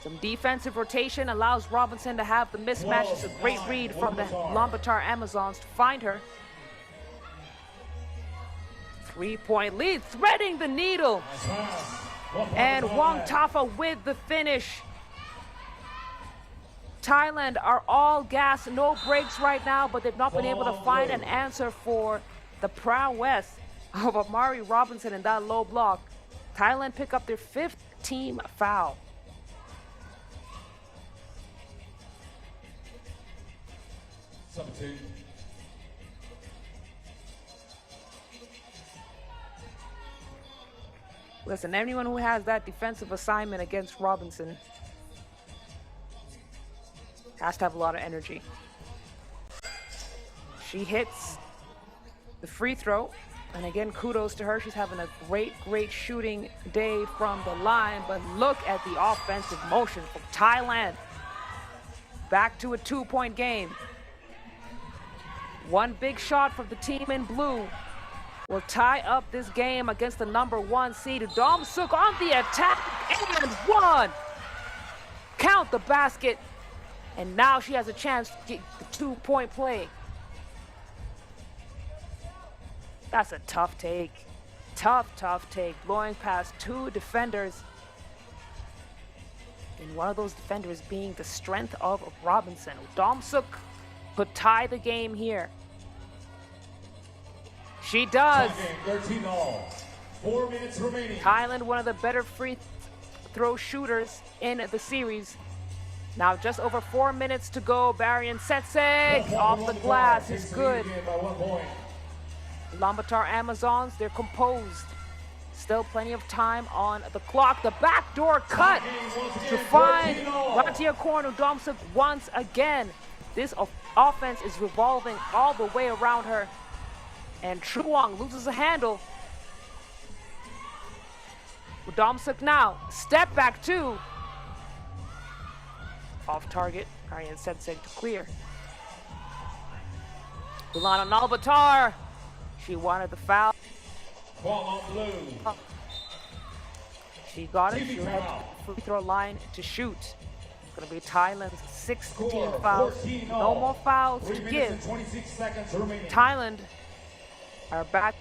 Some defensive rotation allows Robinson to have the mismatch. It's a great read from the Ulaanbaatar Amazons to find her. 3-point lead, threading the needle. And Wong Tafa with the finish. Thailand are all gas, no brakes right now, but they've not been able to find an answer for the prowess of Amari Robinson in that low block. Thailand pick up their 5th team foul. Substitute. Listen, anyone who has that defensive assignment against Robinson has to have a lot of energy. She hits the free throw, and again, kudos to her. She's having a great shooting day from the line, but look at the offensive motion from Thailand. Back to a 2-point game. One big shot from the team in blue will tie up this game against the #1 seed. Udomsuk on the attack and one. Count the basket. And now she has a chance to get the 2-point play. That's a tough take. Tough take. Blowing past 2 defenders. And one of those defenders being the strength of Robinson. Udomsuk could tie the game here. She does. 13-all. 4 minutes remaining. Thailand, one of the better free throw shooters in the series. Now just over 4 minutes to go. Barian Setseg off the glass is good. Ulaanbaatar Amazons, they're composed. Still plenty of time on the clock. The backdoor cut to find Ratia Korn Udomsuk once again. This offense is revolving all the way around her. And Truong loses a handle. Udomsuk now, step back 2. Off target, Ariane Setseg to clear. Ulaanbaatar, she wanted the foul. Ball on blue. She got it, she'll head to the free throw line to shoot. It's gonna be Thailand's 16 fouls. No more fouls to give. 26 seconds remaining. Thailand are back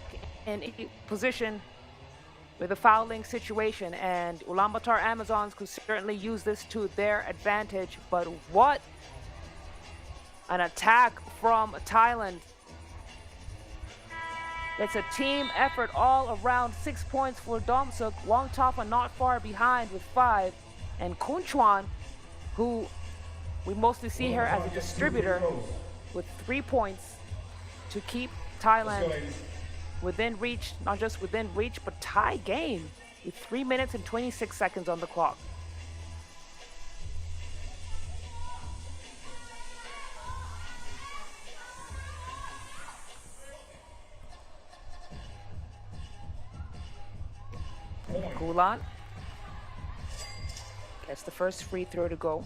in position with a fouling situation, and Ulaanbaatar Amazons could certainly use this to their advantage. But what an attack from Thailand. It's a team effort all around. 6 points for Udomsuk. Wong Tafa not far behind with 5. And Kunchuan, who we mostly see her as a distributor, with 3 points to keep Thailand within reach, not just within reach, but tie game with 3 minutes and 26 seconds on the clock. Gulan gets the first free throw to go.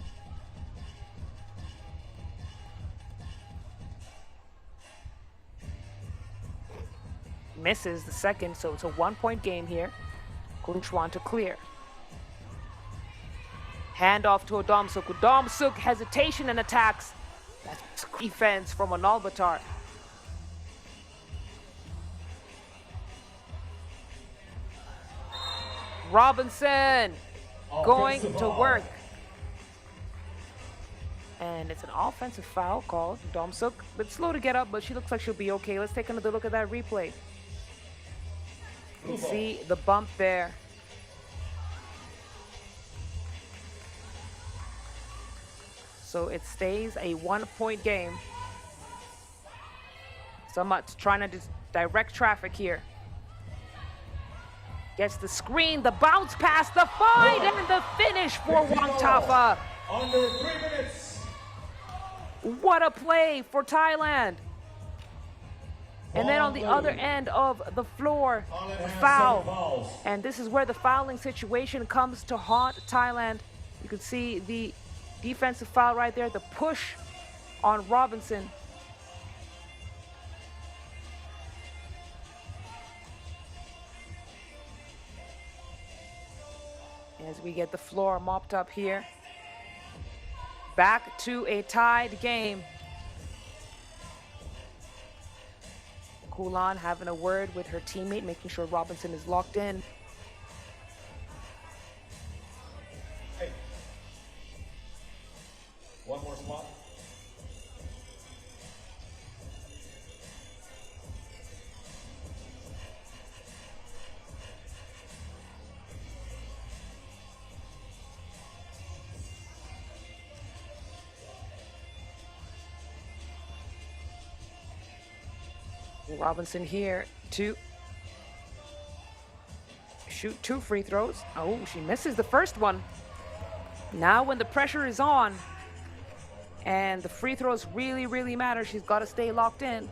Misses the second, so it's a 1-point game here. Kunchuan to clear. Hand off to Udomsuk. Udomsuk, hesitation and attacks. That's defense from Ulaanbaatar. Robinson going to work. And it's an offensive foul called. Udomsuk, a bit slow to get up, but she looks like she'll be okay. Let's take another look at that replay. You can see the bump there. So it stays a 1-point game. Samat trying to direct traffic here. Gets the screen, the bounce pass, the fight, and the finish for Wongtafa. Under 3 minutes. What a play for Thailand. And then on the other end of the floor, foul. And this is where the fouling situation comes to haunt Thailand. You can see the defensive foul right there, the push on Robinson. As we get the floor mopped up here. Back to a tied game. Kulan having a word with her teammate, making sure Robinson is locked in. Hey. One more spot. Robinson here to shoot 2 free throws. Oh, she misses the first one. Now when the pressure is on and the free throws really, really matter, she's got to stay locked in.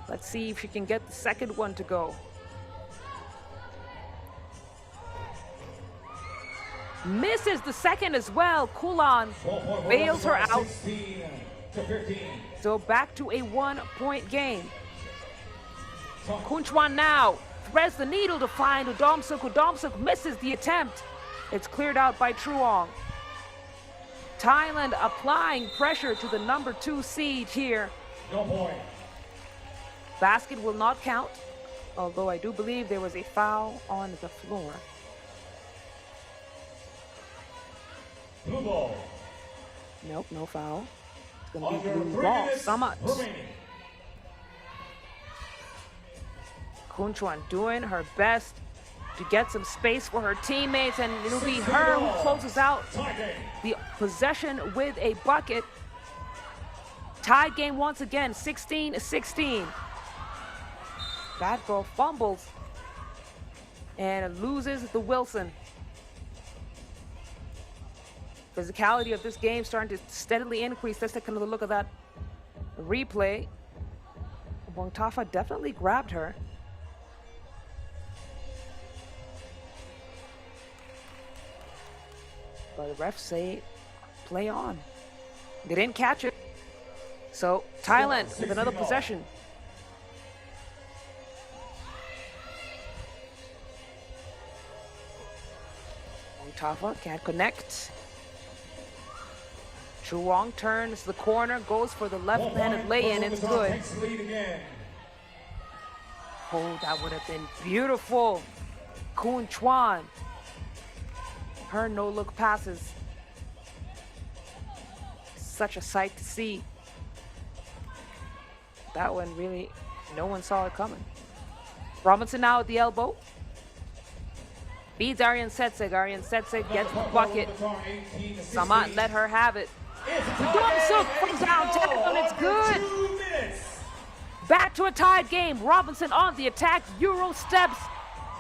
Let's see if she can get the second one to go. Misses the second as well. Kulan bails her out. 16-15. So back to a 1-point game. Kunchwan now threads the needle to find Udomsuk. Udomsuk misses the attempt. It's cleared out by Truong. Thailand applying pressure to the number 2 seed here. No point. Basket will not count, although I do believe there was a foul on the floor. Blue ball. Nope, no foul. It's going to be Under blue 3 ball. minutes Samat. remaining. Kunchwan doing her best to get some space for her teammates, and it'll be her who closes out the possession with a bucket. Tied game once again, 16-16. Bad girl fumbles and loses the Wilson. Physicality of this game starting to steadily increase. Let's take another look at that replay. Wongtafa definitely grabbed her. But the refs say, play on. They didn't catch it. So Thailand with another possession. Wongtafa can't connect. Truong turns the corner, goes for the left-handed lay-in. It's good. Oh, that would have been beautiful. Kun Chuan. Her no-look passes. Such a sight to see. That one really, no one saw it coming. Robinson now at the elbow. Beats Aryan Setseg. Aryan Setseg gets the bucket. Samat let her have it. Udomsuk from downtown. It's good. Back to a tied game. Robinson on the attack. Euro steps.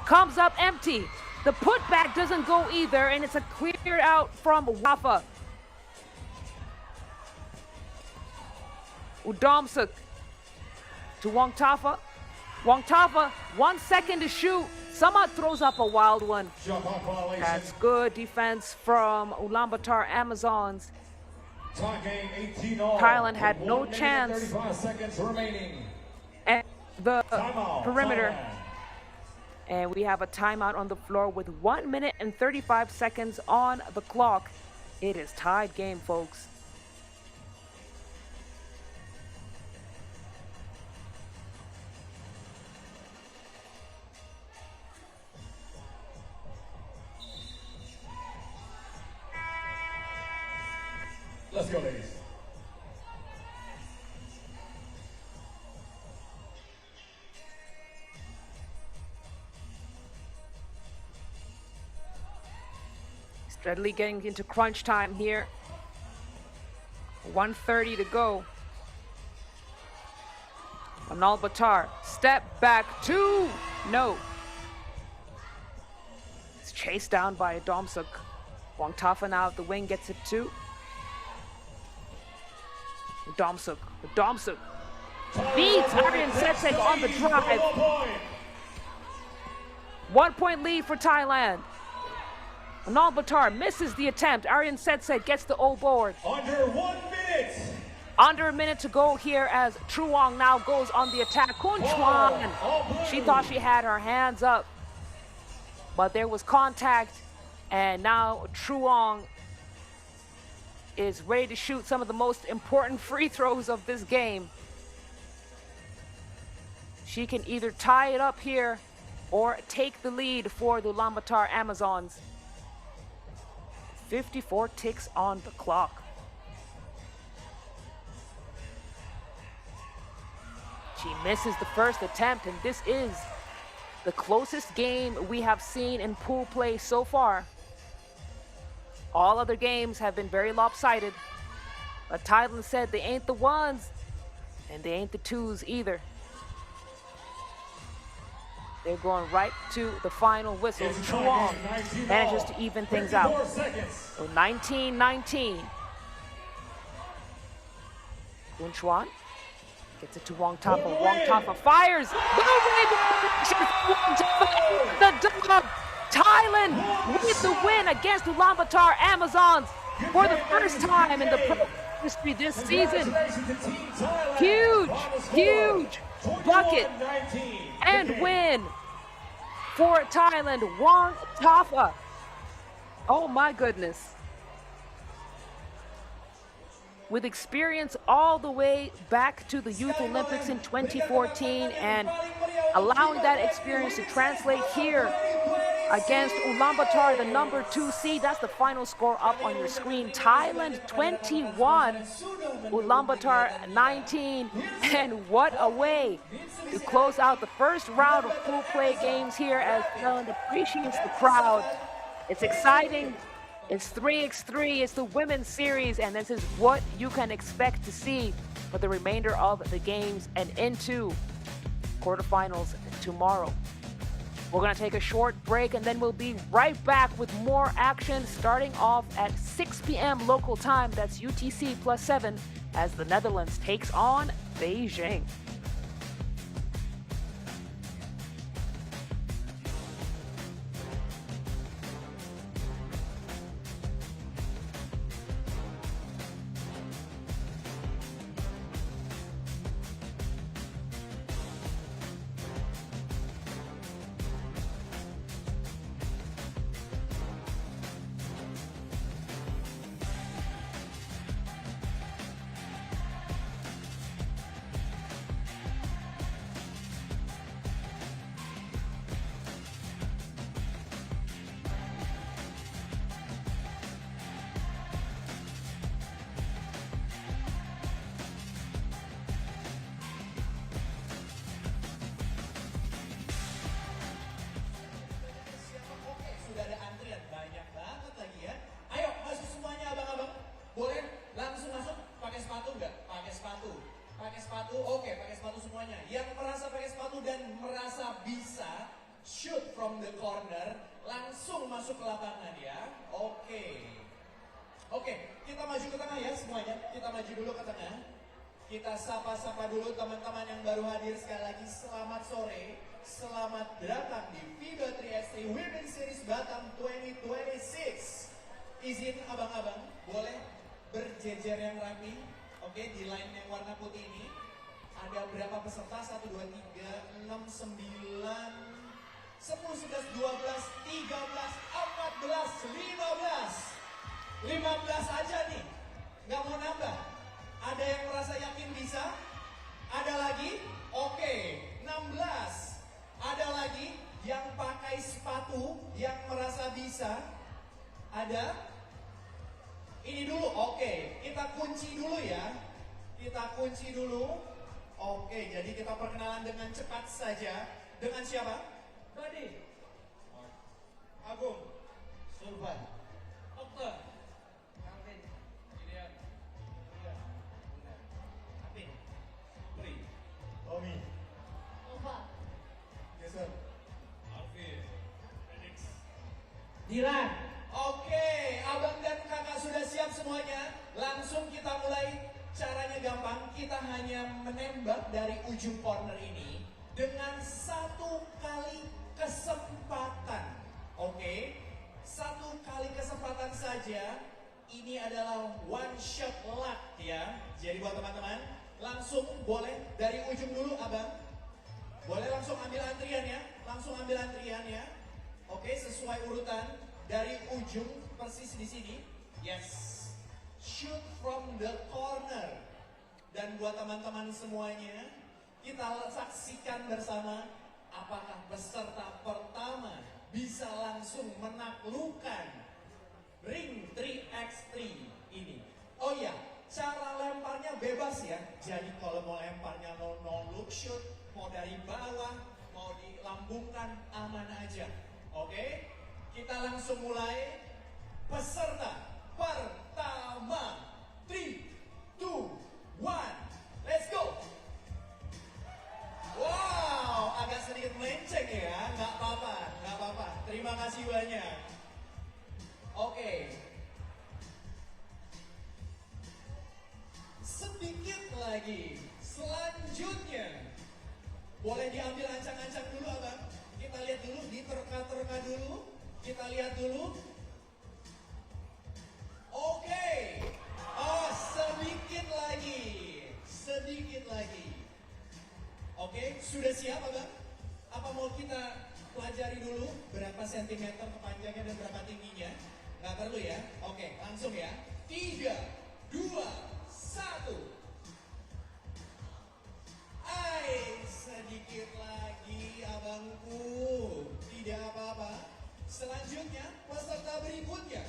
Comes up empty. The putback doesn't go either, and it's a clear out from Wafa. Udomsuk to Wongtafa. Wongtafa, 1 second to shoot. Samat throws up a wild one. That's good defense from Ulaanbaatar Amazons. Thailand had no chance at the perimeter. And we have a timeout on the floor with 1 minute and 35 seconds on the clock. It is tied game, folks. Let's go, ladies. Steadily getting into crunch time here. 1:30 to go. Ulaanbaatar, step back two. No. It's chased down by Domsuk. Wangtafa now at the wing gets it too. Domsuk beats Aryan Setsek on the drive. 1 point lead for Thailand. Ulaanbaatar misses the attempt. Aryan Setsek gets the O board. Under 1 minute. Under a minute to go here as Truong now goes on the attack. Kun Chuan, she thought she had her hands up, but there was contact, and now Truong is ready to shoot some of the most important free throws of this game. She can either tie it up here or take the lead for the Ulaanbaatar Amazons. 54 ticks on the clock. She misses the first attempt, and this is the closest game we have seen in pool play so far. All other games have been very lopsided, but Thailand said they ain't the ones, and they ain't the twos either. They're going right to the final whistle. Truong manages to even things out. So 19-19. Kun Chuan gets it to Wangtafa. Wangtafa fires. The dub. Thailand with the win against Ulaanbaatar Amazons for the first time in the pro history this season. Huge bucket and win for Thailand. Wangtafa. Oh my goodness. With experience all the way back to the Youth Olympics in 2014 and allowing that experience to translate here against Ulaanbaatar, the number 2 seed. That's the final score up on your screen. Thailand 21, Ulaanbaatar 19, and what a way to close out the first round of pool play games here as Thailand appreciates the crowd. It's exciting. It's 3x3, it's the women's series, and this is what you can expect to see for the remainder of the games and into quarterfinals tomorrow. We're going to take a short break, and then we'll be right back with more action starting off at 6 p.m. local time. That's UTC +7 as the Netherlands takes on Beijing. Kita sapa-sapa dulu teman-teman yang baru hadir. Sekali lagi selamat sore, selamat datang di FIBA 3x3 Women's Series Batam 2026. Izin abang-abang, boleh berjejer yang rapi. Oke, di line yang warna putih ini ada berapa peserta? 1, 2, 3, 6, 9, 10, 11, 12, 13, 14, 15. 15 aja nih, nggak mau nambah. Ada yang merasa yakin bisa? Ada lagi? Oke, 16. Ada lagi yang pakai sepatu yang merasa bisa? Ada? Ini dulu, oke. Kita kunci dulu ya. Kita kunci dulu. Oke, jadi kita perkenalan dengan cepat saja. Dengan siapa? Badi. Agung. Surban. Okta. Calvin. Ilian. Apin. Pri. Tommy. Nova. Jason. Alvin. Felix. Dilan. Oke, abang dan kakak sudah siap semuanya? Langsung kita mulai. Caranya gampang, kita hanya menembak dari ujung corner ini dengan 1 kali kesempatan. Oke, 1 kali kesempatan saja. Ini adalah one shot luck ya. Jadi buat teman-teman, langsung boleh dari ujung dulu abang. Boleh langsung ambil antrian ya. Langsung ambil antrian ya. Oke, sesuai urutan dari ujung persis di sini. Yes. Shoot from the corner. Dan buat teman-teman semuanya, kita saksikan bersama apakah peserta pertama bisa langsung menaklukkan ring 3x3 ini. Oh ya, cara lemparnya bebas ya. Jadi kalau mau lemparnya no look shoot, mau dari bawah, mau dilambungkan, aman aja. Oke, kita langsung mulai. Peserta pertama, 3, 2, 1, let's go. Wow, agak sedikit melenceng ya, nggak apa-apa, nggak apa-apa. Terima kasih banyak. Oke. Sedikit lagi, selanjutnya. Boleh diambil ancang-ancang dulu abang. Kita lihat dulu, diterka-terka dulu. Kita lihat dulu. Oke. Oh, sedikit lagi. Sedikit lagi. Oke, sudah siap abang? Apa mau kita pelajari dulu berapa sentimeter kepanjangan dan berapa tingginya? Nggak perlu ya? Oke, langsung ya. 3, 2, 1. Sedikit lagi abangku. Tidak apa-apa. Selanjutnya, peserta berikutnya.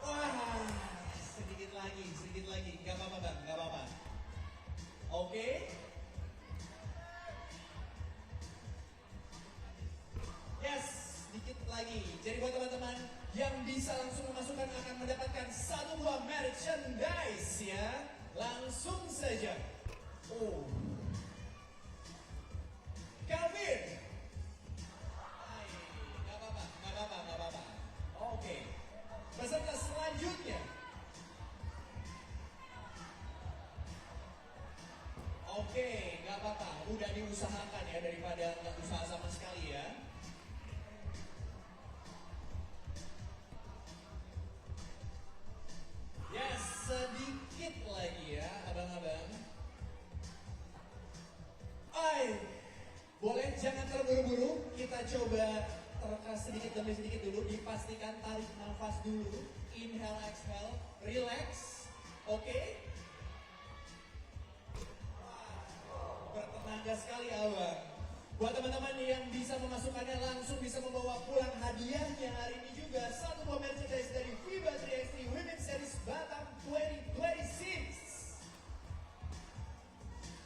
Wah, sedikit lagi. Gak apa-apa bang, gak apa-apa. Oke. Yes, sedikit lagi. Jadi buat teman-teman yang bisa langsung memasukkan akan mendapatkan 1 buah merchandise ya. Langsung saja. Oh. Calvin. Hai, gak apa-apa. Oke. Peserta selanjutnya. Oke, gak apa-apa. Udah diusahakan ya daripada nggak usaha sama sekali ya. Yes, sedikit lagi ya, abang-abang. Boleh jangan terburu-buru. Kita coba terka sedikit demi sedikit dulu. Dipastikan tarik nafas dulu. Inhale, exhale, relax. Oke. Bertenaga sekali abang. Buat teman-teman yang bisa memasukkannya langsung bisa membawa pulang hadiahnya hari ini juga 1 buah merchandise dari FIBA 3x3 Women's Series Batam 2026.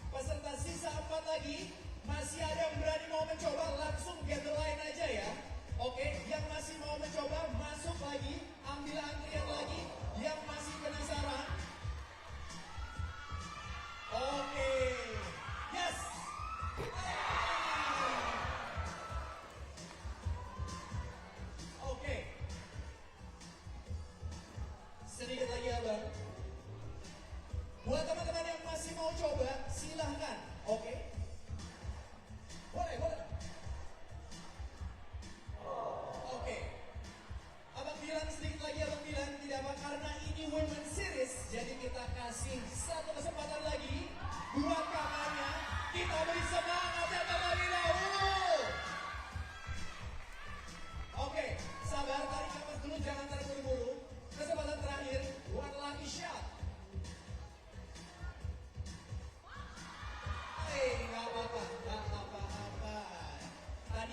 Peserta sisa 4 lagi. Masih ada yang berani mau mencoba, langsung get the line aja ya. Oke, yang masih mau mencoba masuk lagi, ambil antrian lagi. Yang masih penasaran. Oke. Yes. Oke. Sedikit lagi abang. Buat teman-teman yang masih mau coba, silahkan. Oke. Boleh. Oke. Abang bilang sedikit lagi, abang bilang tidak apa karena ini Women's Series.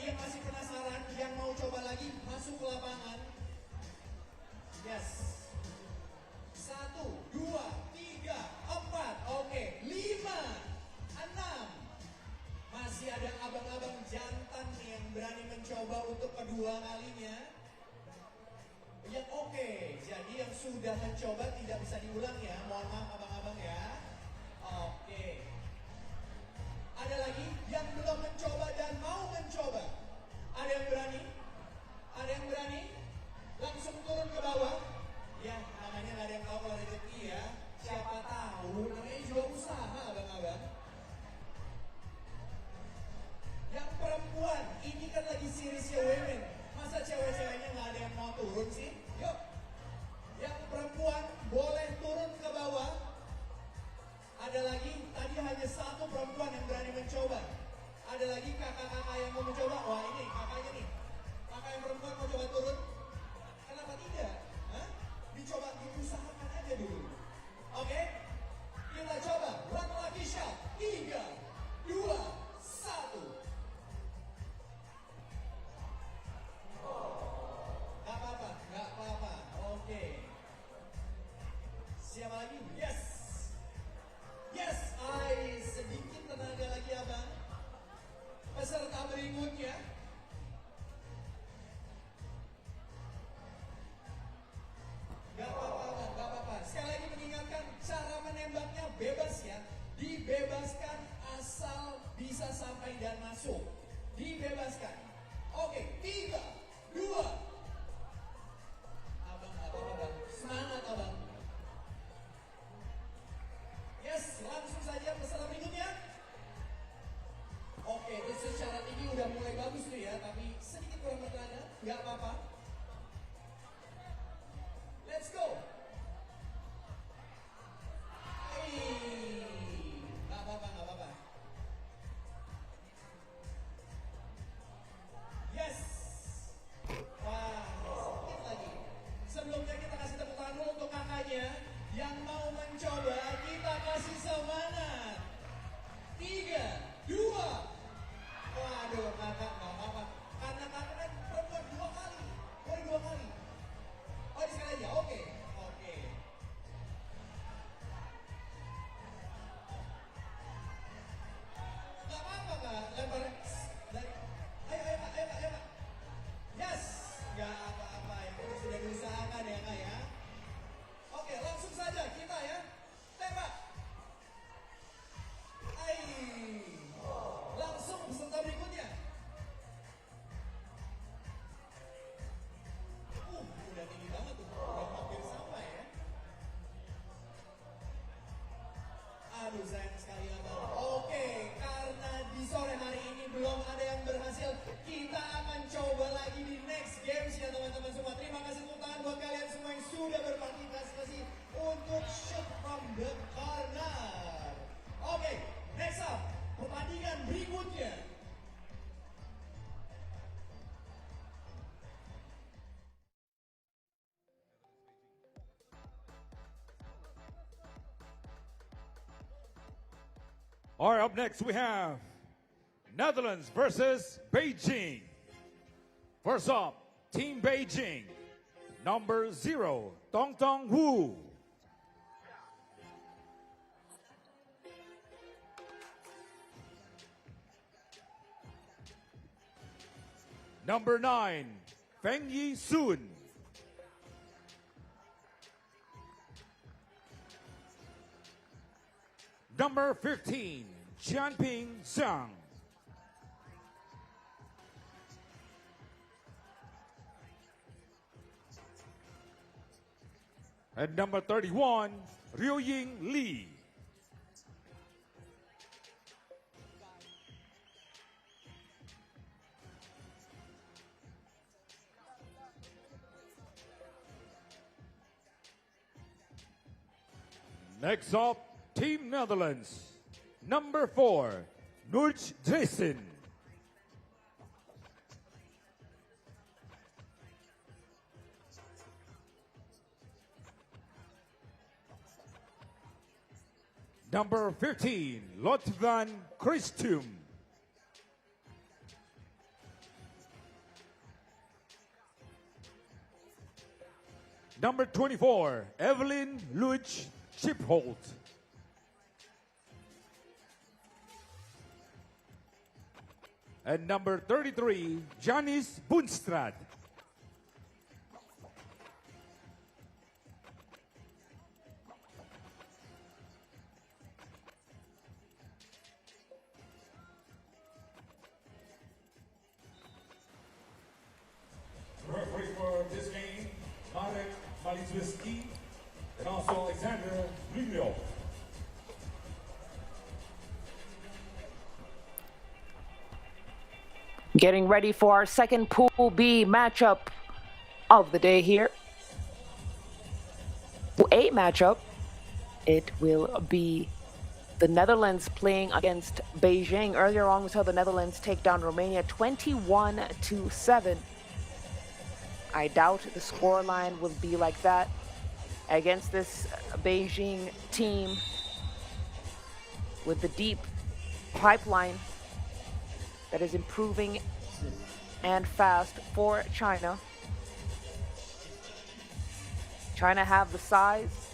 yang masih penasaran, yang mau coba lagi, masuk ke lapangan. Yes. 1, 2, 3, 4, oke, 5, 6. Masih ada abang-abang jantan nih yang berani mencoba untuk kedua kalinya. Ya oke, jadi yang sudah mencoba tidak bisa diulang ya, mohon maaf abang-abang ya. Oke. Ada lagi yang belum mencoba dan mau mencoba? Ada yang berani? Ada yang berani? Langsung turun ke bawah. Ya, namanya nggak ada yang tahu kalau rezeki ya. Siapa tahu, namanya juga usaha abang-abang. Yang perempuan, ini kan lagi seriesnya women. Masa cewek-ceweknya nggak ada yang mau turun sih? Yuk. Yang perempuan boleh turun ke bawah. Ada lagi, tadi hanya satu perempuan yang berani mencoba. Ada lagi kakak-kakak yang mau mencoba. Wah ini kakaknya nih. Kakak yang perempuan mau coba turun. Kenapa tidak? Hah? Dicoba, diusahakan aja dulu. Oke? Kita coba. Run lagi shot. 3, 2, 1. Gak apa-apa, gak apa-apa. Oke. Siapa lagi? Yes. Yes, sedikit tenaga lagi abang. Peserta berikutnya. Gak apa-apa abang, gak apa-apa. Sekali lagi mengingatkan, cara menembaknya bebas ya. Dibebaskan asal bisa sampai dan masuk. Dibebaskan. Oke, 3, 2. Abang, gak apa-apa abang. Semangat abang. Yes, langsung saja peserta berikutnya. Oke, itu secara tinggi udah mulai bagus tuh ya, tapi sedikit kurang bertanya, nggak apa-apa. Let's go. Nggak apa-apa, nggak apa-apa. Yes. Wah, sedikit lagi. Sebelumnya kita kasih tepuk tangan dulu untuk kakaknya yang mau mencoba. Kita kasih semangat. 3, 2. Waduh, kakak nggak apa-apa. Karena kakak kan perempuan 2 kali. Boleh 2 kali. Oh, di sekali aja. Oke. Oke. Nggak apa-apa kak. Lempar. Ayo kak, ayo kak, ayo kak. Yes. Nggak apa-apa. Yang penting sudah diusahakan ya kak ya. Oke, langsung saja kita ya. Tembak. Langsung peserta berikutnya. Udah tinggi banget tuh. Udah hampir sama ya. Aduh, sayang sekali abang. Oke, karena di sore hari ini belum ada yang berhasil, kita akan coba lagi di next games ya teman-teman semua. Terima kasih tepuk tangan buat kalian semua yang sudah berpartisipasi untuk shoot from the corner. Oke, next up, pertandingan berikutnya. All right, up next we have Netherlands versus Beijing. First up, Team Beijing, number 0, Tong Tong Wu. Number 9, Feng Yi Sun. Number 15, Jianping Zhang. And number 31, Ryuying Li. Next up, Team Netherlands, number 4, Nurj Jason. Number 15, Lotvan Christum. Number 24, Evelyn Luch Chipholt. And number 33, Janice Bunstrad. Referee for this game, Marek Malizewski, and also Alexander Lumio. Getting ready for our second Pool B matchup of the day here. Pool A matchup, it will be the Netherlands playing against Beijing. Earlier on, we saw the Netherlands take down Romania 21-7. I doubt the scoreline will be like that against this Beijing team with the deep pipeline that is improving and fast for China. China have the size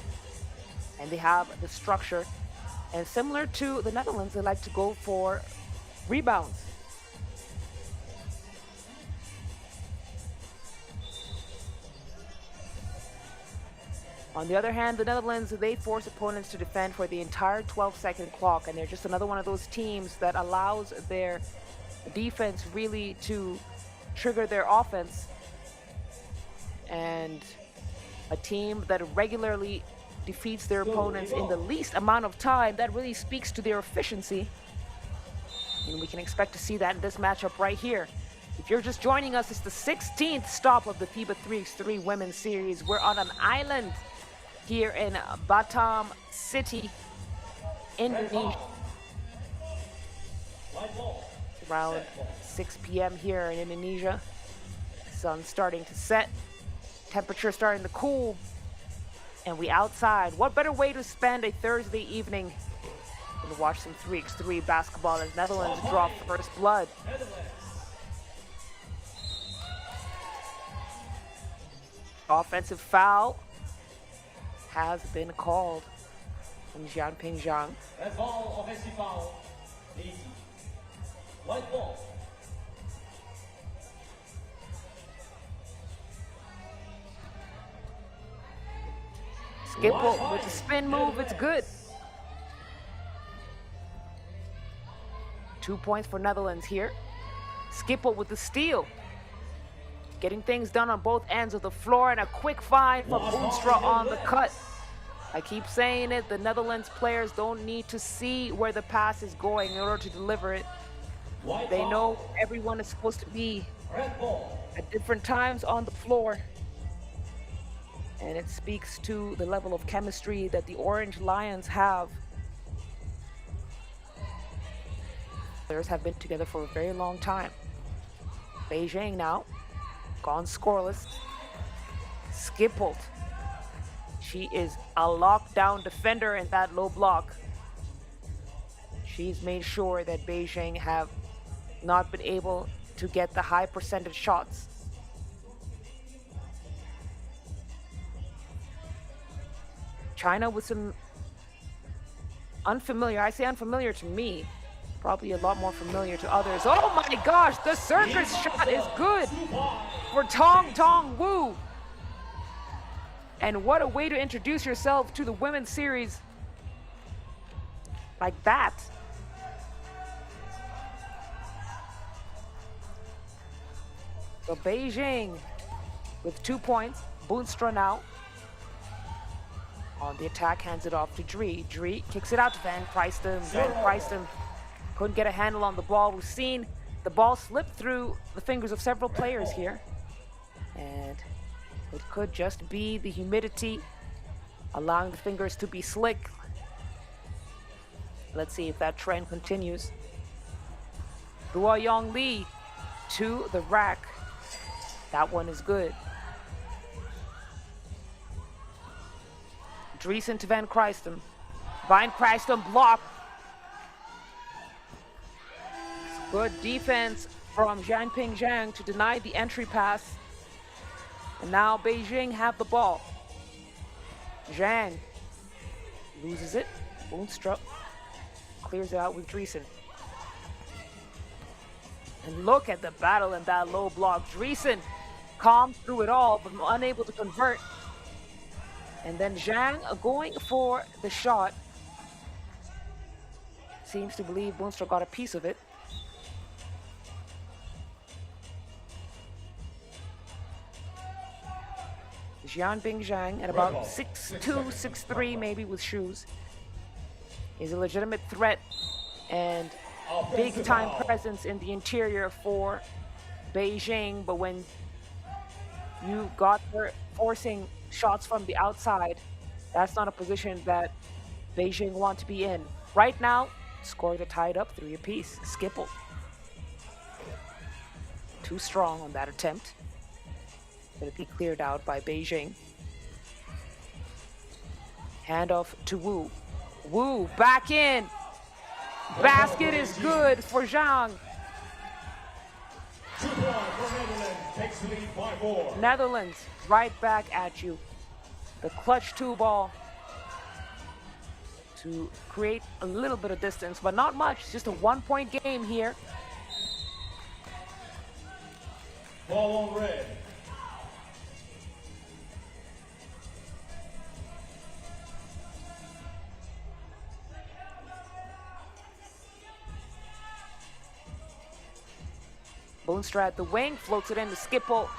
and they have the structure, and similar to the Netherlands, they like to go for rebounds. On the other hand, the Netherlands, they force opponents to defend for the entire 12-second clock, and they're just another one of those teams that allows their defense really to trigger their offense. And a team that regularly defeats their opponents in the least amount of time, that really speaks to their efficiency. And we can expect to see that in this matchup right here. If you're just joining us, it's the 16th stop of the FIBA 3x3 Women's Series. We're on an island here in Batam City, Indonesia. Around 6 p.m. here in Indonesia. Sun starting to set, temperature starting to cool, and we outside. What better way to spend a Thursday evening than to watch some 3x3 basketball as Netherlands draw first blood. Offensive foul has been called from Jianping Zhang. Red ball, offensive foul. Easy. White ball. Skipple with the spin move, it's good. 2 points for Netherlands here. Skipple with the steal. Getting things done on both ends of the floor, and a quick find from Boonstra on the cut. I keep saying it, the Netherlands players don't need to see where the pass is going in order to deliver it. They know everyone is supposed to be at different times on the floor. And it speaks to the level of chemistry that the Orange Lions have. Players have been together for a very long time. Beijing now, gone scoreless. Skippled. She is a lockdown defender in that low block. She's made sure that Beijing have not been able to get the high percentage shots. China with some unfamiliar, I say unfamiliar to me, probably a lot more familiar to others. Oh my gosh, the circus shot is good for Tong Wu. And what a way to introduce yourself to the women's series like that. So Beijing with 2 points. Boonstra now on the attack, hands it off to Dree. Dree kicks it out to Van Christen. Van Christen couldn't get a handle on the ball. We've seen the ball slip through the fingers of several players here. And it could just be the humidity allowing the fingers to be slick. Let's see if that trend continues. Hua Yong Lee to the rack. That one is good. Driesen to Van Christen. Van Christen block. Good defense from Jianping Zhang to deny the entry pass. And now Beijing have the ball. Zhang loses it. Boonstra clears it out with Dreesen. And look at the battle in that low block. Dreesen calmed through it all, but unable to convert. And then Zhang going for the shot. Seems to believe Boonstra got a piece of it. Jianbing Zhang at about 6'2", 6'3", maybe with shoes, is a legitimate threat and big-time presence in the interior for Beijing. But when you got her forcing shots from the outside, that's not a position that Beijing want to be in. Right now, scores are tied up 3 apiece. Skipple. Too strong on that attempt. Going to be cleared out by Beijing. Handoff to Wu. Wu back in. Basket is good for Zhang. 2-1 for Netherlands. Takes the lead by 4. Netherlands right back at you. The clutch 2 ball to create a little bit of distance, but not much. Just a 1-point game here. Ball on red. Boonstra at the wing, floats it in to Skipple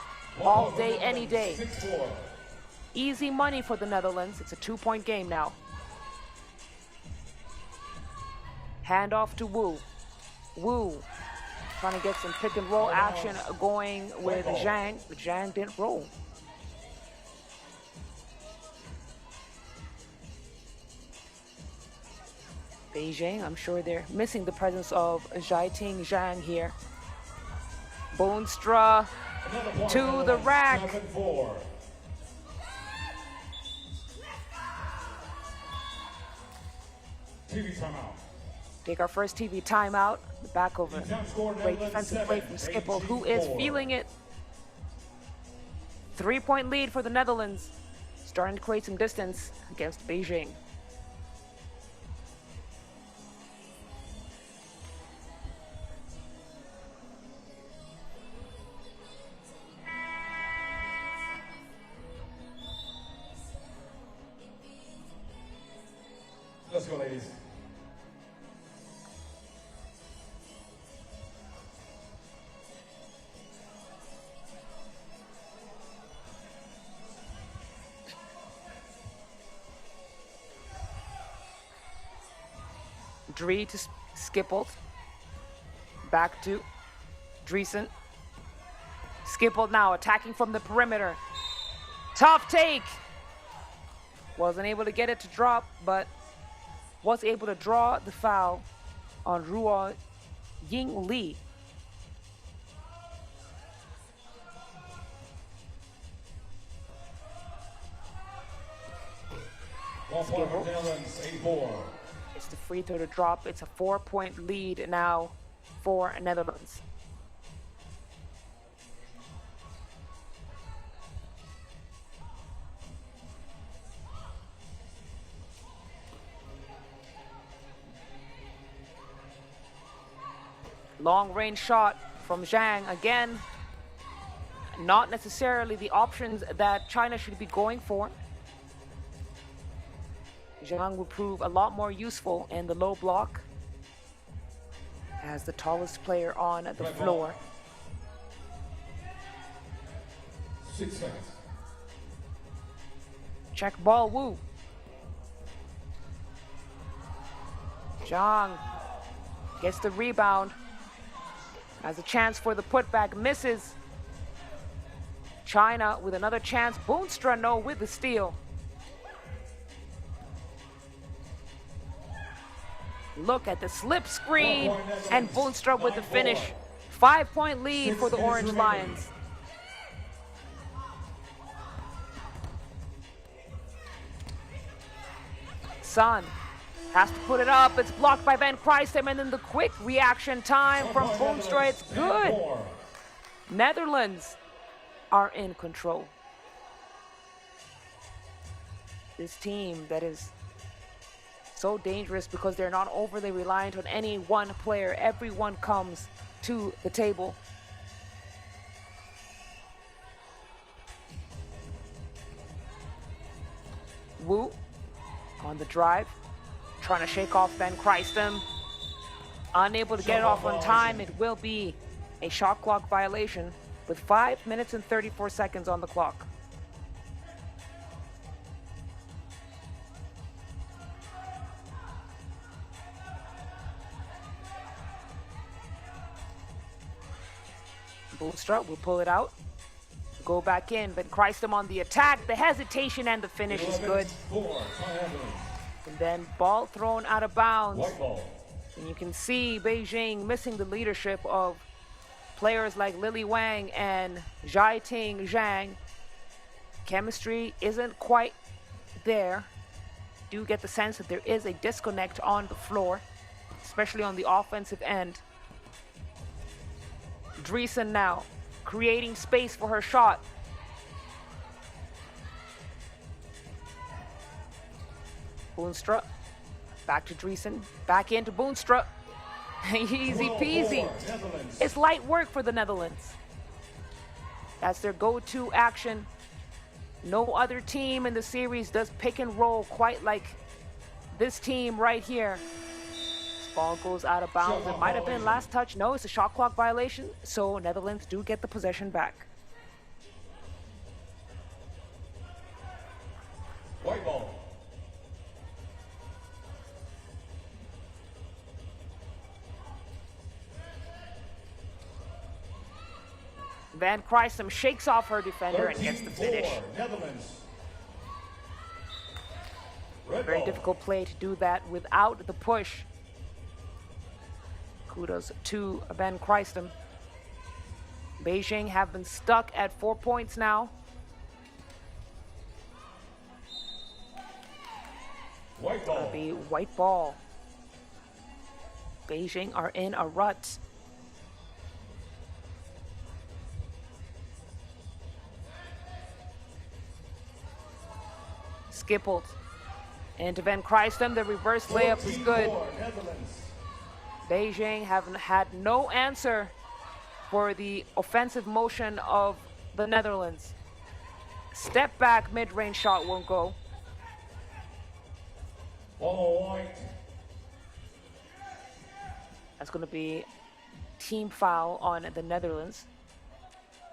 all day, any day. 6-4. Easy money for the Netherlands. It's a 2-point game now. Handoff to Wu. Wu trying to get some pick and roll action going with Zhang, but Zhang didn't roll. Beijing, I'm sure they're missing the presence of Jiating Zhang here. Boonstra to the rack. 7-4. TV timeout. Take our first TV timeout. The back over. Great defensive play from Skipple, who is feeling it. 3-point lead for the Netherlands. Starting to create some distance against Beijing. Let's go, ladies. Dree to Skipple. Back to Dreesen. Skipple now attacking from the perimeter. Tough take. Wasn't able to get it to drop, but was able to draw the foul on Ruo Ying Li. Skipple. Netherlands, 8-4. It's the free throw to drop. It's a 4-point lead now for Netherlands. Long range shot from Zhang again. Not necessarily the options that China should be going for. Zhang will prove a lot more useful in the low block as the tallest player on the floor. 6 seconds. Check ball, Wu. Zhang gets the rebound. Has a chance for the putback, misses. China with another chance. Boonstra no with the steal. Look at the slip screen and Boonstra with the finish. 5-point lead for the Orange Lions. Sun has to put it up. It's blocked by Van Krijstem, and then the quick reaction time from Boonstra. It's good. Netherlands are in control. this team that is so dangerous because they're not overly reliant on any one player. Everyone comes to the table. Wu on the drive, trying to shake off Ben Christum. Unable to get it off on time. It will be a shot clock violation with 5 minutes and 34 seconds on the clock. Boonstra will pull it out. Go back in, but Christum on the attack. The hesitation and the finish is good. And then ball thrown out of bounds. White ball. And you can see Beijing missing the leadership of players like Lily Wang and Jiating Zhang. Chemistry isn't quite there. Do get the sense that there is a disconnect on the floor, especially on the offensive end. Dreesen now creating space for her shot. Boonstra back to Dreesen, back into Boonstra. Easy peasy. It's light work for the Netherlands. That's their go-to action. No other team in the series does pick and roll quite like this team right here. Ball goes out of bounds. It might have been last touch. No, it's a shot clock violation. So Netherlands do get the possession back. White ball. Van Christum shakes off her defender and gets the finish. Netherlands. Very difficult play to do that without the push. Kudos to Van Christum. Beijing have been stuck at 4 points now. White ball. It'll be white ball. Beijing are in a rut. Skippled. And to Van Christum, the reverse layup is good. Beijing haven't had no answer for the offensive motion of the Netherlands. Step back mid-range shot won't go. Ball white. That's going to be team foul on the Netherlands.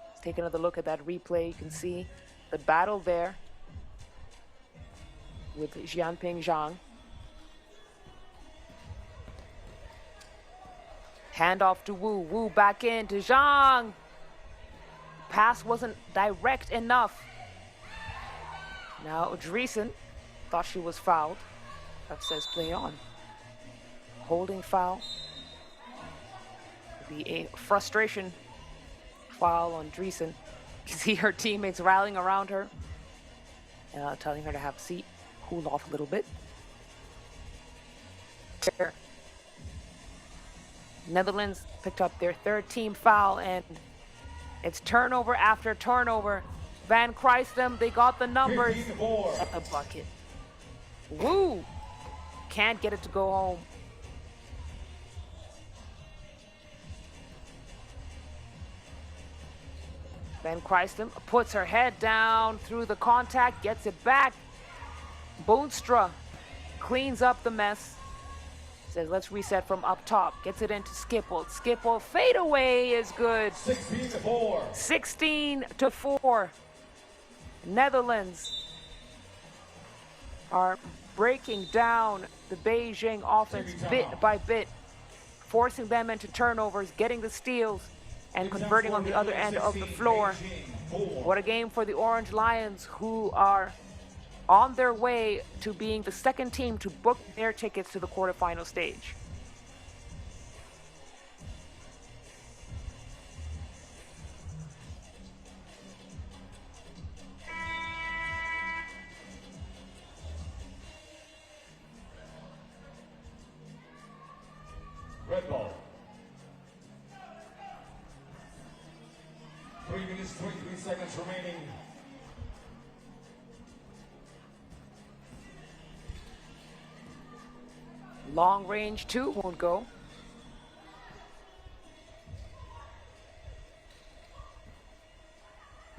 Let's take another look at that replay. You can see the battle there with Jianping Zhang. Handoff to Wu. Wu back in to Zhang. Pass wasn't direct enough. Now Dreesen thought she was fouled. Ref says play on. Holding foul. Be a frustration foul on Dreesen. You can see her teammates rallying around her, telling her to have a seat, cool off a little bit. Netherlands picked up their third team foul, and it's turnover after turnover. Van Christum, they got the numbers at the bucket. Woo! Can't get it to go home. Van Christum puts her head down through the contact, gets it back. Boonstra cleans up the mess. Says, let's reset from up top. Gets it into Skipple. Skipple fadeaway is good. 16-4. 16-4. Netherlands are breaking down the Beijing offense bit by bit, forcing them into turnovers, getting the steals, and converting on the other end of the floor. What a game for the Orange Lions, who are on their way to being the second team to book their tickets to the quarterfinal stage. Red ball. 3 minutes, 23 seconds remaining. Long range two won't go.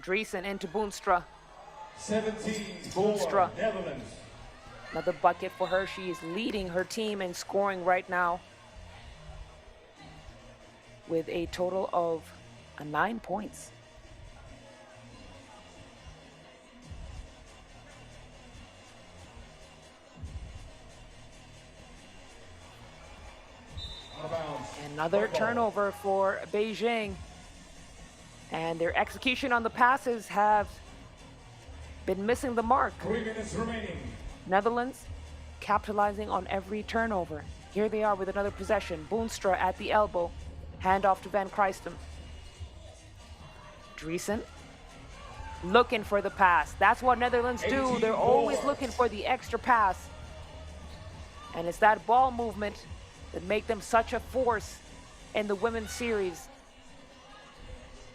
Driesen into Boonstra. 17-4, Netherlands. Another bucket for her. She is leading her team in scoring right now with a total of 9 points. Another turnover for Beijing. And their execution on the passes have been missing the mark. 3 minutes remaining. Netherlands capitalizing on every turnover. Here they are with another possession. Boonstra at the elbow. Handoff to Van Christen. Driesen looking for the pass. That's what Netherlands do. They're always looking for the extra pass. And it's that ball movement that make them such a force in the women's series.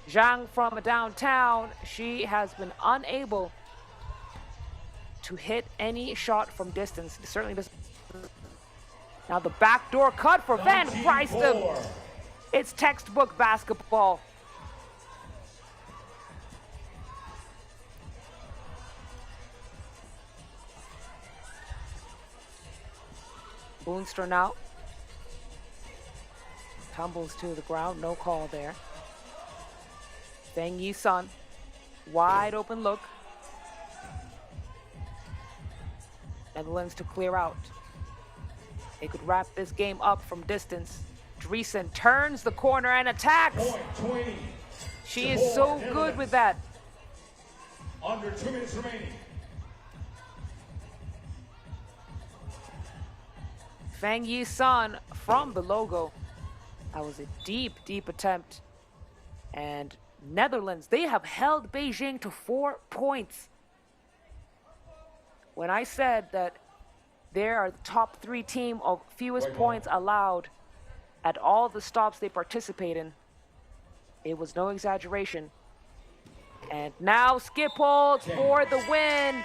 Zhang from downtown, she has been unable to hit any shot from distance. It certainly doesn't. Now the backdoor cut for Van Christen. It's textbook basketball. Boonstra now tumbles to the ground, no call there. Feng Yi-sun, wide open look. Netherlands to clear out. They could wrap this game up from distance. Driesen turns the corner and attacks. She is so good with that. Under 2 minutes remaining. Feng Yi-sun from the logo. That was a deep, deep attempt. And Netherlands, they have held Beijing to 4 points. When I said that they are the top 3 team of fewest points allowed at all the stops they participate in, it was no exaggeration. And now Skipholz for the win.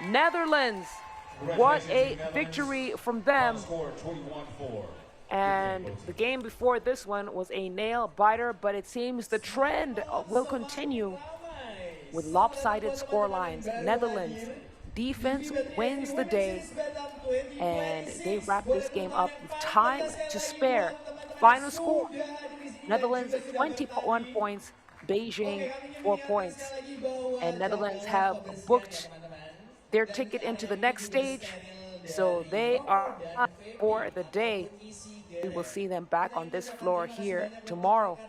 Netherlands, what a victory from them. And the game before this one was a nail-biter, but it seems the trend will continue with lopsided scorelines. Netherlands defense wins the day, and they wrap this game up with time to spare. Final score, Netherlands 21 points, Beijing 4 points. And Netherlands have booked their ticket into the next stage, so they are up for the day. We will see them back on this floor here tomorrow.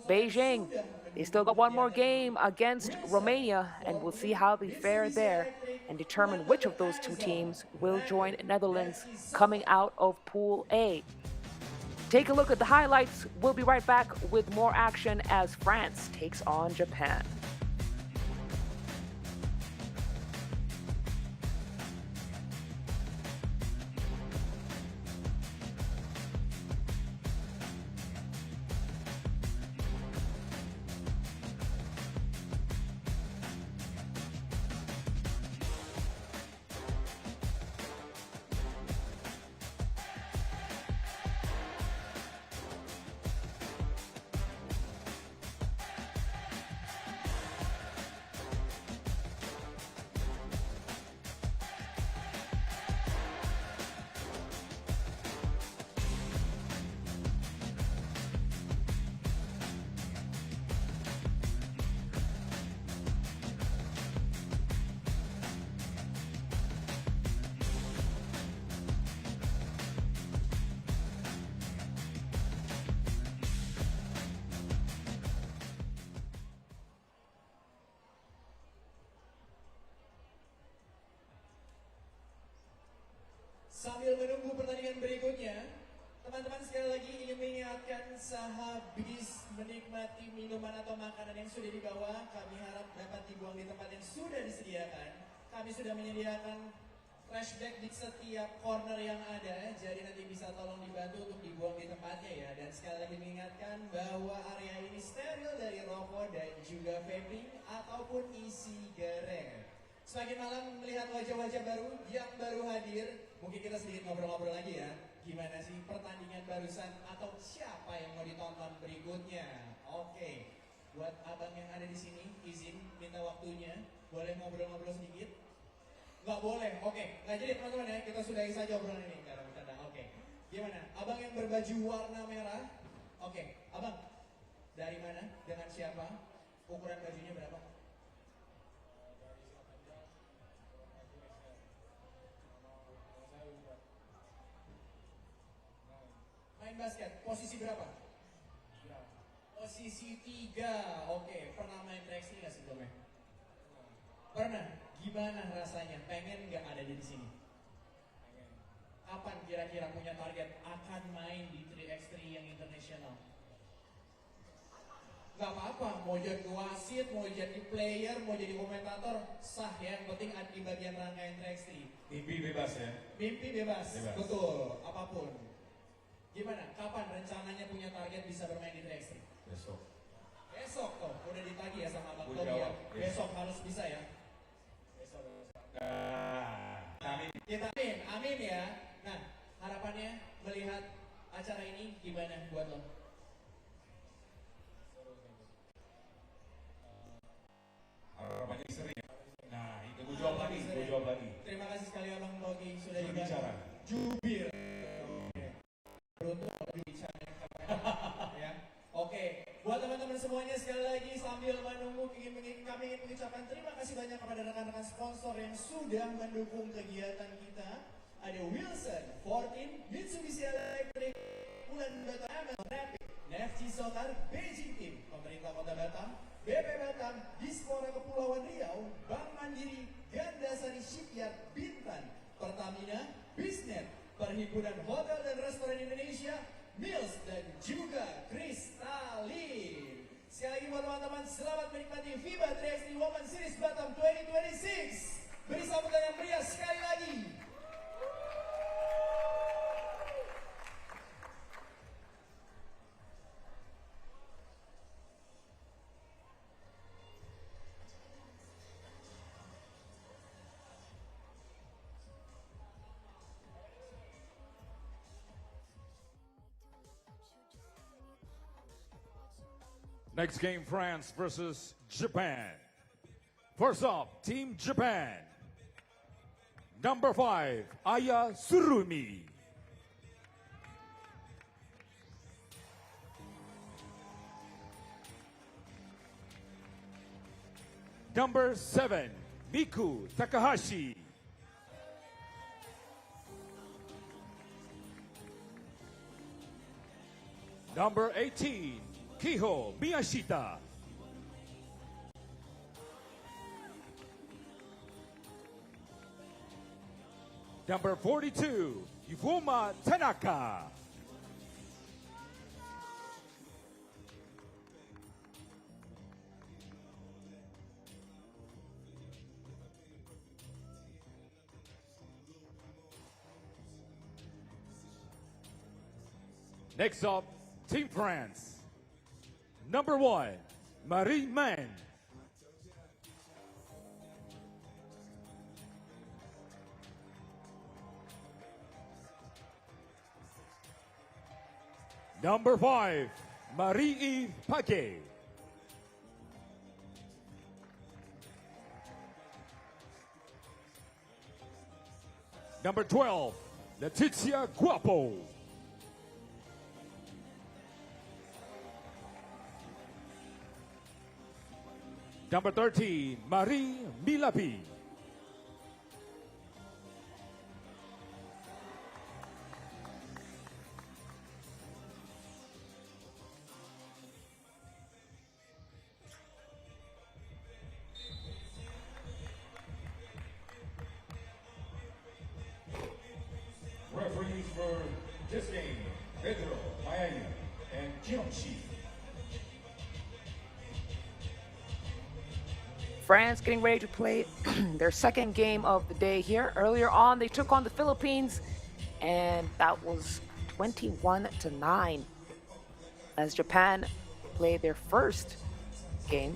Beijing, they still got one more game against Romania, and we'll see how they fare there and determine which of those 2 teams will join Netherlands coming out of Pool A. Take a look at the highlights. We'll be right back with more action as France takes on Japan. Sambil menunggu pertandingan berikutnya, teman-teman sekali lagi ingin mengingatkan sehabis menikmati minuman atau makanan yang sudah dibawa, kami harap dapat dibuang di tempat yang sudah disediakan. Kami sudah menyediakan trash bag di setiap corner yang ada, jadi nanti bisa tolong dibantu untuk dibuang di tempatnya ya. Dan sekali lagi mengingatkan bahwa area ini steril dari rokok dan juga vaping ataupun e-cigarette. Semakin malam melihat wajah-wajah baru yang baru hadir, mungkin kita sedikit ngobrol-ngobrol lagi ya. Gimana sih pertandingan barusan atau siapa yang mau ditonton berikutnya? Oke, buat abang yang ada di sini, izin minta waktunya, boleh ngobrol-ngobrol sedikit? Nggak boleh, oke. Nggak jadi teman-teman ya, kita sudahi saja obrolan ini. Karena bercanda, oke. Gimana? Abang yang berbaju warna merah? Oke, abang. Dari mana? Dengan siapa? Ukuran bajunya berapa? Main basket, posisi berapa? Posisi 3. Oke, pernah main 3x3 nggak sebelumnya? Pernah. Gimana rasanya? Pengen nggak ada di sini? Kapan kira-kira punya target akan main di 3x3 yang internasional? Gak apa-apa, mau jadi wasit, mau jadi player, mau jadi komentator, sah ya, yang penting ada di bagian rangkaian 3x3. Mimpi bebas ya? Mimpi bebas, betul, apapun. Gimana? Kapan rencananya punya target bisa bermain di 3x3? Besok. Besok tuh, udah ditagih ya sama Abang Gua Tobi ya. jawab, Besok harus bisa ya. Besok. Amin. Kita amin ya. Nah, harapannya melihat acara ini gimana buat lo? Harapannya sering ya? Nah, itu gue jawab lagi. Terima kasih sekali Abang Togi sudah bicara. Jubir. Beruntung bicara ya. Oke, buat teman-teman semuanya sekali lagi sambil menunggu kami ingin mengucapkan terima kasih banyak kepada rekan-rekan sponsor yang sudah mendukung kegiatan kita. Ada Wilson, 14, Mitsubishi Electric, Ulaanbaatar, Rapid, NFC Solar, Beijing Team, Pemerintah Kota Batam, BP Batam, Dispora Kepulauan Riau, Bank Mandiri, Gandasari Shipyard, Bintan, Pertamina, Bisnet, Perhimpunan Hotel dan Restoran Indonesia, Mills, dan juga Kristalin. Sekali lagi buat teman-teman, selamat menikmati FIBA 3x3 Women Series Batam 2026. Beri sambutan yang meriah sekali lagi. Next game, France versus Japan. First up, Team Japan. Number 5, Aya Surumi. Number 7, Miku Takahashi. Number 18, Kiho Miyashita. Number 42, Yufuma Tanaka. Next up, Team France. Number 1, Marie Man. Number 5, Marie-Eve Paquet. Number 12, Letizia Guapo. Number 13, Marie Milapi. Referees for this game, Pedro Mayaya and Jiongxi. France getting ready to play their second game of the day here. Earlier on, they took on the Philippines, and that was 21-9 as Japan played their first game.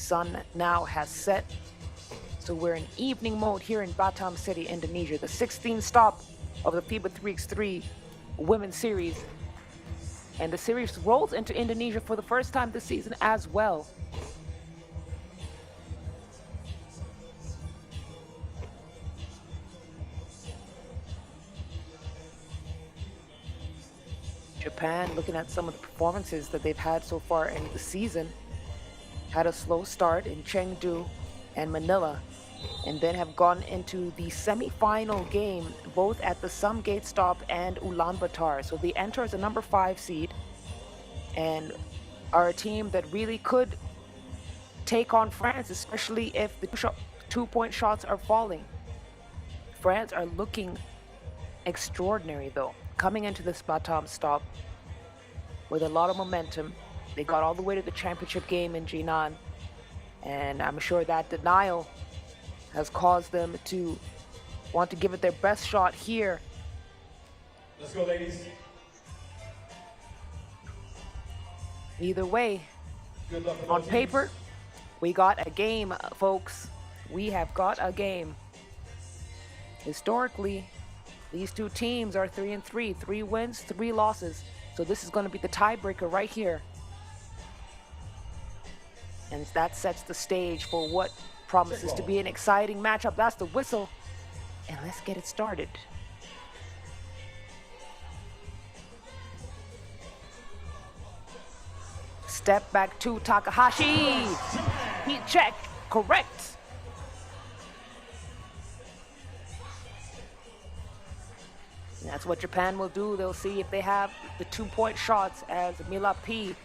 sun now has set. So we're in evening mode here in Batam City, Indonesia, the 16th stop of the FIBA 3x3 Women's Series. And the series rolls into Indonesia for the first time this season as well. Japan, looking at some of the performances that they've had so far in the season, had a slow start in Chengdu and Manila, and then have gone into the semi-final game both at the Sumgate Stop and Ulaanbaatar. So they enter as a number 5 seed and are a team that really could take on France, especially if the 2-point shots are falling. France are looking extraordinary though, coming into this Batam Stop with a lot of momentum. They got all the way to the championship game in Jinan, and I'm sure that denial has caused them to want to give it their best shot here. Let's go, ladies. Either way, Good luck for on both paper, teams. we got a game, folks. We have got a game. Historically, these two teams are 3-3, 3 wins, 3 losses. So this is going to be the tiebreaker right here. And that sets the stage for what promises to be an exciting matchup. That's the whistle. And let's get it started. Step back to Takahashi. Heat check. Correct. And that's what Japan will do. They'll see if they have the 2-point shots, as Mila P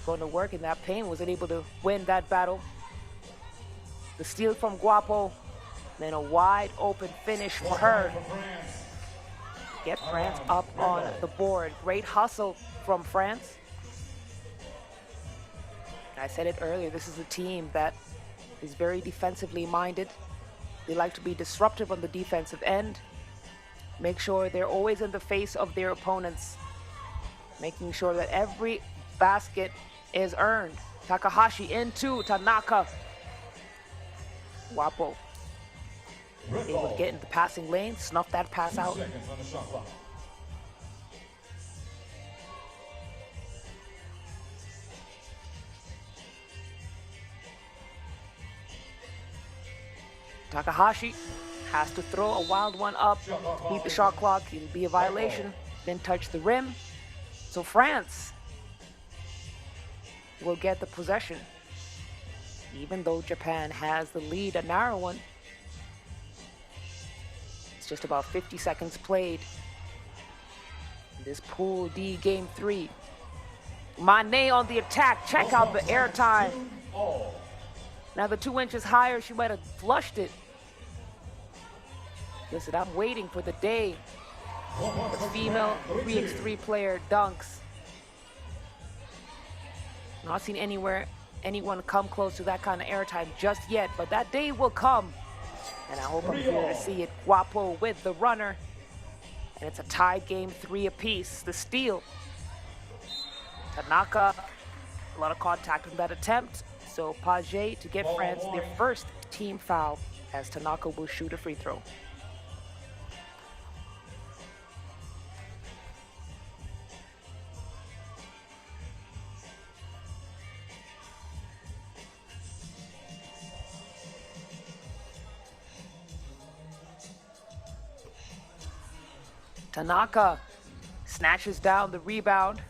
going to work, and that Payne wasn't able to win that battle. The steal from Guapo, then a wide open finish for her. Get France up on the board. Great hustle from France. I said it earlier, this is a team that is very defensively minded. They like to be disruptive on the defensive end. Make sure they're always in the face of their opponents, making sure that every basket is earned. Takahashi into Tanaka. Guapo able to get into the passing lane, snuff that pass out. 2 seconds on the shot clock. Takahashi has to throw a wild one up to beat the shot clock. It'll be a violation. Then touch the rim. So France will get the possession, even though Japan has the lead, a narrow one. It's just about 50 seconds played in this Pool D Game 3. Mane on the attack. Check out the airtime. Now the 2 inches higher, she might have flushed it. Listen, I'm waiting for the day the female 3x3 player dunks. Not seen anyone come close to that kind of airtime just yet, but that day will come. And I hope I'm here to see it. Guapo with the runner. And it's a tie game, 3 apiece. The steal. Tanaka, a lot of contact in that attempt. So Page to get France their first team foul, as Tanaka will shoot a free throw. Tanaka snatches down the rebound.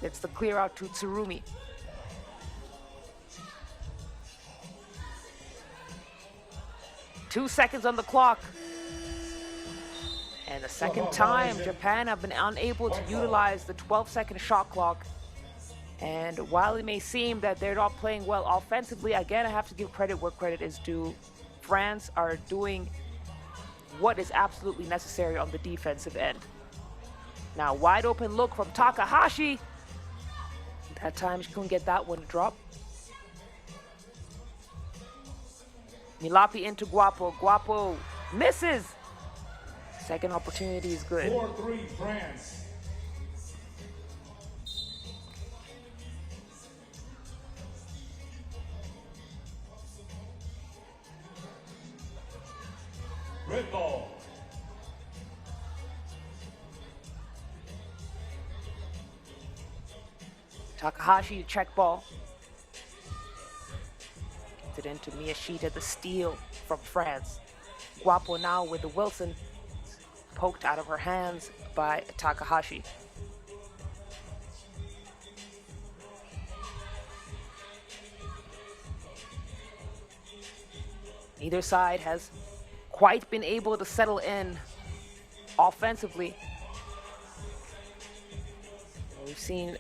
It's the clear out to Tsurumi. Two seconds on the clock. And the second time, Japan have been unable to utilize the 12-second shot clock. And while it may seem that they're not playing well offensively, again, I have to give credit where credit is due. France are doing what is absolutely necessary on the defensive end. Now, wide open look from Takahashi. That time she couldn't get that one to drop. Milapi into Guapo. Guapo misses. Second opportunity is good. 4-3 France. Takahashi to check ball. Gets it into Miyashita, the steal from France. Guapo now with the Wilson. Poked out of her hands by Takahashi. Neither side has quite been able to settle in offensively. We've seen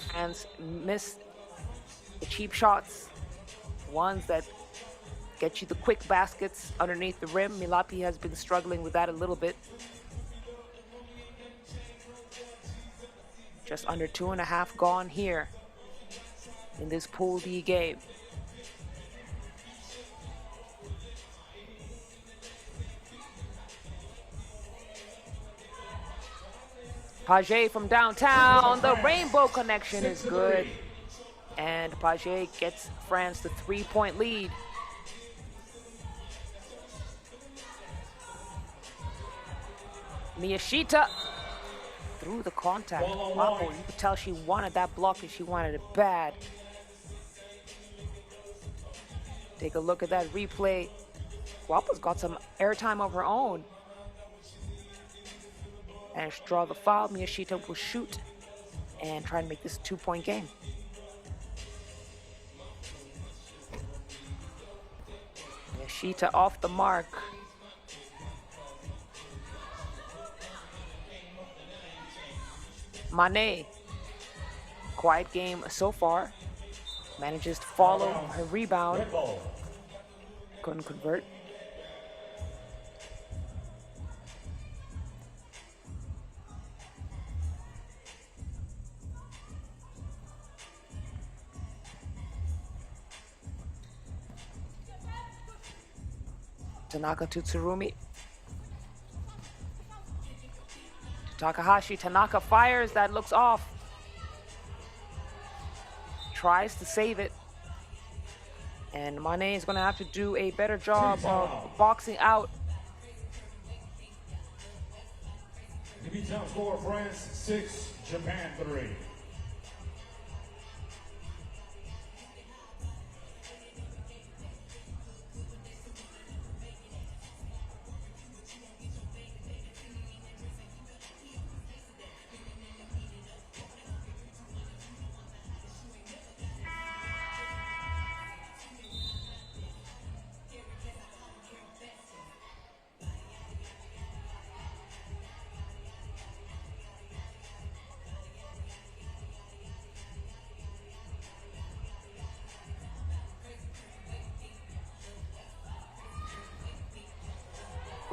France miss the cheap shots, ones that get you the quick baskets underneath the rim. Milapi has been struggling with that a little bit. Just under 2.5 gone here in this Pool D game. Page from downtown, the rainbow connection is good. And Page gets France the 3-point lead. Miyashita through the contact. Guapo, you could tell she wanted that block and she wanted it bad. Take a look at that replay. Guapo's got some airtime of her own. And draw the foul. Miyashita will shoot and try and make this a 2-point game. Miyashita off the mark. Mane, quiet game so far. Manages to follow her rebound. Couldn't convert. Tanaka to Tsurumi. Takahashi, Tanaka fires, that looks off. Tries to save it. And Mane is going to have to do a better job of boxing out. Time score, France 6, Japan 3.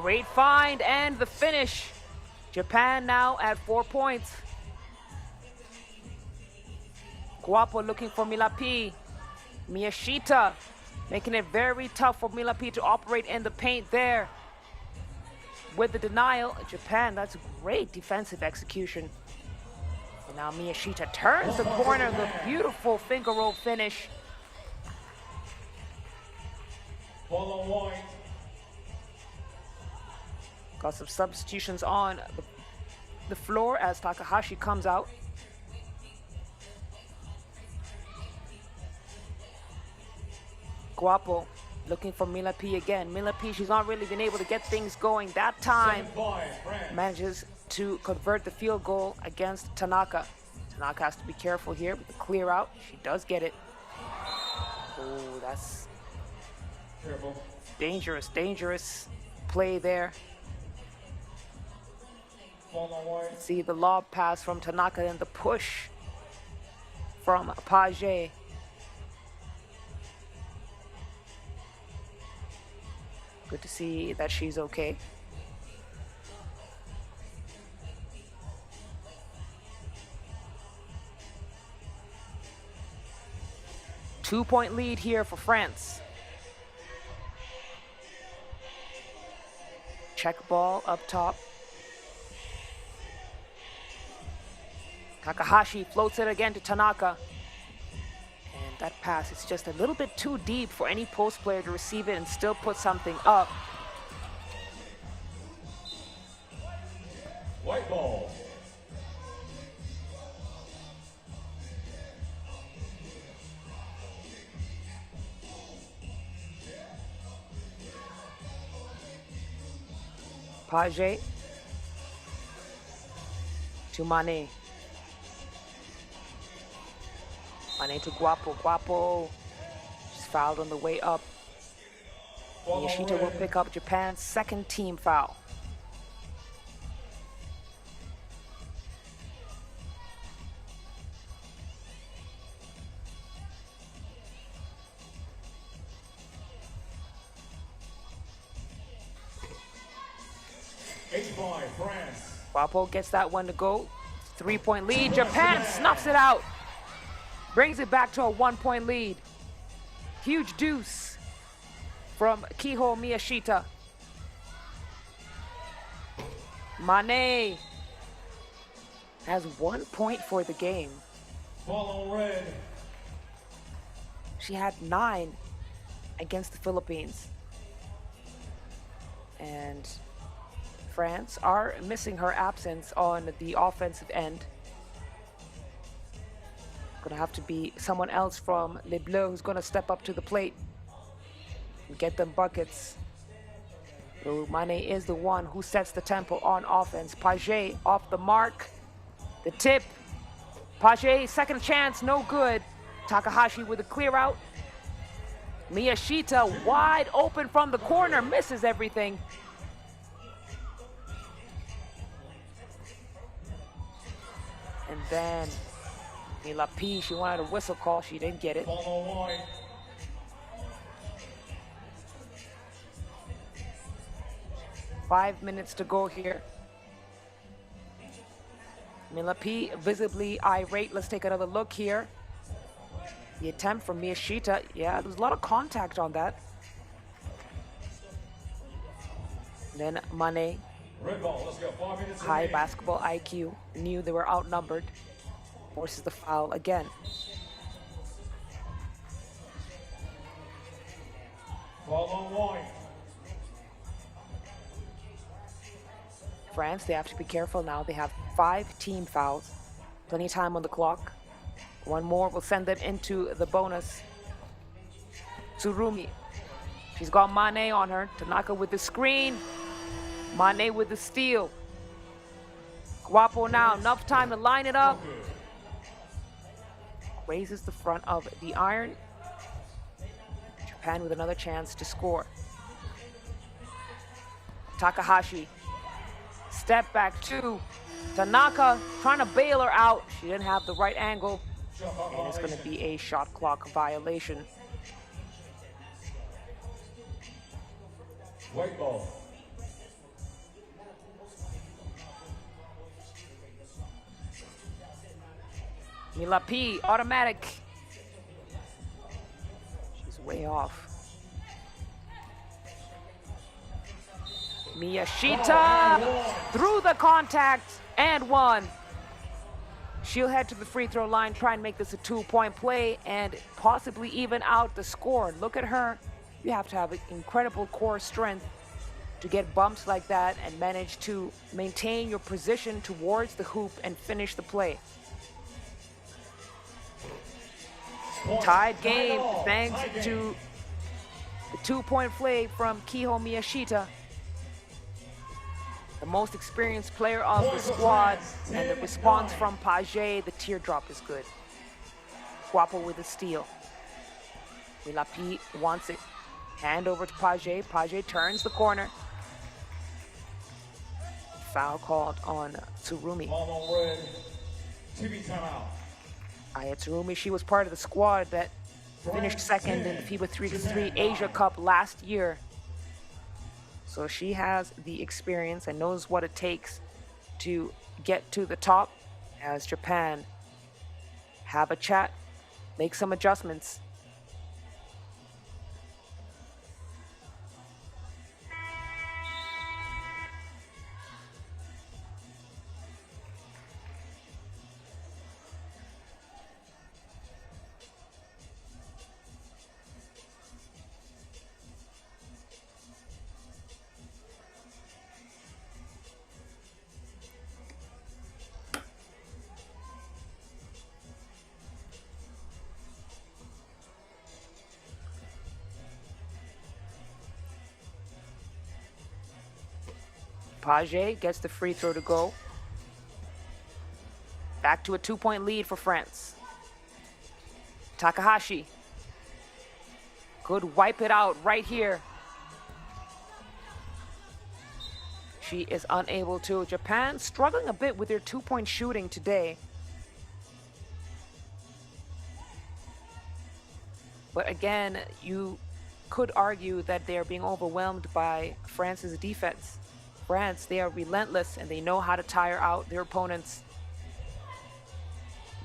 Great find and the finish. Japan now at 4 points. Guapo looking for Milapi. Miyashita making it very tough for Milapi to operate in the paint there. With the denial, Japan, that's great defensive execution. And now Miyashita turns the corner, the beautiful finger roll finish. Ball on white. Got some substitutions on the floor as Takahashi comes out. Guapo looking for Milapi again. Milapi, she's not really been able to get things going that time. Manages to convert the field goal against Tanaka. Tanaka has to be careful here with the clear out. She does get it. Oh, that's Careful. dangerous, dangerous play there. See the lob pass from Tanaka and the push from Page. Good to see that she's okay. Two-point lead here for France. Check ball up top. Takahashi floats it again to Tanaka. And that pass is just a little bit too deep for any post player to receive it and still put something up. White ball. Page to Mane. Mane to Guapo. Guapo is fouled on the way up. Miyashita will pick up Japan's second team foul. France. Guapo gets that one to go. 3-point lead. Japan snuffs it out. Brings it back to a 1-point lead. Huge deuce from Kiho Miyashita. Mane has 1 point for the game. Ball on red. She had 9 against the Philippines. And France are missing her absence on the offensive end. Gonna have to be someone else from Les Bleus who's gonna step up to the plate and get them buckets. So Mane is the one who sets the tempo on offense. Page off the mark. The tip. Page, second chance, no good. Takahashi with a clear out. Miyashita wide open from the corner, misses everything. And then Mila P, she wanted a whistle call, she didn't get it. Ball on wide. Five minutes to go here. Mila P visibly irate. Let's take another look here. The attempt from Miyashita, yeah, there was a lot of contact on that. Then Mane, Red ball, let's go. 5 minutes. high remaining. basketball IQ, knew they were outnumbered. Forces the foul again. Ball on wide. France, they have to be careful now. They have 5 team fouls. Plenty of time on the clock. One more will send them into the bonus. Tsurumi. She's got Mane on her. Tanaka with the screen. Mane with the steal. Guapo now, enough time to line it up. Raises the front of the iron. Japan with another chance to score. Takahashi. Step back 2. Tanaka trying to bail her out. She didn't have the right angle. And it's going to be a shot clock violation. White ball. Mila P, automatic. She's way off. Miyashita through the contact and 1. She'll head to the free throw line, try and make this a 2-point play and possibly even out the score. Look at her. You have to have incredible core strength to get bumps like that and manage to maintain your position towards the hoop and finish the play. Tied game thanks to the 2-point play from Kiho Miyashita, the most experienced player of the squad, and the response from Page, the teardrop is good. Guapo with a steal. Milapi wants it. Hand over to Page. Page turns the corner. Foul called on Tsurumi. Ball on red. TV timeout. Aya Tsurumi, she was part of the squad that finished second in the FIBA 3x3 Asia Cup last year. So she has the experience and knows what it takes to get to the top as Japan have a chat, make some adjustments. Page gets the free throw to go. Back to a 2-point lead for France. Takahashi. Good wipe it out right here. She is unable to. Japan struggling a bit with their 2-point shooting today. But again, you could argue that they are being overwhelmed by France's defense. France, they are relentless and they know how to tire out their opponents.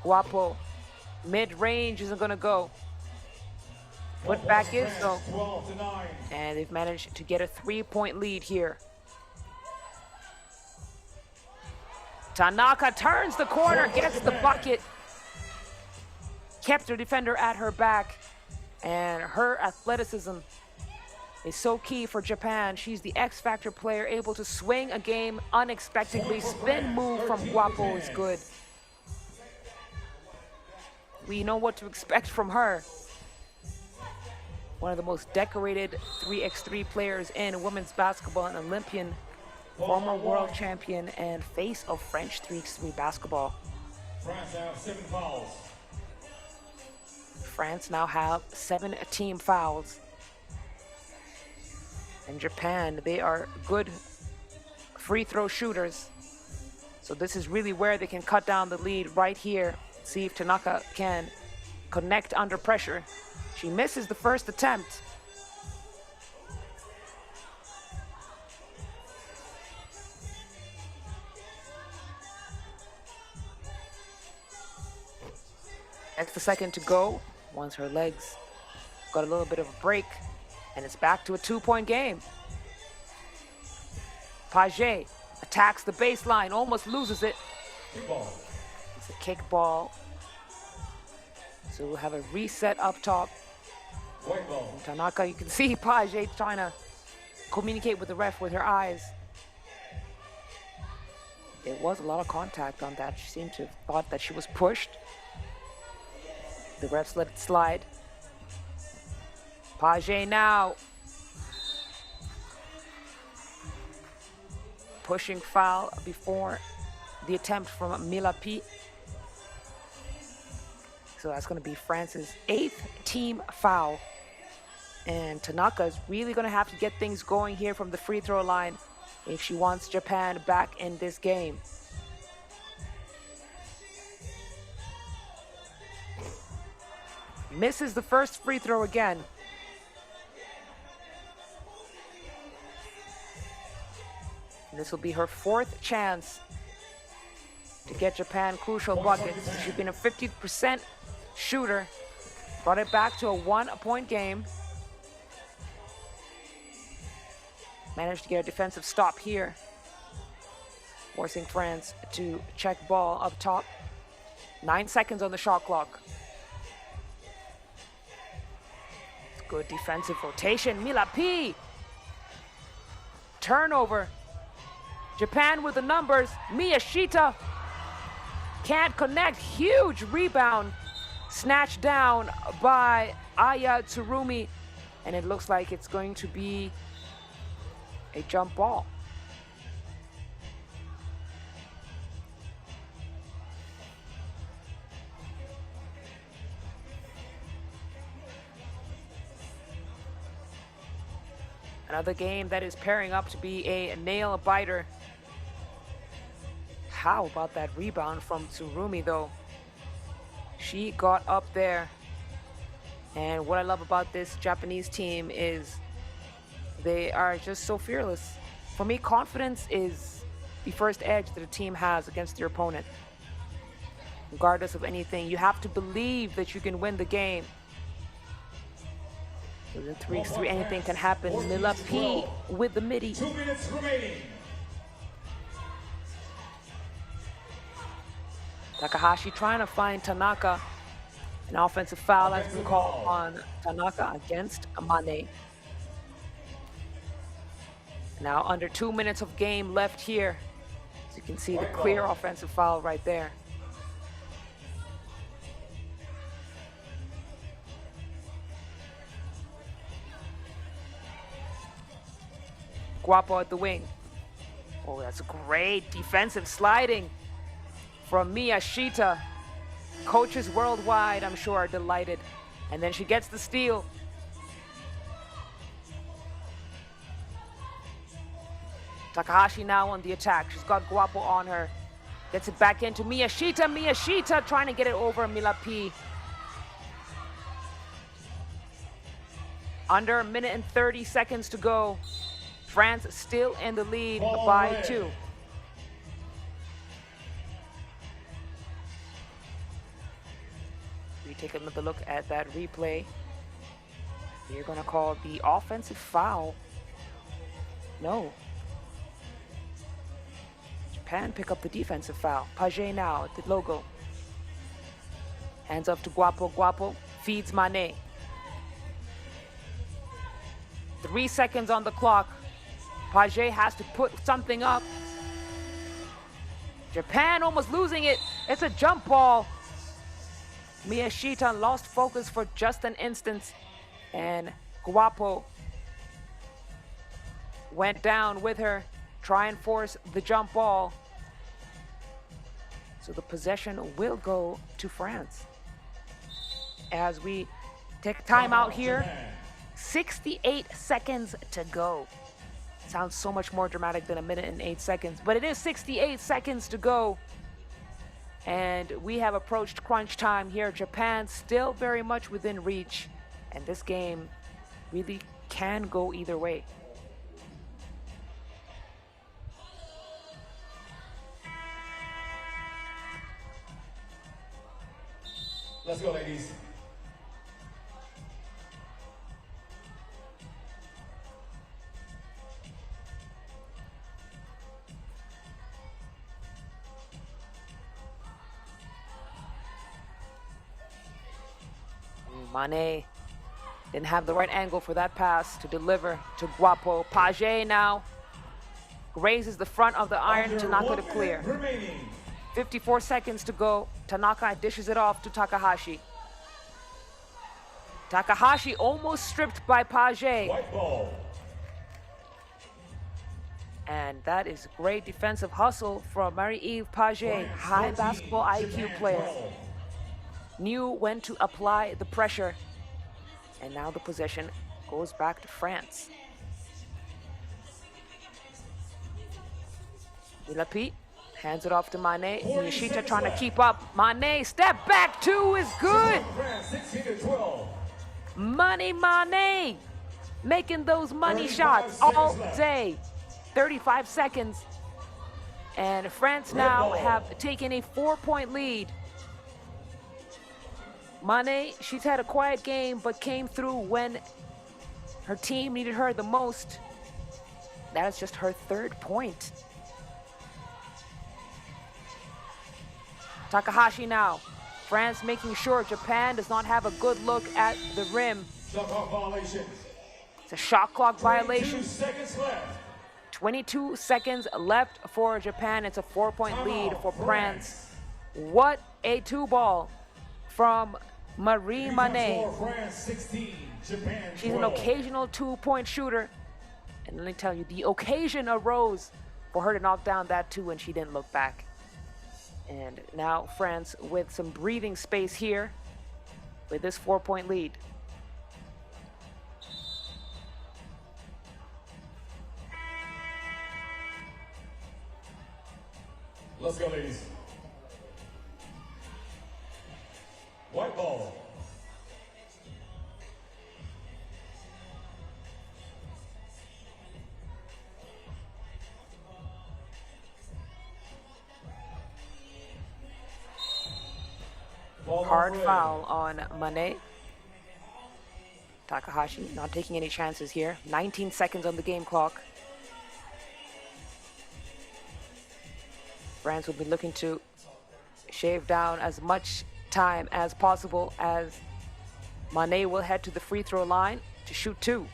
Guapo, mid-range isn't gonna go. Put back is though. And they've managed to get a 3-point lead here. Tanaka turns the corner, gets the bucket. Kept her defender at her back. And her athleticism is so key for Japan. She's the X-Factor player, able to swing a game unexpectedly. Spin move from Guapo is good. We know what to expect from her. One of the most decorated 3x3 players in women's basketball, an Olympian, former world champion, and face of French 3x3 basketball. France have 7 fouls. France now have 7 team fouls. And Japan, they are good free throw shooters. So this is really where they can cut down the lead right here. See if Tanaka can connect under pressure. She misses the first attempt. Extra second to go. Once her legs got a little bit of a break, and it's back to a 2-point game. Page attacks the baseline, almost loses it. It's a kick ball. So we'll have a reset up top. And Tanaka, you can see Page trying to communicate with the ref with her eyes. There was a lot of contact on that. She seemed to have thought that she was pushed. The refs let it slide. Page now. Pushing foul before the attempt from Milapi. So that's going to be France's 8th team foul. And Tanaka is really going to have to get things going here from the free throw line if she wants Japan back in this game. Misses the first free throw again. And this will be her 4th chance to get Japan crucial buckets. She's been a 50% shooter. Brought it back to a 1-point game. Managed to get a defensive stop here, forcing France to check ball up top. 9 seconds on the shot clock. Good defensive rotation. Milapi. Turnover. Japan with the numbers. Miyashita can't connect. Huge rebound. Snatched down by Aya Tsurumi. And it looks like it's going to be a jump ball. Another game that is pairing up to be a nail biter. How about that rebound from Tsurumi though? She got up there. And what I love about this Japanese team is they are just so fearless. For me, confidence is the first edge that a team has against their opponent. Regardless of anything, you have to believe that you can win the game. In 3x3, anything can happen. Milapi with the midi. 2 minutes remaining. Takahashi trying to find Tanaka. An offensive foul has been called on Tanaka against Amane. Now under 2 minutes of game left here. As you can see the clear offensive foul right there. Guapo at the wing. Oh, that's great defensive sliding from Miyashita. Coaches worldwide, I'm sure, are delighted. And then she gets the steal. Takahashi now on the attack. She's got Guapo on her. Gets it back into Miyashita. Miyashita trying to get it over Milapi. Under a minute and 30 seconds to go. France still in the lead by 2. We take another look at that replay. You're going to call the offensive foul. No. Japan pick up the defensive foul. Page now at the logo. Hands up to Guapo. Guapo feeds Mane. 3 seconds on the clock. Page has to put something up. Japan almost losing it. It's a jump ball. Miyashita lost focus for just an instant. And Guapo went down with her. Try and force the jump ball. So the possession will go to France. As we take time out here, 68 seconds to go. Sounds so much more dramatic than a minute and 8 seconds, but it is 68 seconds to go. And we have approached crunch time here. Japan still very much within reach. And this game really can go either way. Let's go, ladies. Mane didn't have the right angle for that pass to deliver to Guapo. Page now raises the front of the iron. Tanaka to clear. 54 seconds to go. Tanaka dishes it off to Takahashi. Takahashi almost stripped by Page. White ball. And that is great defensive hustle from Marie-Eve Page, high basketball IQ player. Knew when to apply the pressure. And now the possession goes back to France. Milapi hands it off to Mane. Nishita trying to keep up. Mane, step back, 2 is good. 16-12. Mane, making those money shots all day. 35 seconds. And France now have taken a 4-point lead. Mane, she's had a quiet game, but came through when her team needed her the most. That is just her 3rd point. Takahashi now. France making sure Japan does not have a good look at the rim. Shot clock violation. It's a shot clock violation. 22 seconds left. 22 seconds left for Japan. It's a 4-point lead for France. What a 2-ball from Marie Mane. France 16, Japan 12. She's an occasional 2-point shooter. And let me tell you, the occasion arose for her to knock down that 2 and she didn't look back. And now France with some breathing space here with this 4-point lead. Let's go, ladies. White ball. Hard foul on Mane. Takahashi not taking any chances here. 19 seconds on the game clock. France will be looking to shave down as much time as possible as Mane will head to the free throw line to shoot 2.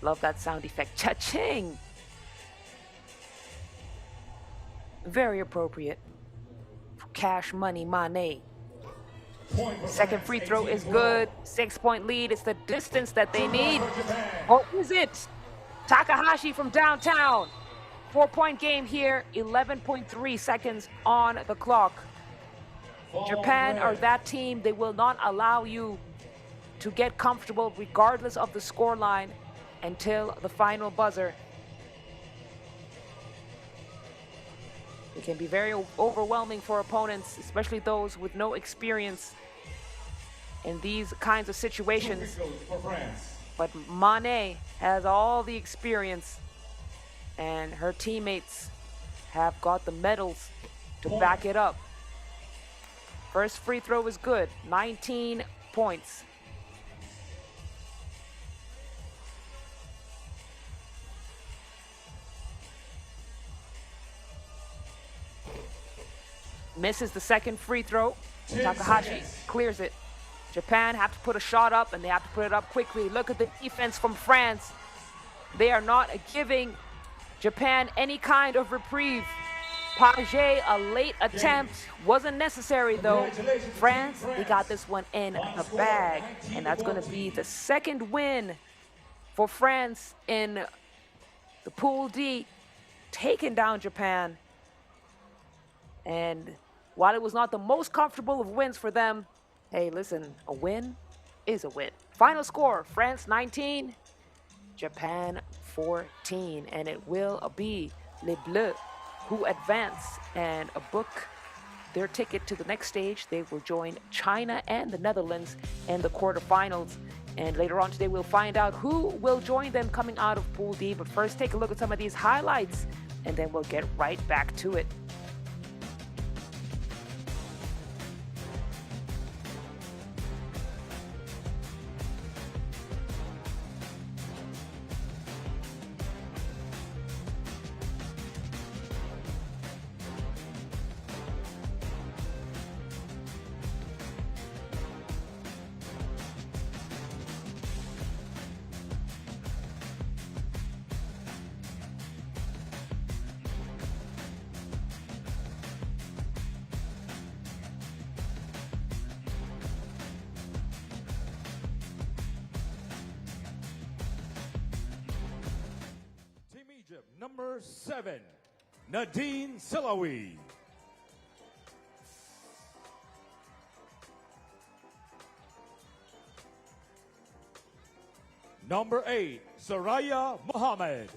Love that sound effect. Cha-ching! Very appropriate. Cash Money Mane. Point for Second France, free throw 18 is for good. all. 6-point lead. It's the distance that they need. For Japan. Or is it? Takahashi from downtown. 4-point game here. 11.3 seconds on the clock. Ball Japan are red. that team. They will not allow you to get comfortable regardless of the scoreline until the final buzzer. It can be very overwhelming for opponents, especially those with no experience in these kinds of Two free situations. throws for France. But Mane has all the experience, and her teammates have got the medals to back it up. First free throw is good, 19 points. Misses the second free throw. 10 Takahashi seconds. clears it. Japan have to put a shot up, and they have to put it up quickly. Look at the defense from France. They are not giving Japan any kind of reprieve. Page, a late attempt, wasn't necessary though. Congratulations, France, Team they France. got this one in Final the score, bag, 19 and that's going to 14. be the second win for France in the Pool D, taking down Japan. And while it was not the most comfortable of wins for them, hey, listen, a win is a win. Final score, France 19, Japan 14, and it will be Les Bleus who advance and book their ticket to the next stage. They will join China and the Netherlands in the quarterfinals. And later on today, we'll find out who will join them coming out of Pool D. But first, take a look at some of these highlights, and then we'll get right back to it. Team Egypt, number 7, Nadine Silawi. Number 8, Soraya Mohammed.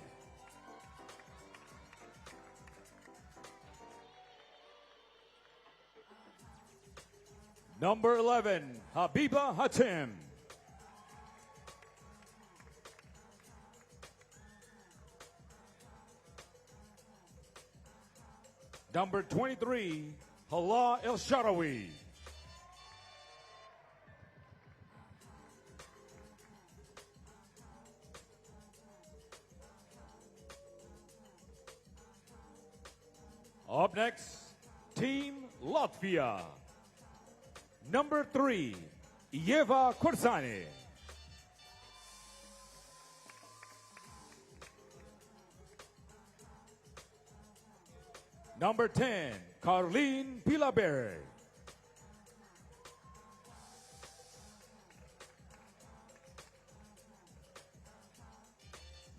Number 11, Habiba Hatim. Number 23, Hala El Sharawi. Up next, Team Latvia. Number 3, Ieva Kursani. Number 10, Carlene Pilabere.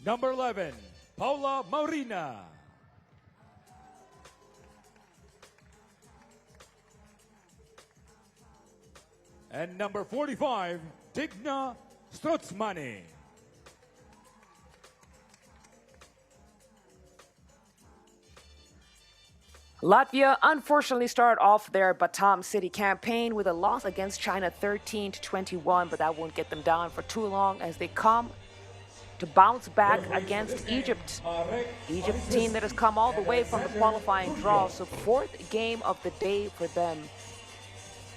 Number 11, Paula Maurina. And number 45, Digna Strutsmani. Latvia unfortunately started off their Batam City campaign with a loss against China 13-21, but that won't get them down for too long as they come to bounce back against Egypt. Egypt team that has come all the way from the qualifying draw, so fourth game of the day for them.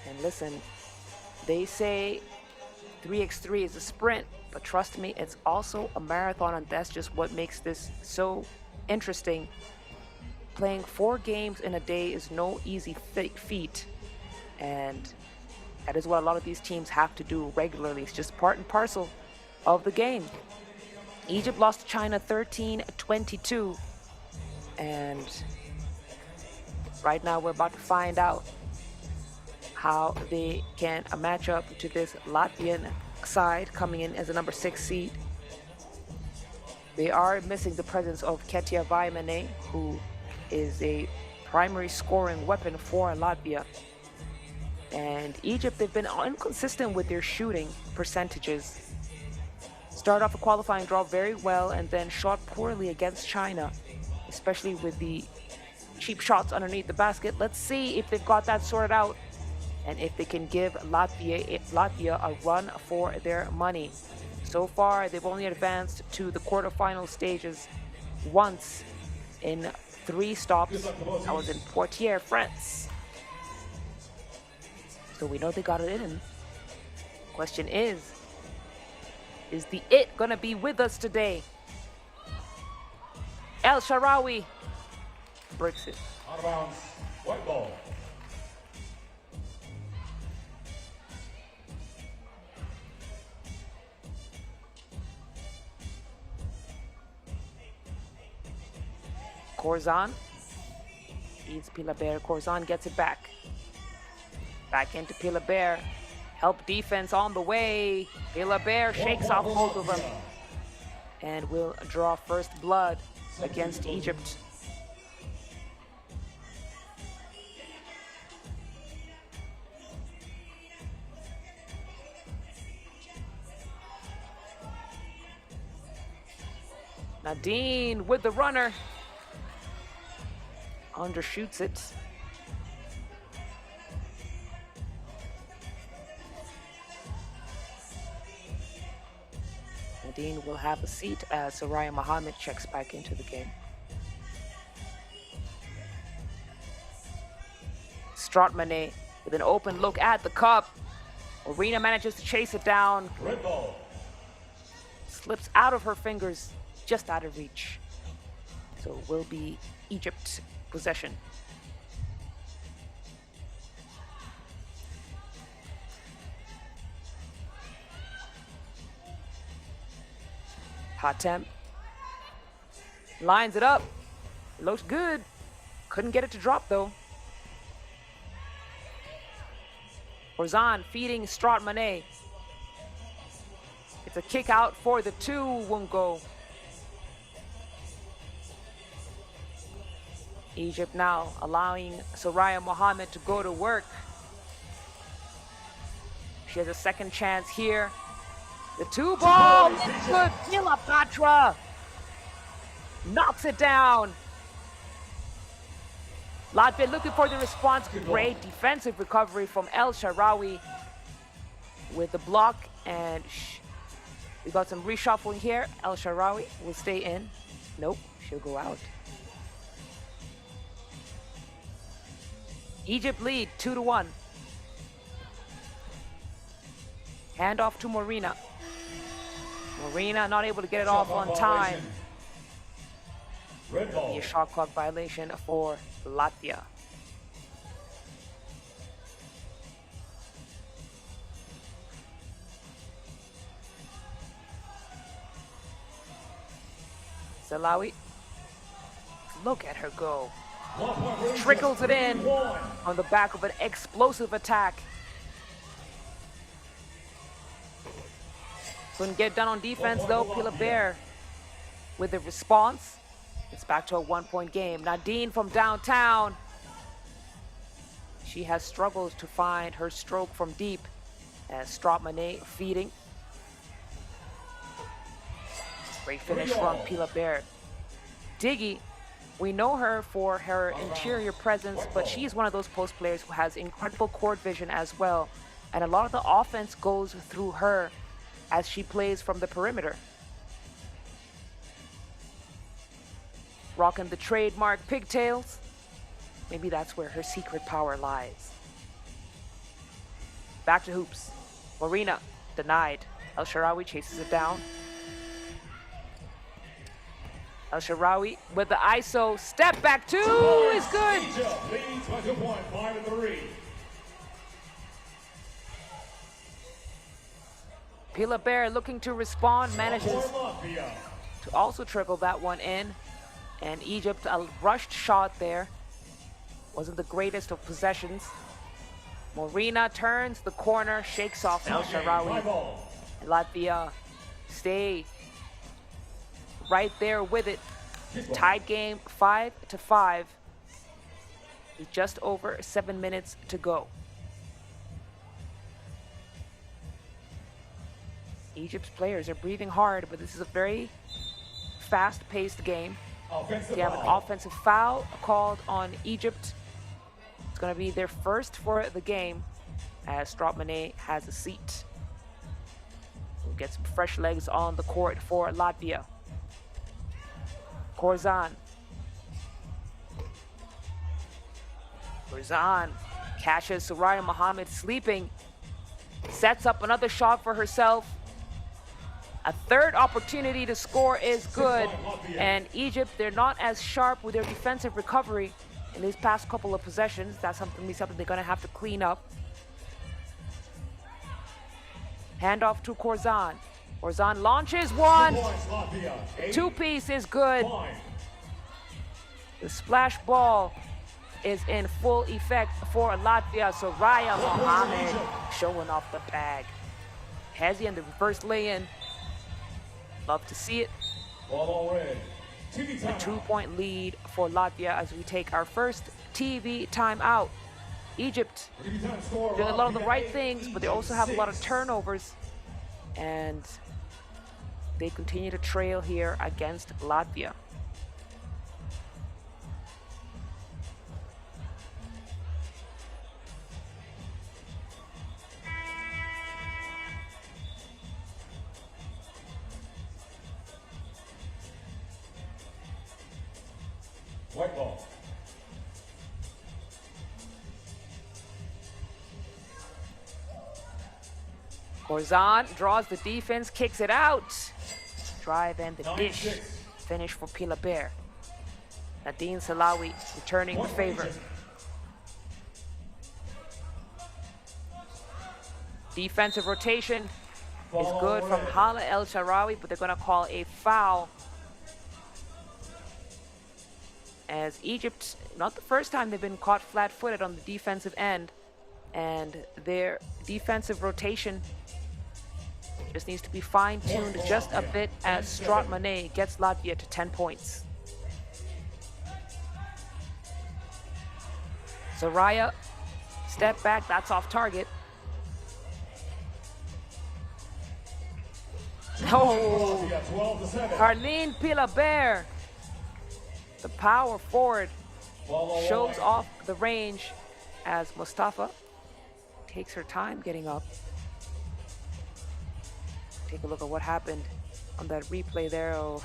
And listen, they say 3x3 is a sprint, but trust me, it's also a marathon, and that's just what makes this so interesting. Playing 4 games in a day is no easy feat, and that is what a lot of these teams have to do regularly. It's just part and parcel of the game. Egypt lost to China 13-22, and right now we're about to find out how they can match up to this Latvian side coming in as a number 6 seed. They are missing the presence of Ketia Vaimane, who is a primary scoring weapon for Latvia. And Egypt, they've been inconsistent with their shooting percentages. Started off a qualifying draw very well and then shot poorly against China, especially with the cheap shots underneath the basket. Let's see if they've got that sorted out and if they can give Latvia a run for their money. So far, they've only advanced to the quarterfinal stages once in 3 stops. That was in Poitiers, France. So we know they got it in. Question is the it gonna be with us today? El Shaarawy breaks it. Out of bounds, white ball. Corzan eats Pilaber. Corzan gets it back. Back into Pilaber. Help defense on the way. Pilaber shakes off both of them. And will draw first blood against Egypt. Nadine with the runner. Undershoots it. Nadine will have a seat as Soraya Mohammed checks back into the game. Stratmane with an open look at the cup. Arena manages to chase it down. Red ball. Slips out of her fingers, just out of reach. So it will be Egypt possession. Hatem lines it up. Looks good. Couldn't get it to drop though. Corzan feeding Stratmane. It's a kick out for the 2, won't go. Egypt now allowing Soraya Mohammed to go to work. She has a second chance here. The 2 ball, it's good. Ulaanbaatar knocks it down. Latvia looking for the response. Great defensive recovery from El Shaarawy with the block, and we got some reshuffling here. El Shaarawy will stay in. Nope, she'll go out. Egypt lead 2-1. Hand off to Marina. Marina not able to get it off on time. Red ball. Be a shot clock violation for Latvia. Salawi, look at her go. Trickles it in on the back of an explosive attack. Couldn't get done on defense though. Pilaber with the response. It's back to a 1-point game. Nadine from downtown. She has struggled to find her stroke from deep. As Stratmane feeding. Great finish from Pilaber. Diggy, we know her for her interior presence, but she is one of those post players who has incredible court vision as well. And a lot of the offense goes through her as she plays from the perimeter. Rocking the trademark pigtails. Maybe that's where her secret power lies. Back to hoops. Marina denied. El Shaarawy chases it down. El Shaarawy with the ISO. Step back 2 is good. Leads by 2 points, 5-3. Pilaber looking to respond, manages to also trickle that one in. And Egypt, a rushed shot there. Wasn't the greatest of possessions. Morina turns the corner, shakes off El Shaarawy. Latvia stay right there with it. Tied game 5-5. With just over 7 minutes to go. Egypt's players are breathing hard, but this is a very fast-paced game. They have an offensive foul called on Egypt. It's going to be their first for the game, as Stropmane has a seat. We'll get some fresh legs on the court for Latvia. Korzan. Catches Soraya Mohammed sleeping. Sets up another shot for herself. A third opportunity to score is good. And Egypt, they're not as sharp with their defensive recovery in these past couple of possessions. That's something they're going to have to clean up. Handoff to Korzan. Korzan launches one. The two-piece is good. The splash ball is in full effect for Latvia. Soraya Mohammed showing off the bag. Hezi in the reverse lay-in. Love to see it. A 2-point lead for Latvia as we take our first TV timeout. Egypt doing a lot of the right things, but they also have a lot of turnovers. And they continue to trail here against Latvia. White ball. Korzan draws the defense, kicks it out. Drive and the dish. Finish for Pilabert. Nadine Salawi returning the favor. Defensive rotation is good from Hala El Shaarawy, but they're going to call a foul. As Egypt, not the first time they've been caught flat-footed on the defensive end, and their defensive rotation just needs to be fine-tuned just a bit as Stropmane gets Latvia to 10 points. Soraya, step back, that's off target. Oh, Carleen Pilabert, the power forward, shows off the range as Mustafa takes her time getting up. Take a look at what happened on that replay there. Oh,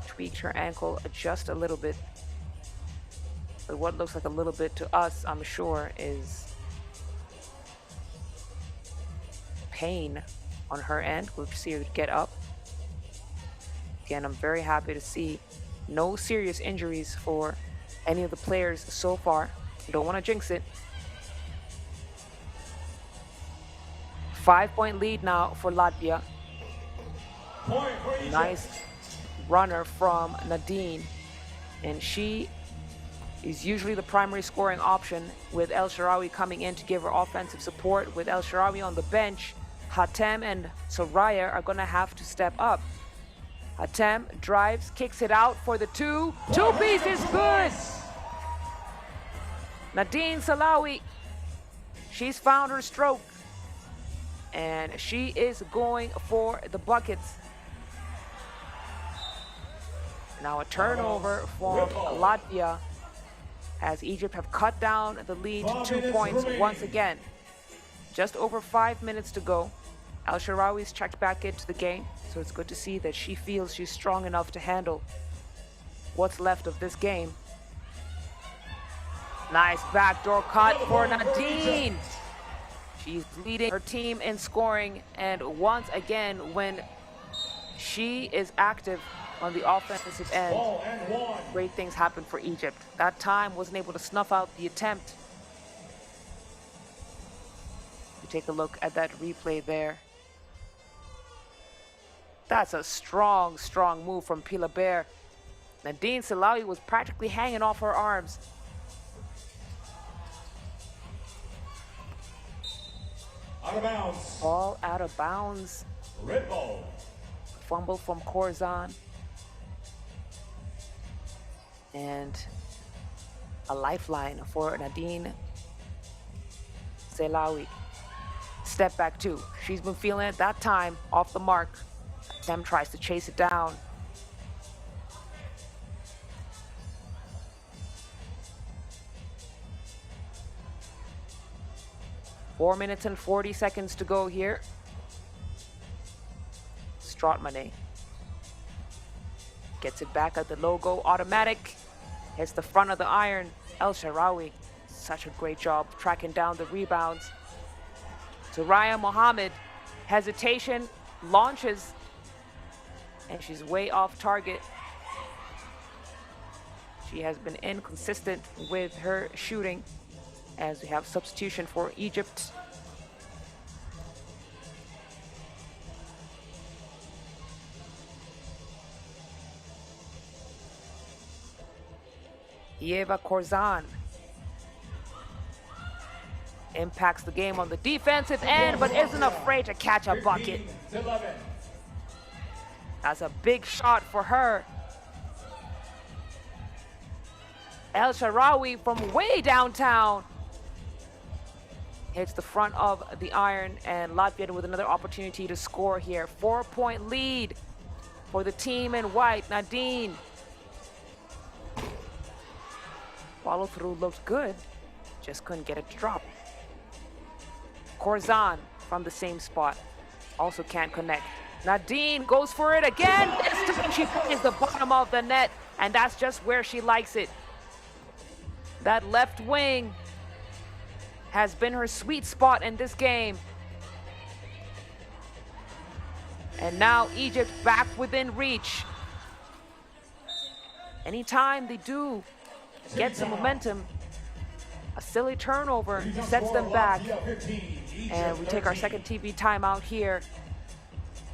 tweaked her ankle just a little bit. But what looks like a little bit to us, I'm sure, is pain on her end. We'll see her get up. Again, I'm very happy to see no serious injuries for any of the players so far. Don't want to jinx it. 5-point lead now for Latvia. Nice runner from Nadine. And she is usually the primary scoring option, with El Shaarawy coming in to give her offensive support. With El Shaarawy on the bench, Hatem and Soraya are going to have to step up. Hatem drives, kicks it out for the two. Two-piece is good. Nadine Salawi, she's found her stroke. And she is going for the buckets. Now a turnover for Latvia, as Egypt have cut down the lead to 2 points once again. Just over 5 minutes to go. El Shaarawy's checked back into the game, so it's good to see that she feels she's strong enough to handle what's left of this game. Nice backdoor cut for Nadine. She's leading her team in scoring, and once again, when she is active on the offensive end, great things happen for Egypt. That time wasn't able to snuff out the attempt. You take a look at that replay there. That's a strong, strong move from Pilabert. Nadine Salawi was practically hanging off her arms. Out of bounds. Ball out of bounds. Red ball. Fumble from Khorzan. And a lifeline for Nadine Selawi. Step back two. She's been feeling it that time, off the mark. Tem tries to chase it down. Four minutes and 40 seconds to go here. Stratmane gets it back at the logo, automatic. Hits the front of the iron. El Shaarawy, such a great job tracking down the rebounds. Soraya Mohammed, hesitation, launches, and she's way off target. She has been inconsistent with her shooting as we have substitution for Egypt. Eva Khorzan impacts the game on the defensive end, but isn't afraid to catch a bucket. That's a big shot for her. El Shaarawy from way downtown hits the front of the iron, and Latvia with another opportunity to score here. 4-point lead for the team in white. Nadine. Follow through looked good, just couldn't get it to drop. Khorzan from the same spot, also can't connect. Nadine goes for it again. This time she finds the bottom of the net, and that's just where she likes it. That left wing has been her sweet spot in this game. And now Egypt back within reach. Anytime they do get some momentum, a silly turnover sets them back. And we take our second TV timeout here.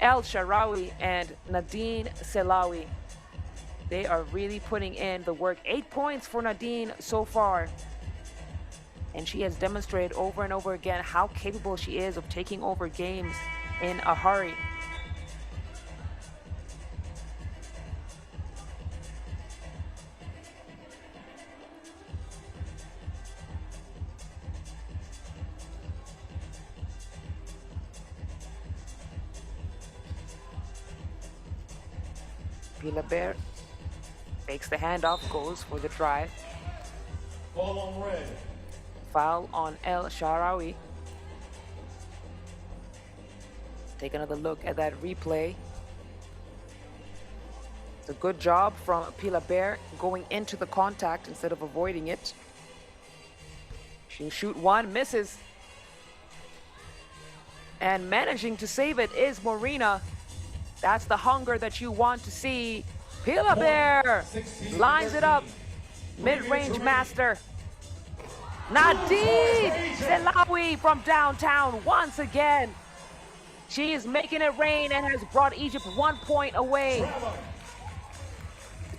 El Shaarawy and Nadine Selawi, they are really putting in the work. 8 points for Nadine so far. And she has demonstrated over and over again how capable she is of taking over games in a hurry. Bear fakes the handoff, goes for the drive. Ball on red. Foul on El Shaarawy. Take another look at that replay. It's a good job from Bear going into the contact instead of avoiding it. She'll shoot one, misses. And managing to save it is Marina. That's the hunger that you want to see. Bear lines it up. Mid-range master. Nadine Selawi from downtown once again. She is making it rain and has brought Egypt 1 point away.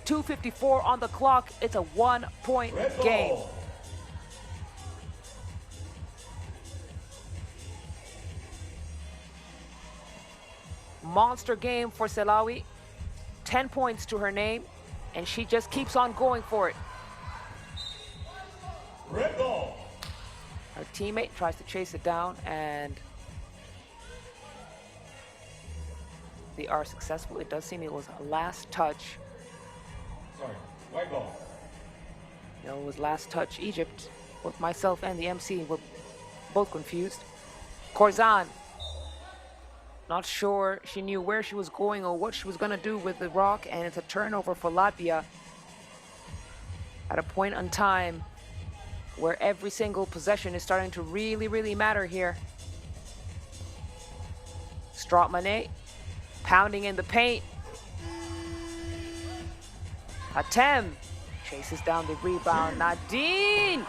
2:54 on the clock. It's a 1-point game. Monster game for Selawi. 10 points to her name, and she just keeps on going for it. Red ball. Her teammate tries to chase it down, and they are successful. It does seem it was a last touch. Sorry, white ball. You know, it was last touch Egypt. Both myself and the MC were both confused. Khorzan. Not sure she knew where she was going or what she was going to do with the rock, and it's a turnover for Latvia at a point in time where every single possession is starting to really matter here. Stratmane pounding in the paint. Atem chases down the rebound. Nadine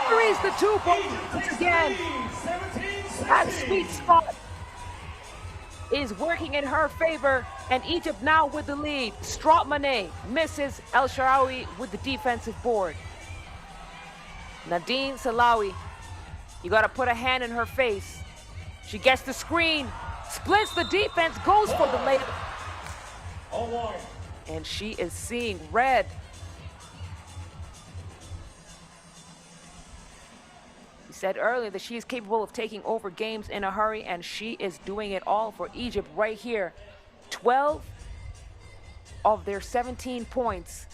buries the 2 points again. That sweet spot is working in her favor, and Egypt now with the lead. Stratmane misses. El Shaarawy with the defensive board. Nadine Selawi, you got to put a hand in her face She gets the screen, splits the defense, goes for the layup. On one. And she is seeing red. We said earlier that she is capable of taking over games in a hurry, and she is doing it all for Egypt right here. 12 of their 17 points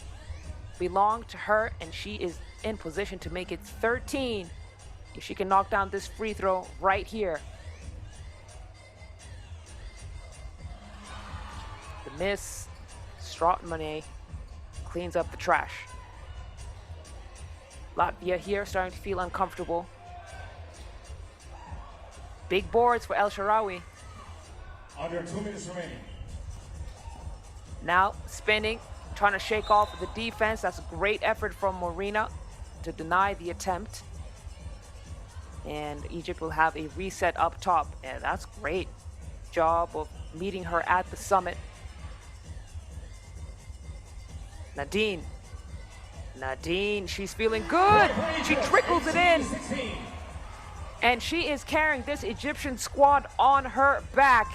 belong to her, and she is in position to make it 13 if she can knock down this free throw right here. The miss. Strautmane cleans up the trash. Latvia here starting to feel uncomfortable. Big boards for El Shaarawy. Under 2 minutes remaining. Now spinning, trying to shake off the defense. That's a great effort from Marina to deny the attempt. And Egypt will have a reset up top. And that's great job of meeting her at the summit. Nadine, she's feeling good. She trickles it in. And she is carrying this Egyptian squad on her back.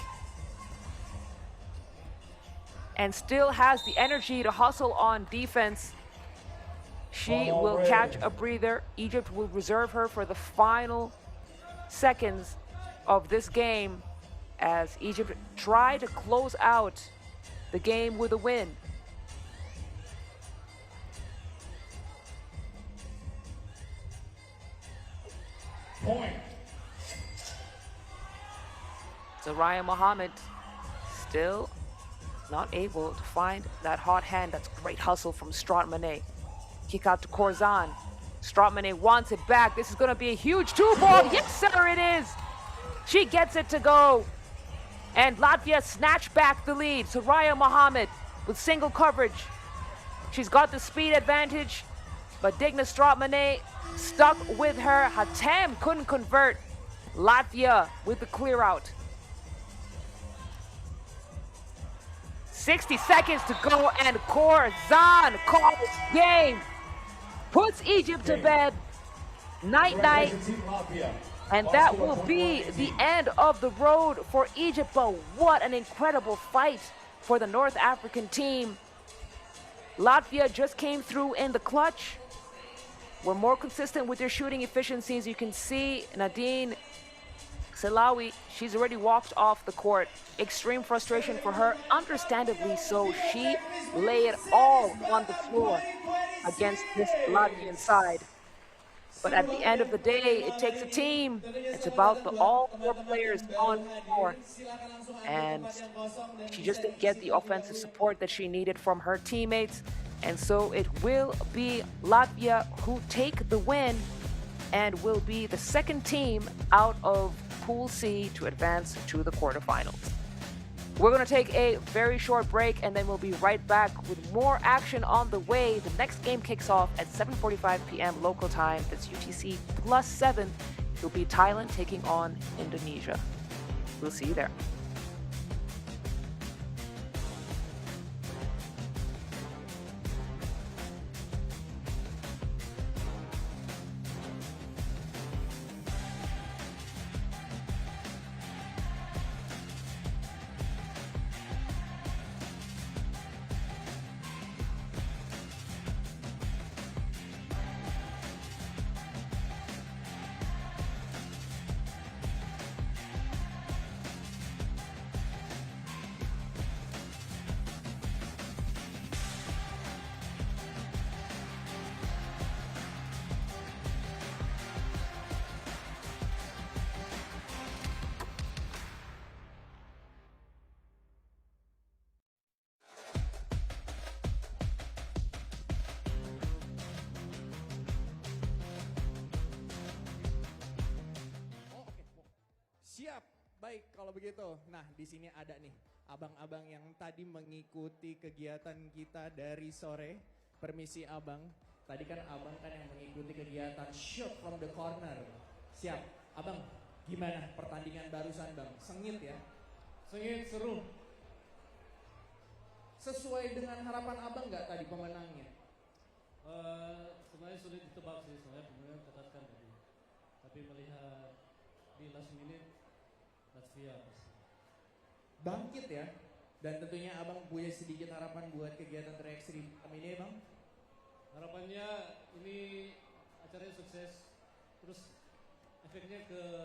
And still has the energy to hustle on defense. She will catch a breather. Egypt will reserve her for the final seconds of this game as Egypt try to close out the game with a win. Point. Soraya Mohammed still not able to find that hot hand. That's great hustle from Strautmane. Kick out to Corzan. Strautmane wants it back. This is going to be a huge two-ball. Yes, sir, it is. She gets it to go. And Latvia snatch back the lead. Soraya Mohammed with single coverage. She's got the speed advantage, but Digna Strautmane stuck with her. Hatem couldn't convert. Latvia with the clear out. 60 seconds to go, and Corzan calls game. Puts Egypt to bed. Night-night. And that will be the end of the road for Egypt. But what an incredible fight for the North African team. Latvia just came through in the clutch. Were more consistent with their shooting efficiencies. You can see Nadine Selawi, she's already walked off the court. Extreme frustration for her, understandably so. She laid all on the floor against this Latvian side. But at the end of the day, it takes a team. It's about all 4 players on the floor. And she just didn't get the offensive support that she needed from her teammates. And so it will be Latvia who take the win and will be the second team out of Pool C to advance to the quarterfinals. We're going to take a very short break, and then we'll be right back with more action on the way. The next game kicks off at 7:45 p.m. local time. That's UTC +7. It'll be Thailand taking on Indonesia. We'll see you there. Siap, baik kalau begitu. Nah, di sini ada nih abang-abang yang tadi mengikuti kegiatan kita dari sore. Permisi abang, tadi kan abang kan yang mengikuti kegiatan shot from the corner. Siap, abang gimana pertandingan barusan bang? Sengit ya? Sengit, seru. Sesuai dengan harapan abang nggak tadi pemenangnya? Sebenarnya sulit ditebak sih, soalnya pemenang ketatkan tadi. Tapi melihat di last minute Latvia. Bangkit ya. Dan tentunya abang punya sedikit harapan buat kegiatan 3x3 ini bang. Harapannya ini acaranya sukses, terus efeknya ke